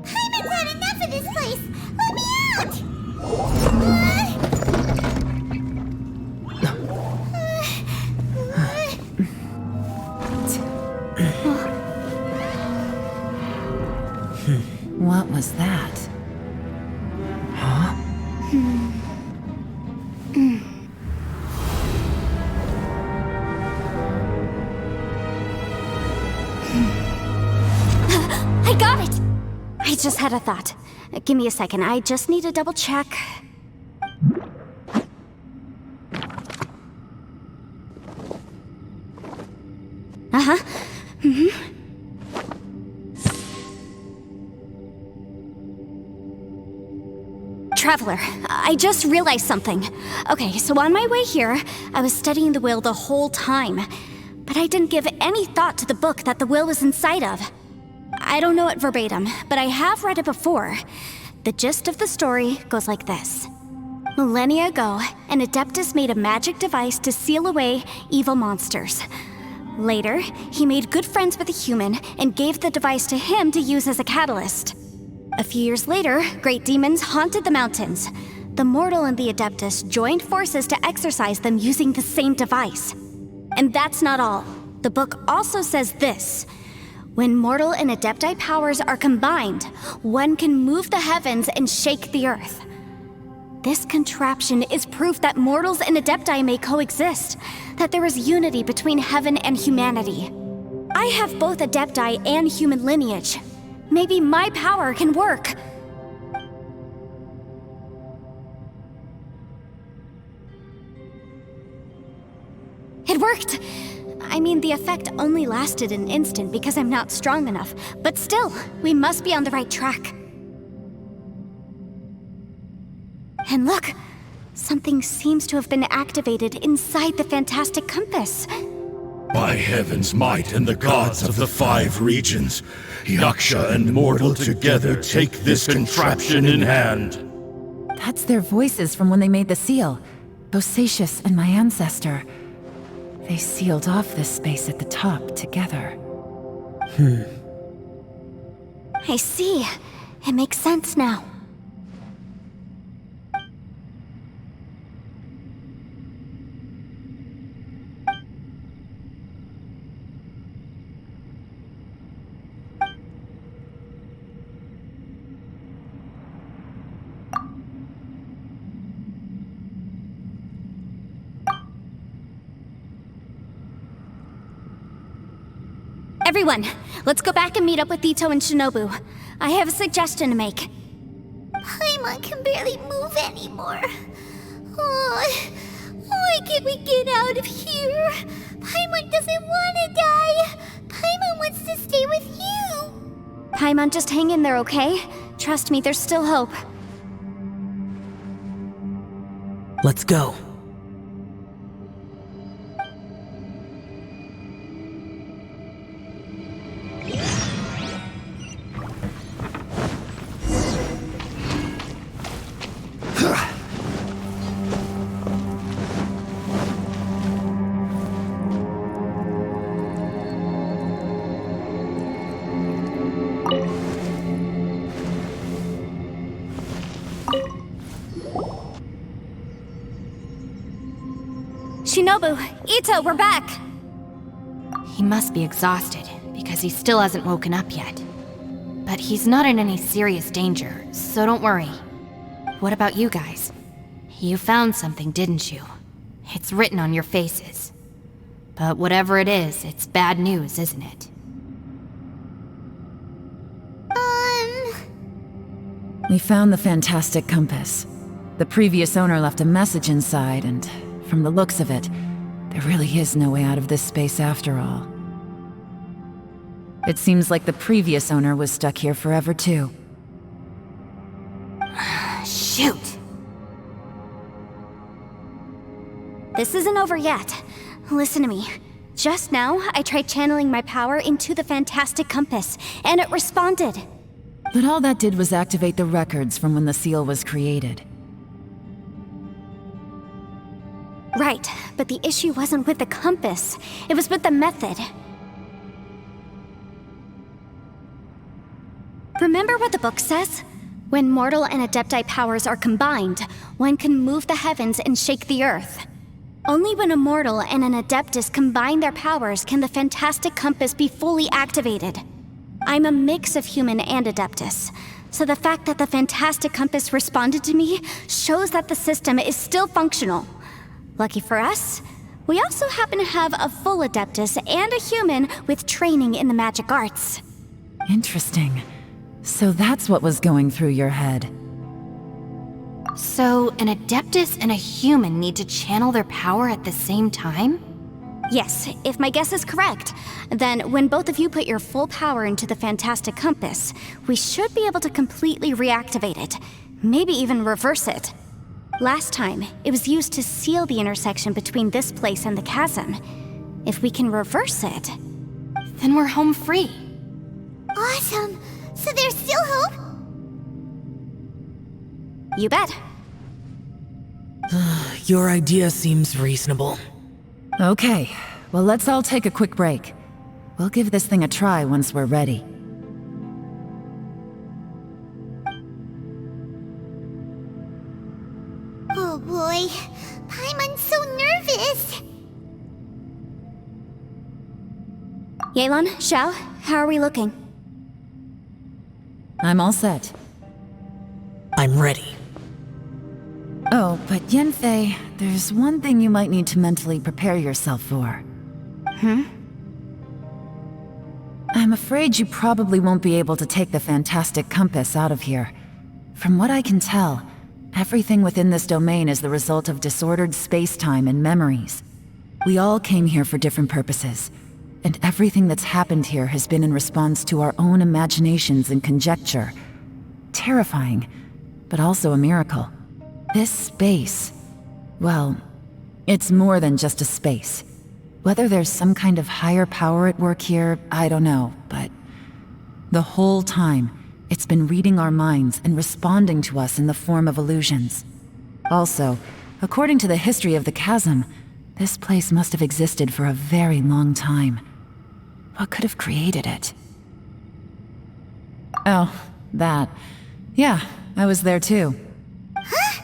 Paimon's had enough of this place! Let me out! What was that? Huh? I got it! I just had a thought. Give me a second, I just need to double check. Uh-huh. Traveler, I just realized something. Okay, so on my way here, I was studying the will the whole time. But I didn't give any thought to the book that the will was inside of. I don't know it verbatim, but I have read it before. The gist of the story goes like this. Millennia ago, an Adeptus made a magic device to seal away evil monsters. Later, he made good friends with a human and gave the device to him to use as a catalyst. A few years later, great demons haunted the mountains. The mortal and the Adeptus joined forces to exorcise them using the same device. And that's not all. The book also says this. When mortal and Adepti powers are combined, one can move the heavens and shake the earth. This contraption is proof that mortals and Adepti may coexist, that there is unity between heaven and humanity. I have both Adepti and human lineage. Maybe my power can work. It worked! I mean, the effect only lasted an instant because I'm not strong enough, but still, we must be on the right track. And look! Something seems to have been activated inside the fantastic compass. By heaven's might and the gods of the 5 regions, Yaksha and mortal together take this contraption in hand. That's their voices from when they made the seal. Bosacius and my ancestor. They sealed off this space at the top together. I see. It makes sense now. Everyone, let's go back and meet up with Ito and Shinobu. I have a suggestion to make. Paimon can barely move anymore. Oh, why can't we get out of here? Paimon doesn't want to die. Paimon wants to stay with you. Paimon, just hang in there, okay? Trust me, there's still hope. Let's go. Shinobu, Ito, we're back! He must be exhausted, because he still hasn't woken up yet. But he's not in any serious danger, so don't worry. What about you guys? You found something, didn't you? It's written on your faces. But whatever it is, it's bad news, isn't it? We found the fantastic compass. The previous owner left a message inside, and from the looks of it, there really is no way out of this space after all. It seems like the previous owner was stuck here forever too. Shoot! This isn't over yet. Listen to me. Just now, I tried channeling my power into the fantastic compass, and it responded. But all that did was activate the records from when the seal was created. Right, but the issue wasn't with the compass. It was with the method. Remember what the book says? When mortal and Adepti powers are combined, one can move the heavens and shake the earth. Only when a mortal and an Adeptus combine their powers can the fantastic compass be fully activated. I'm a mix of human and Adeptus, so the fact that the fantastic compass responded to me shows that the system is still functional. Lucky for us, we also happen to have a full Adeptus and a human with training in the magic arts. Interesting. So that's what was going through your head. So, an Adeptus and a human need to channel their power at the same time? Yes, if my guess is correct, then when both of you put your full power into the Fantastic Compass, we should be able to completely reactivate it, maybe even reverse it. Last time, it was used to seal the intersection between this place and the chasm. If we can reverse it, then we're home free. Awesome! So there's still hope? You bet. Your idea seems reasonable. Okay, well let's all take a quick break. We'll give this thing a try once we're ready. Oh boy, Paimon's so nervous. Yelan, Xiao, how are we looking? I'm all set. I'm ready. Oh, but Yanfei, there's one thing you might need to mentally prepare yourself for. I'm afraid you probably won't be able to take the Fantastic Compass out of here. From what I can tell, everything within this domain is the result of disordered space-time and memories. We all came here for different purposes, and everything that's happened here has been in response to our own imaginations and conjecture. Terrifying, but also a miracle. This space, well, it's more than just a space. Whether there's some kind of higher power at work here, I don't know, but the whole time, it's been reading our minds and responding to us in the form of illusions. Also, according to the history of the chasm, this place must have existed for a very long time. What could have created it? Oh, that. Yeah, I was there too. Huh?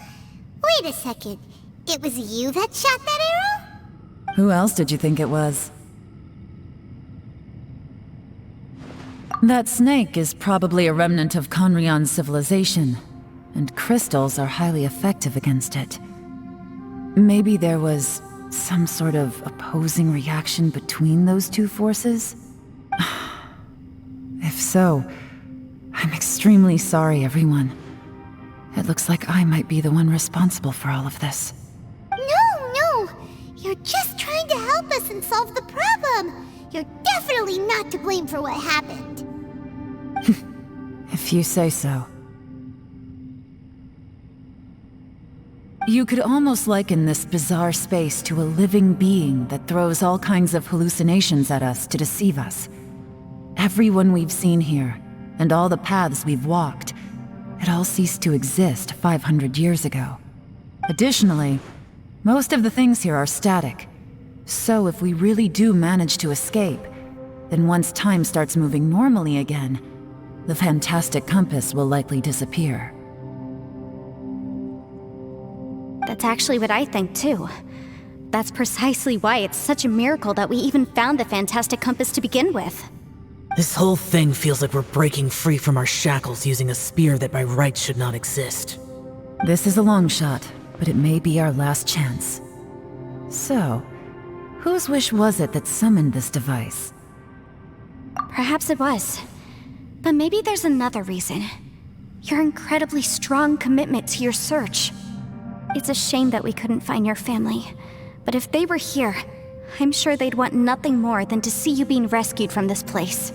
Wait a second. It was you that shot that arrow? Who else did you think it was? That snake is probably a remnant of Conrion's civilization, and crystals are highly effective against it. Maybe there was some sort of opposing reaction between those two forces? If so, I'm extremely sorry, everyone. It looks like I might be the one responsible for all of this. No! You're just trying to help us and solve the problem! You're definitely not to blame for what happened. If you say so. You could almost liken this bizarre space to a living being that throws all kinds of hallucinations at us to deceive us. Everyone we've seen here, and all the paths we've walked, it all ceased to exist 500 years ago. Additionally, most of the things here are static. So if we really do manage to escape, then once time starts moving normally again, the Fantastic Compass will likely disappear. That's actually what I think too. That's precisely why it's such a miracle that we even found the Fantastic Compass to begin with. This whole thing feels like we're breaking free from our shackles using a spear that by rights should not exist. This is a long shot, but it may be our last chance. So, whose wish was it that summoned this device? Perhaps it was. But maybe there's another reason. Your incredibly strong commitment to your search. It's a shame that we couldn't find your family. But if they were here, I'm sure they'd want nothing more than to see you being rescued from this place.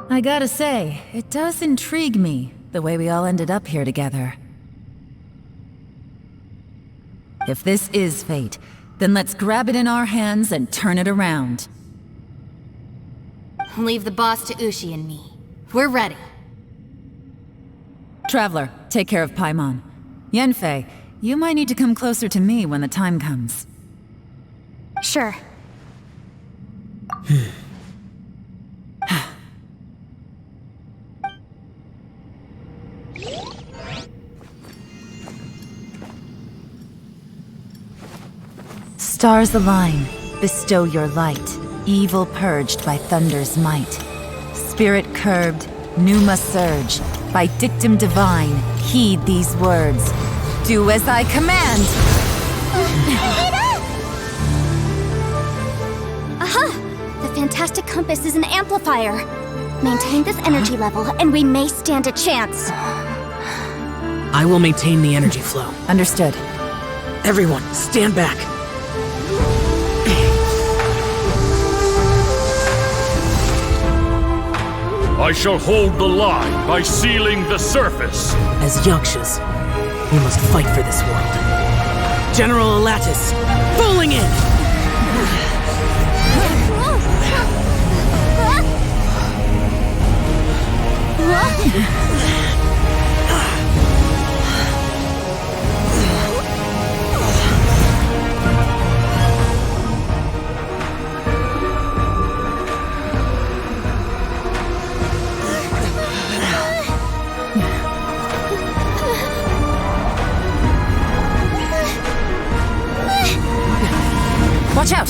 I gotta say, it does intrigue me, the way we all ended up here together. If this is fate, then let's grab it in our hands and turn it around. Leave the boss to Ushi and me. We're ready. Traveler, take care of Paimon. Yanfei, you might need to come closer to me when the time comes. Sure. Stars align, bestow your light, evil purged by thunder's might. Spirit curbed, pneuma surge, by dictum divine, heed these words. Do as I command! Aha! The Fantastic Compass is an amplifier. Maintain this energy level, and we may stand a chance. I will maintain the energy flow. Understood. Everyone, stand back. I shall hold the line by sealing the surface. As Yakshas, we must fight for this world. General Alatus, falling in! Watch out!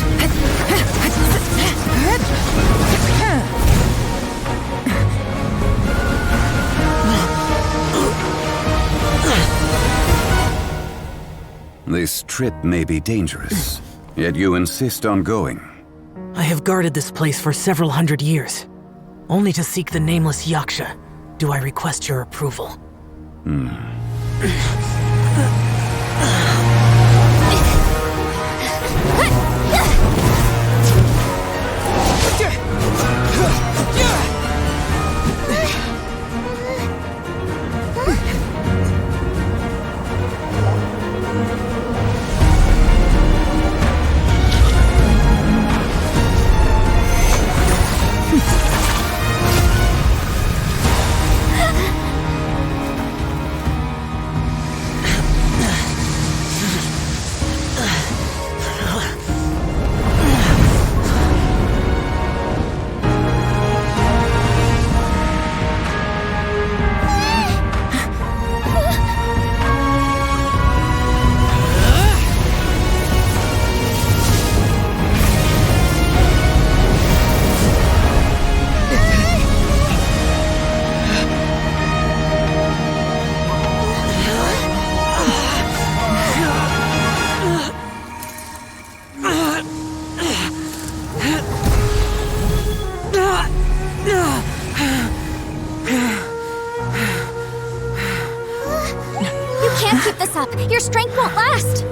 This trip may be dangerous, yet you insist on going. I have guarded this place for several hundred years. Only to seek the nameless Yaksha do I request your approval. Your strength won't last!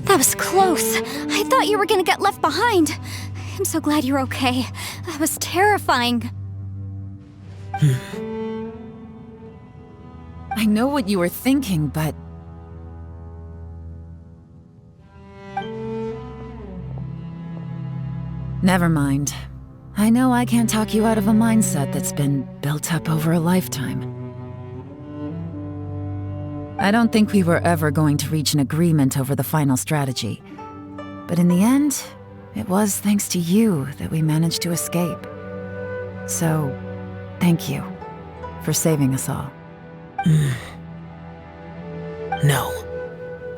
That was close. I thought you were gonna get left behind. I'm so glad you're okay. That was terrifying. I know what you were thinking, but... Never mind. I know I can't talk you out of a mindset that's been built up over a lifetime. I don't think we were ever going to reach an agreement over the final strategy. But in the end, it was thanks to you that we managed to escape. So, thank you for saving us all. No.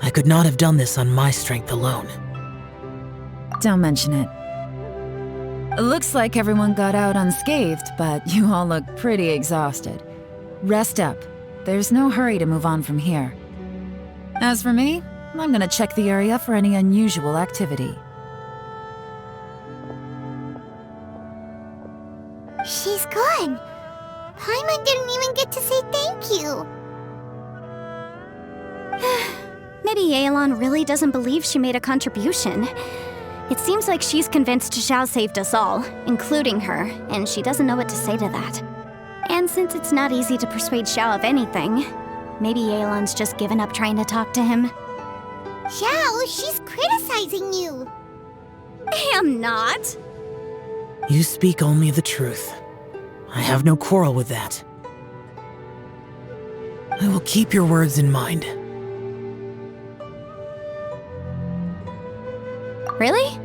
I could not have done this on my strength alone. Don't mention it. It looks like everyone got out unscathed, but you all look pretty exhausted. Rest up. There's no hurry to move on from here. As for me, I'm gonna check the area for any unusual activity. She's gone. Paimon didn't even get to say thank you. Maybe Yelan really doesn't believe she made a contribution. It seems like she's convinced Xiao saved us all, including her, and she doesn't know what to say to that. And since it's not easy to persuade Xiao of anything, maybe Yelan's just given up trying to talk to him. Xiao, she's criticizing you. I am not. You speak only the truth. I have no quarrel with that. I will keep your words in mind. Really?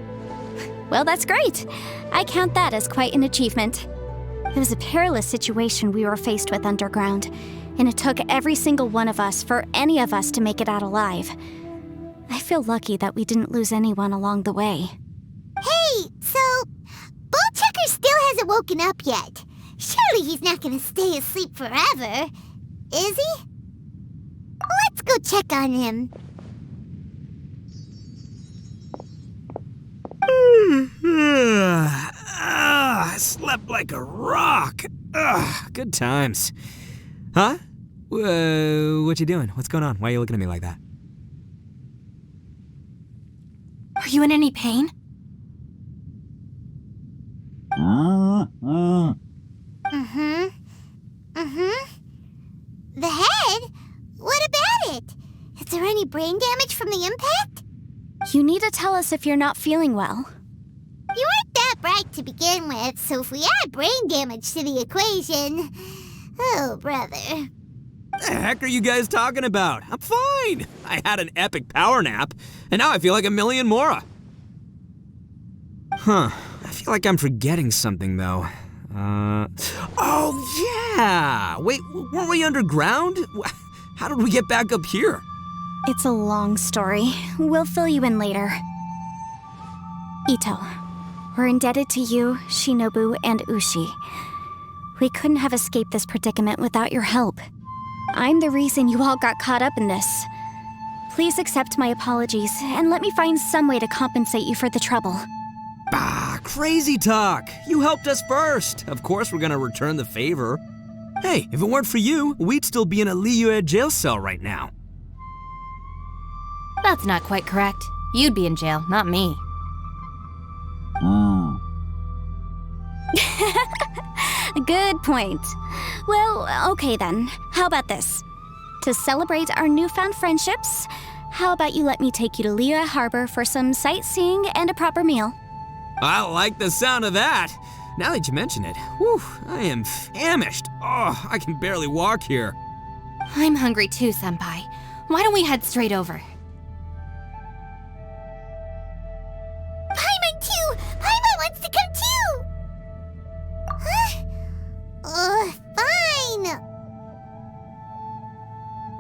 Well, that's great. I count that as quite an achievement. It was a perilous situation we were faced with underground, and it took every single one of us for any of us to make it out alive. I feel lucky that we didn't lose anyone along the way. Hey, so Bullchucker still hasn't woken up yet. Surely he's not gonna stay asleep forever, is he? Let's go check on him. I slept like a rock. Good times. Huh? What you doing? What's going on? Why are you looking at me like that? Are you in any pain? The head? What about it? Is there any brain damage from the impact? You need to tell us if you're not feeling well. You weren't that bright to begin with, so if we add brain damage to the equation... Oh, brother. The heck are you guys talking about? I'm fine. I had an epic power nap, and now I feel like a million more. Huh. I feel like I'm forgetting something, though. Oh, yeah! Wait, weren't we underground? How did we get back up here? It's a long story. We'll fill you in later. Ito, we're indebted to you, Shinobu, and Ushi. We couldn't have escaped this predicament without your help. I'm the reason you all got caught up in this. Please accept my apologies, and let me find some way to compensate you for the trouble. Bah, crazy talk. You helped us first. Of course we're gonna return the favor. Hey, if it weren't for you, we'd still be in a Liyue jail cell right now. That's not quite correct. You'd be in jail, not me. Good point. Well, okay then. How about this? To celebrate our newfound friendships, how about you let me take you to Liyue Harbor for some sightseeing and a proper meal? I like the sound of that. Now that you mention it, whew, I am famished. Oh, I can barely walk here. I'm hungry too, Senpai. Why don't we head straight over? Paimon too! Paimon wants to come too! Huh? Fine!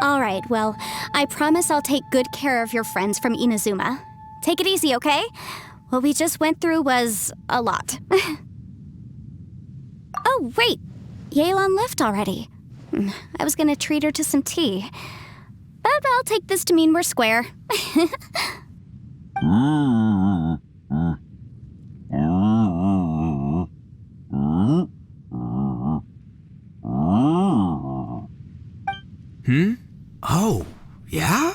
Alright, well, I promise I'll take good care of your friends from Inazuma. Take it easy, okay? What we just went through was a lot. Oh, wait! Yelan left already. I was gonna treat her to some tea. But I'll take this to mean we're square. Oh, yeah?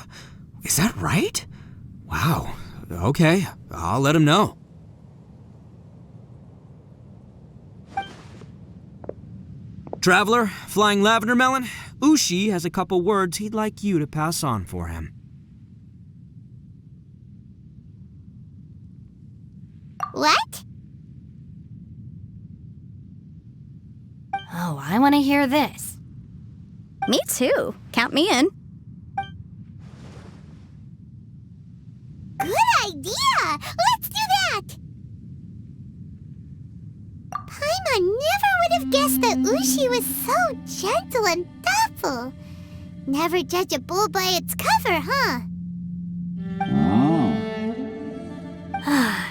Is that right? Wow. Okay, I'll let him know. Traveler, Flying Lavender Melon, Ushi has a couple words he'd like you to pass on for him. What? Oh, I want to hear this. Me too. Count me in. Good idea! Let's do that! Paimon never would have guessed that Ushi was so gentle and thoughtful. Never judge a bull by its cover, huh?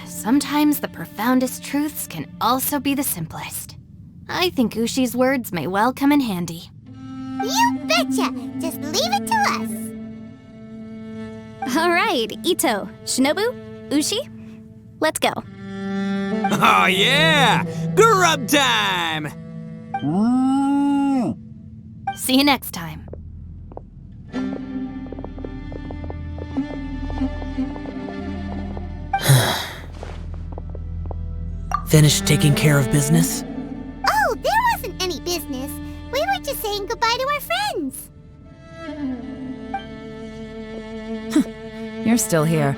Sometimes the profoundest truths can also be the simplest. I think Ushi's words may well come in handy. You betcha! Just leave it to us! Alright, Ito, Shinobu, Ushi, let's go. Oh yeah! Grub time! See you next time. Finished taking care of business? Oh, there wasn't any business. We were just saying goodbye to our friends. You're still here.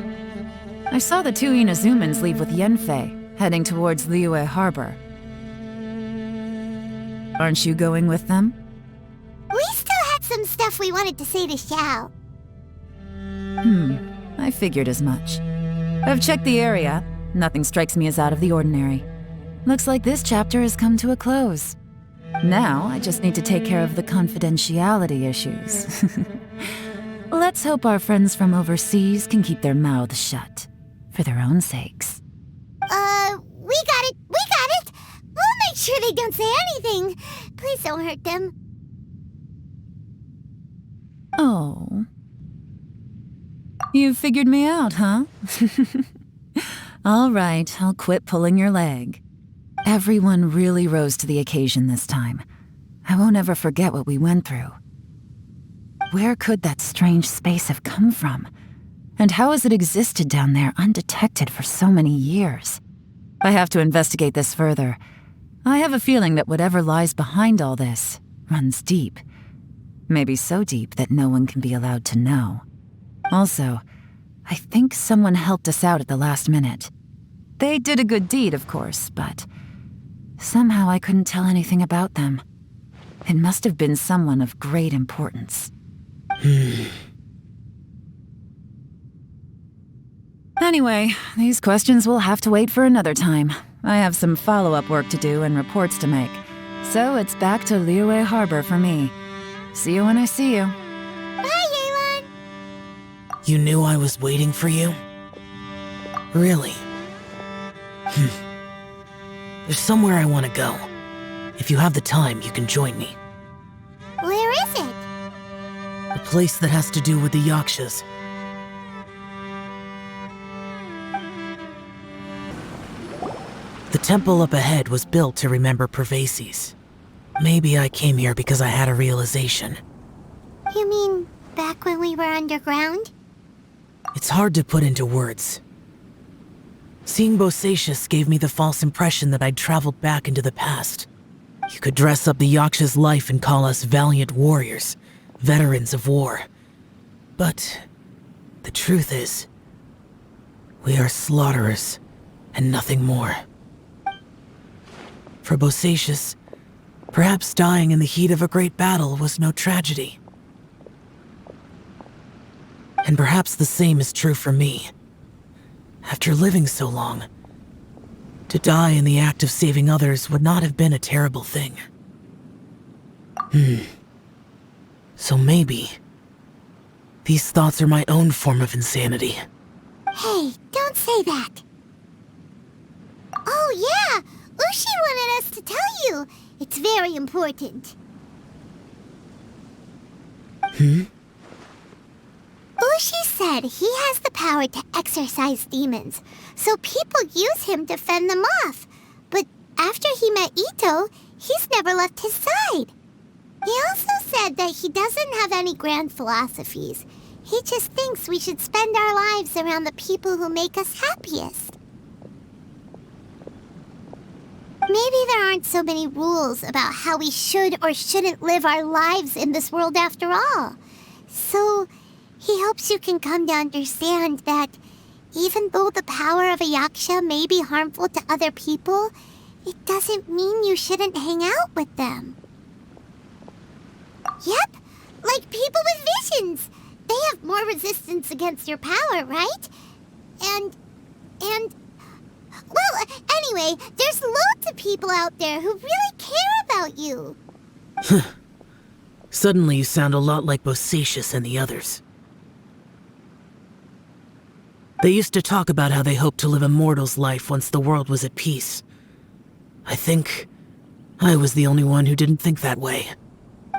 I saw the two Inazumans leave with Yenfei, heading towards Liyue Harbor. Aren't you going with them? We still had some stuff we wanted to say to Xiao. I figured as much. I've checked the area. Nothing strikes me as out of the ordinary. Looks like this chapter has come to a close. Now, I just need to take care of the confidentiality issues. Let's hope our friends from overseas can keep their mouths shut. For their own sakes. We got it! We got it! We'll make sure they don't say anything. Please don't hurt them. Oh. You figured me out, huh? All right, I'll quit pulling your leg. Everyone really rose to the occasion this time. I won't ever forget what we went through. Where could that strange space have come from? And how has it existed down there undetected for so many years? I have to investigate this further. I have a feeling that whatever lies behind all this runs deep. Maybe so deep that no one can be allowed to know. Also, I think someone helped us out at the last minute. They did a good deed, of course, but somehow I couldn't tell anything about them. It must have been someone of great importance. Anyway, these questions will have to wait for another time. I have some follow-up work to do and reports to make. So it's back to Liyue Harbor for me. See you when I see you. Bye, Yelan! You knew I was waiting for you? Really? There's somewhere I want to go. If you have the time, you can join me. Where is it? A place that has to do with the Yakshas. The temple up ahead was built to remember Pervases. Maybe I came here because I had a realization. You mean back when we were underground? It's hard to put into words. Seeing Bosacius gave me the false impression that I'd traveled back into the past. You could dress up the Yaksha's life and call us valiant warriors, veterans of war. But the truth is, we are slaughterers and nothing more. For Bosacius, perhaps dying in the heat of a great battle was no tragedy. And perhaps the same is true for me. After living so long, to die in the act of saving others would not have been a terrible thing. So maybe these thoughts are my own form of insanity. Hey, don't say that. Oh yeah, Ushi wanted us to tell you. It's very important. Ushi said he has the power to exorcise demons, so people use him to fend them off. But after he met Ito, he's never left his side. He also said that he doesn't have any grand philosophies. He just thinks we should spend our lives around the people who make us happiest. Maybe there aren't so many rules about how we should or shouldn't live our lives in this world after all. So he hopes you can come to understand that even though the power of a yaksha may be harmful to other people, it doesn't mean you shouldn't hang out with them. Yep, like people with visions. They have more resistance against your power, right? And... Well, anyway, there's loads of people out there who really care about you. Suddenly you sound a lot like Bosacius and the others. They used to talk about how they hoped to live a mortal's life once the world was at peace. I think I was the only one who didn't think that way.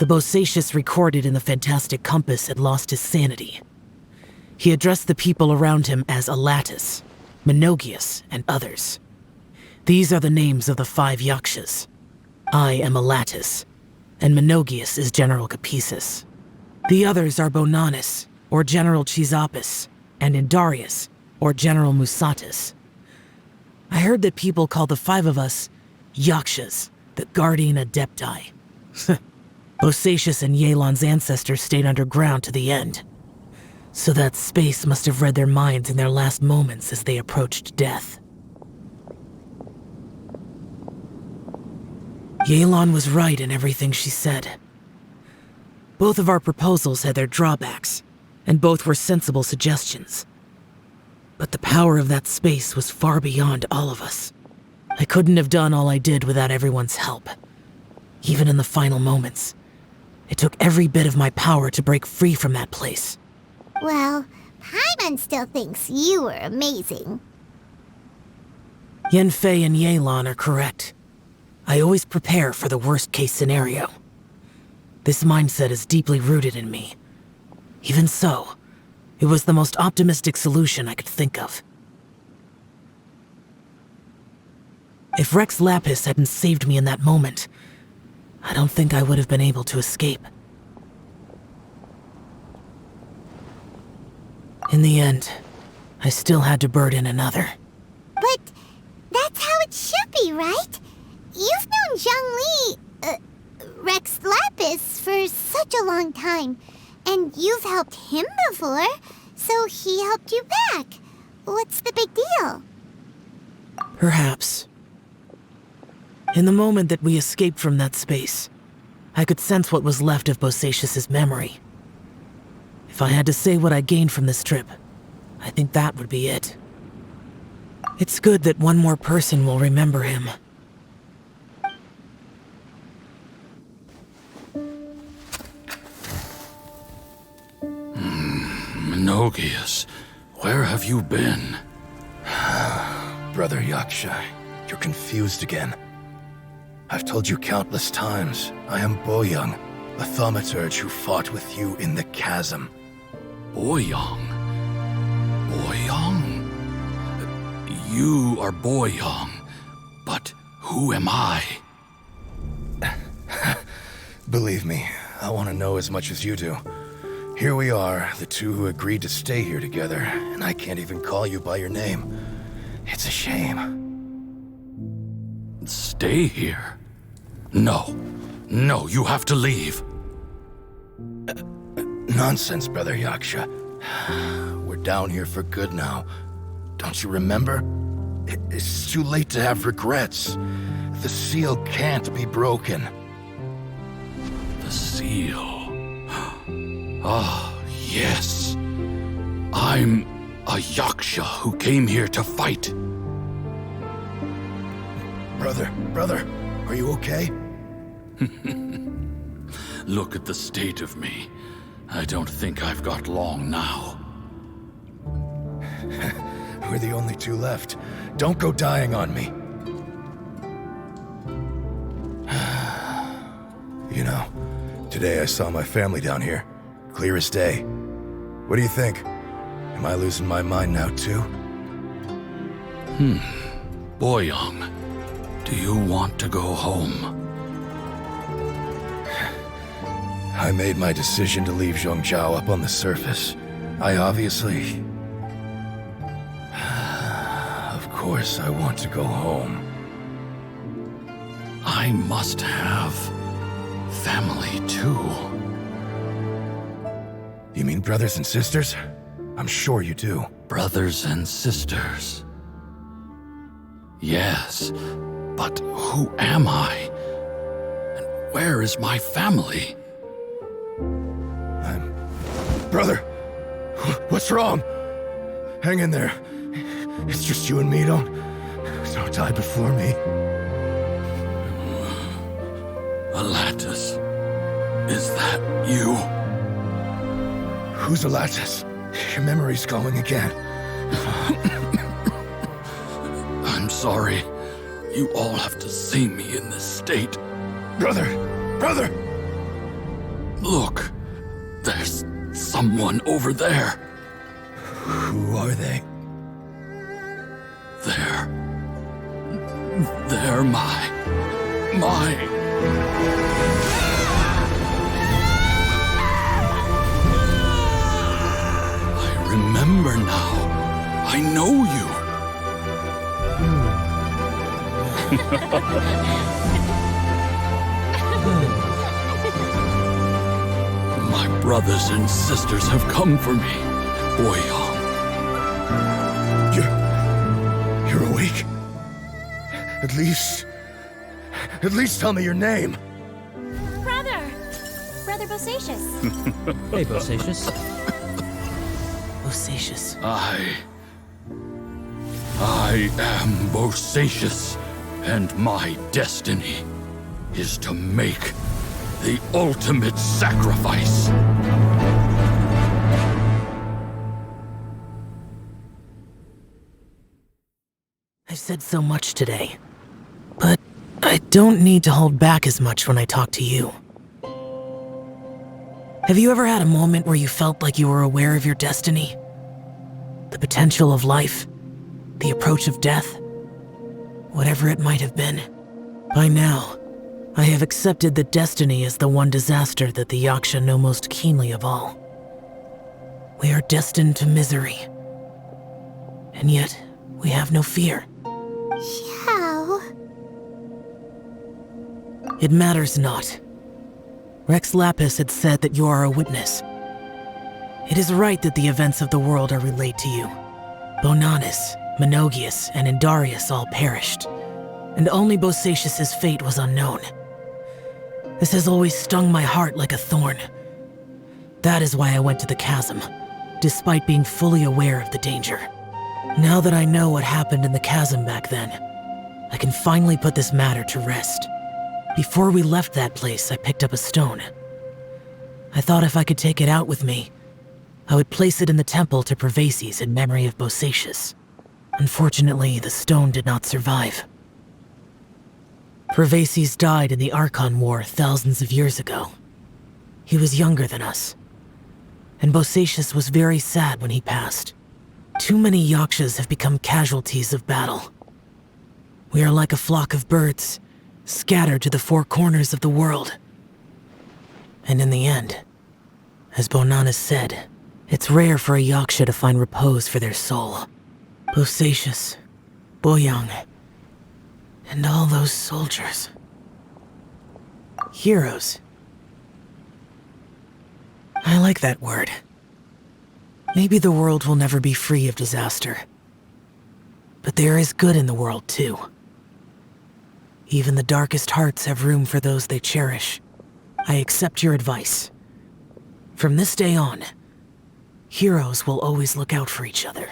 The Bosacius recorded in the Fantastic Compass had lost his sanity. He addressed the people around him as Alatus, Menogius, and others. These are the names of the 5 Yakshas. I am Alatus, and Menogius is General Capisis. The others are Bonanis, or General Chisapis, and Indarius, or General Musatis. I heard that people call the 5 of us Yakshas, the Guardian Adepti. Bosacius and Yelan's ancestors stayed underground to the end. So that space must have read their minds in their last moments as they approached death. Yelan was right in everything she said. Both of our proposals had their drawbacks, and both were sensible suggestions. But the power of that space was far beyond all of us. I couldn't have done all I did without everyone's help. Even in the final moments, it took every bit of my power to break free from that place. Well, Paimon still thinks you were amazing. Yanfei and Yelan are correct. I always prepare for the worst-case scenario. This mindset is deeply rooted in me. Even so, it was the most optimistic solution I could think of. If Rex Lapis hadn't saved me in that moment, I don't think I would have been able to escape. In the end, I still had to burden another. But that's how it should be, right? You've known Zhongli, Rex Lapis, for such a long time. And you've helped him before, so he helped you back. What's the big deal? Perhaps. In the moment that we escaped from that space, I could sense what was left of Bosacius's memory. If I had to say what I gained from this trip, I think that would be it. It's good that one more person will remember him. Menogias, where have you been? Brother Yaksha, you're confused again. I've told you countless times, I am Boyoung, a thaumaturge who fought with you in the chasm. Boyoung? Boyoung? You are Boyoung, but who am I? Believe me, I want to know as much as you do. Here we are, the two who agreed to stay here together, and I can't even call you by your name. It's a shame. Stay here? No. No, you have to leave. Nonsense, Brother Yaksha. We're down here for good now. Don't you remember? It's too late to have regrets. The seal can't be broken. The seal. Ah, yes. I'm a Yaksha who came here to fight. Brother, are you okay? Look at the state of me. I don't think I've got long now. We're the only two left. Don't go dying on me. You know, today I saw my family down here. Clear as day. What do you think? Am I losing my mind now too? Boyoung, do you want to go home? I made my decision to leave Zhongzhou up on the surface. I obviously... Of course I want to go home. I must have family too. You mean brothers and sisters? I'm sure you do. Brothers and sisters. Yes, but who am I? And where is my family? Brother, what's wrong? Hang in there. It's just you and me, don't die before me. Alatus, is that you? Who's Alatus? Your memory's going again. I'm sorry. You all have to see me in this state. Brother! Look, there's someone over there. Who are they? They're my... I remember now. I know you. My brothers and sisters have come for me, Boyong. You're awake? At least tell me your name. Brother Bosacious. Hey, Bosacious. Bosacious. I am Bosacious, and my destiny is to make the ultimate sacrifice. I've said so much today, but I don't need to hold back as much when I talk to you. Have you ever had a moment where you felt like you were aware of your destiny? The potential of life? The approach of death? Whatever it might have been. By now, I have accepted that destiny is the one disaster that the Yaksha know most keenly of all. We are destined to misery. And yet, we have no fear. How? It matters not. Rex Lapis had said that you are a witness. It is right that the events of the world are relayed to you. Bonanis, Menogius, and Indarius all perished, and only Bosacious' fate was unknown. This has always stung my heart like a thorn. That is why I went to the chasm, despite being fully aware of the danger. Now that I know what happened in the chasm back then, I can finally put this matter to rest. Before we left that place, I picked up a stone. I thought if I could take it out with me, I would place it in the temple to Pervases in memory of Bosacious. Unfortunately, the stone did not survive. Pervases died in the Archon War thousands of years ago. He was younger than us, and Bosacious was very sad when he passed. Too many Yakshas have become casualties of battle. We are like a flock of birds, scattered to the four corners of the world. And in the end, as Bonanis said, it's rare for a Yaksha to find repose for their soul. Bosacious, Boyong, and all those soldiers. Heroes. I like that word. Maybe the world will never be free of disaster. But there is good in the world, too. Even the darkest hearts have room for those they cherish. I accept your advice. From this day on, heroes will always look out for each other.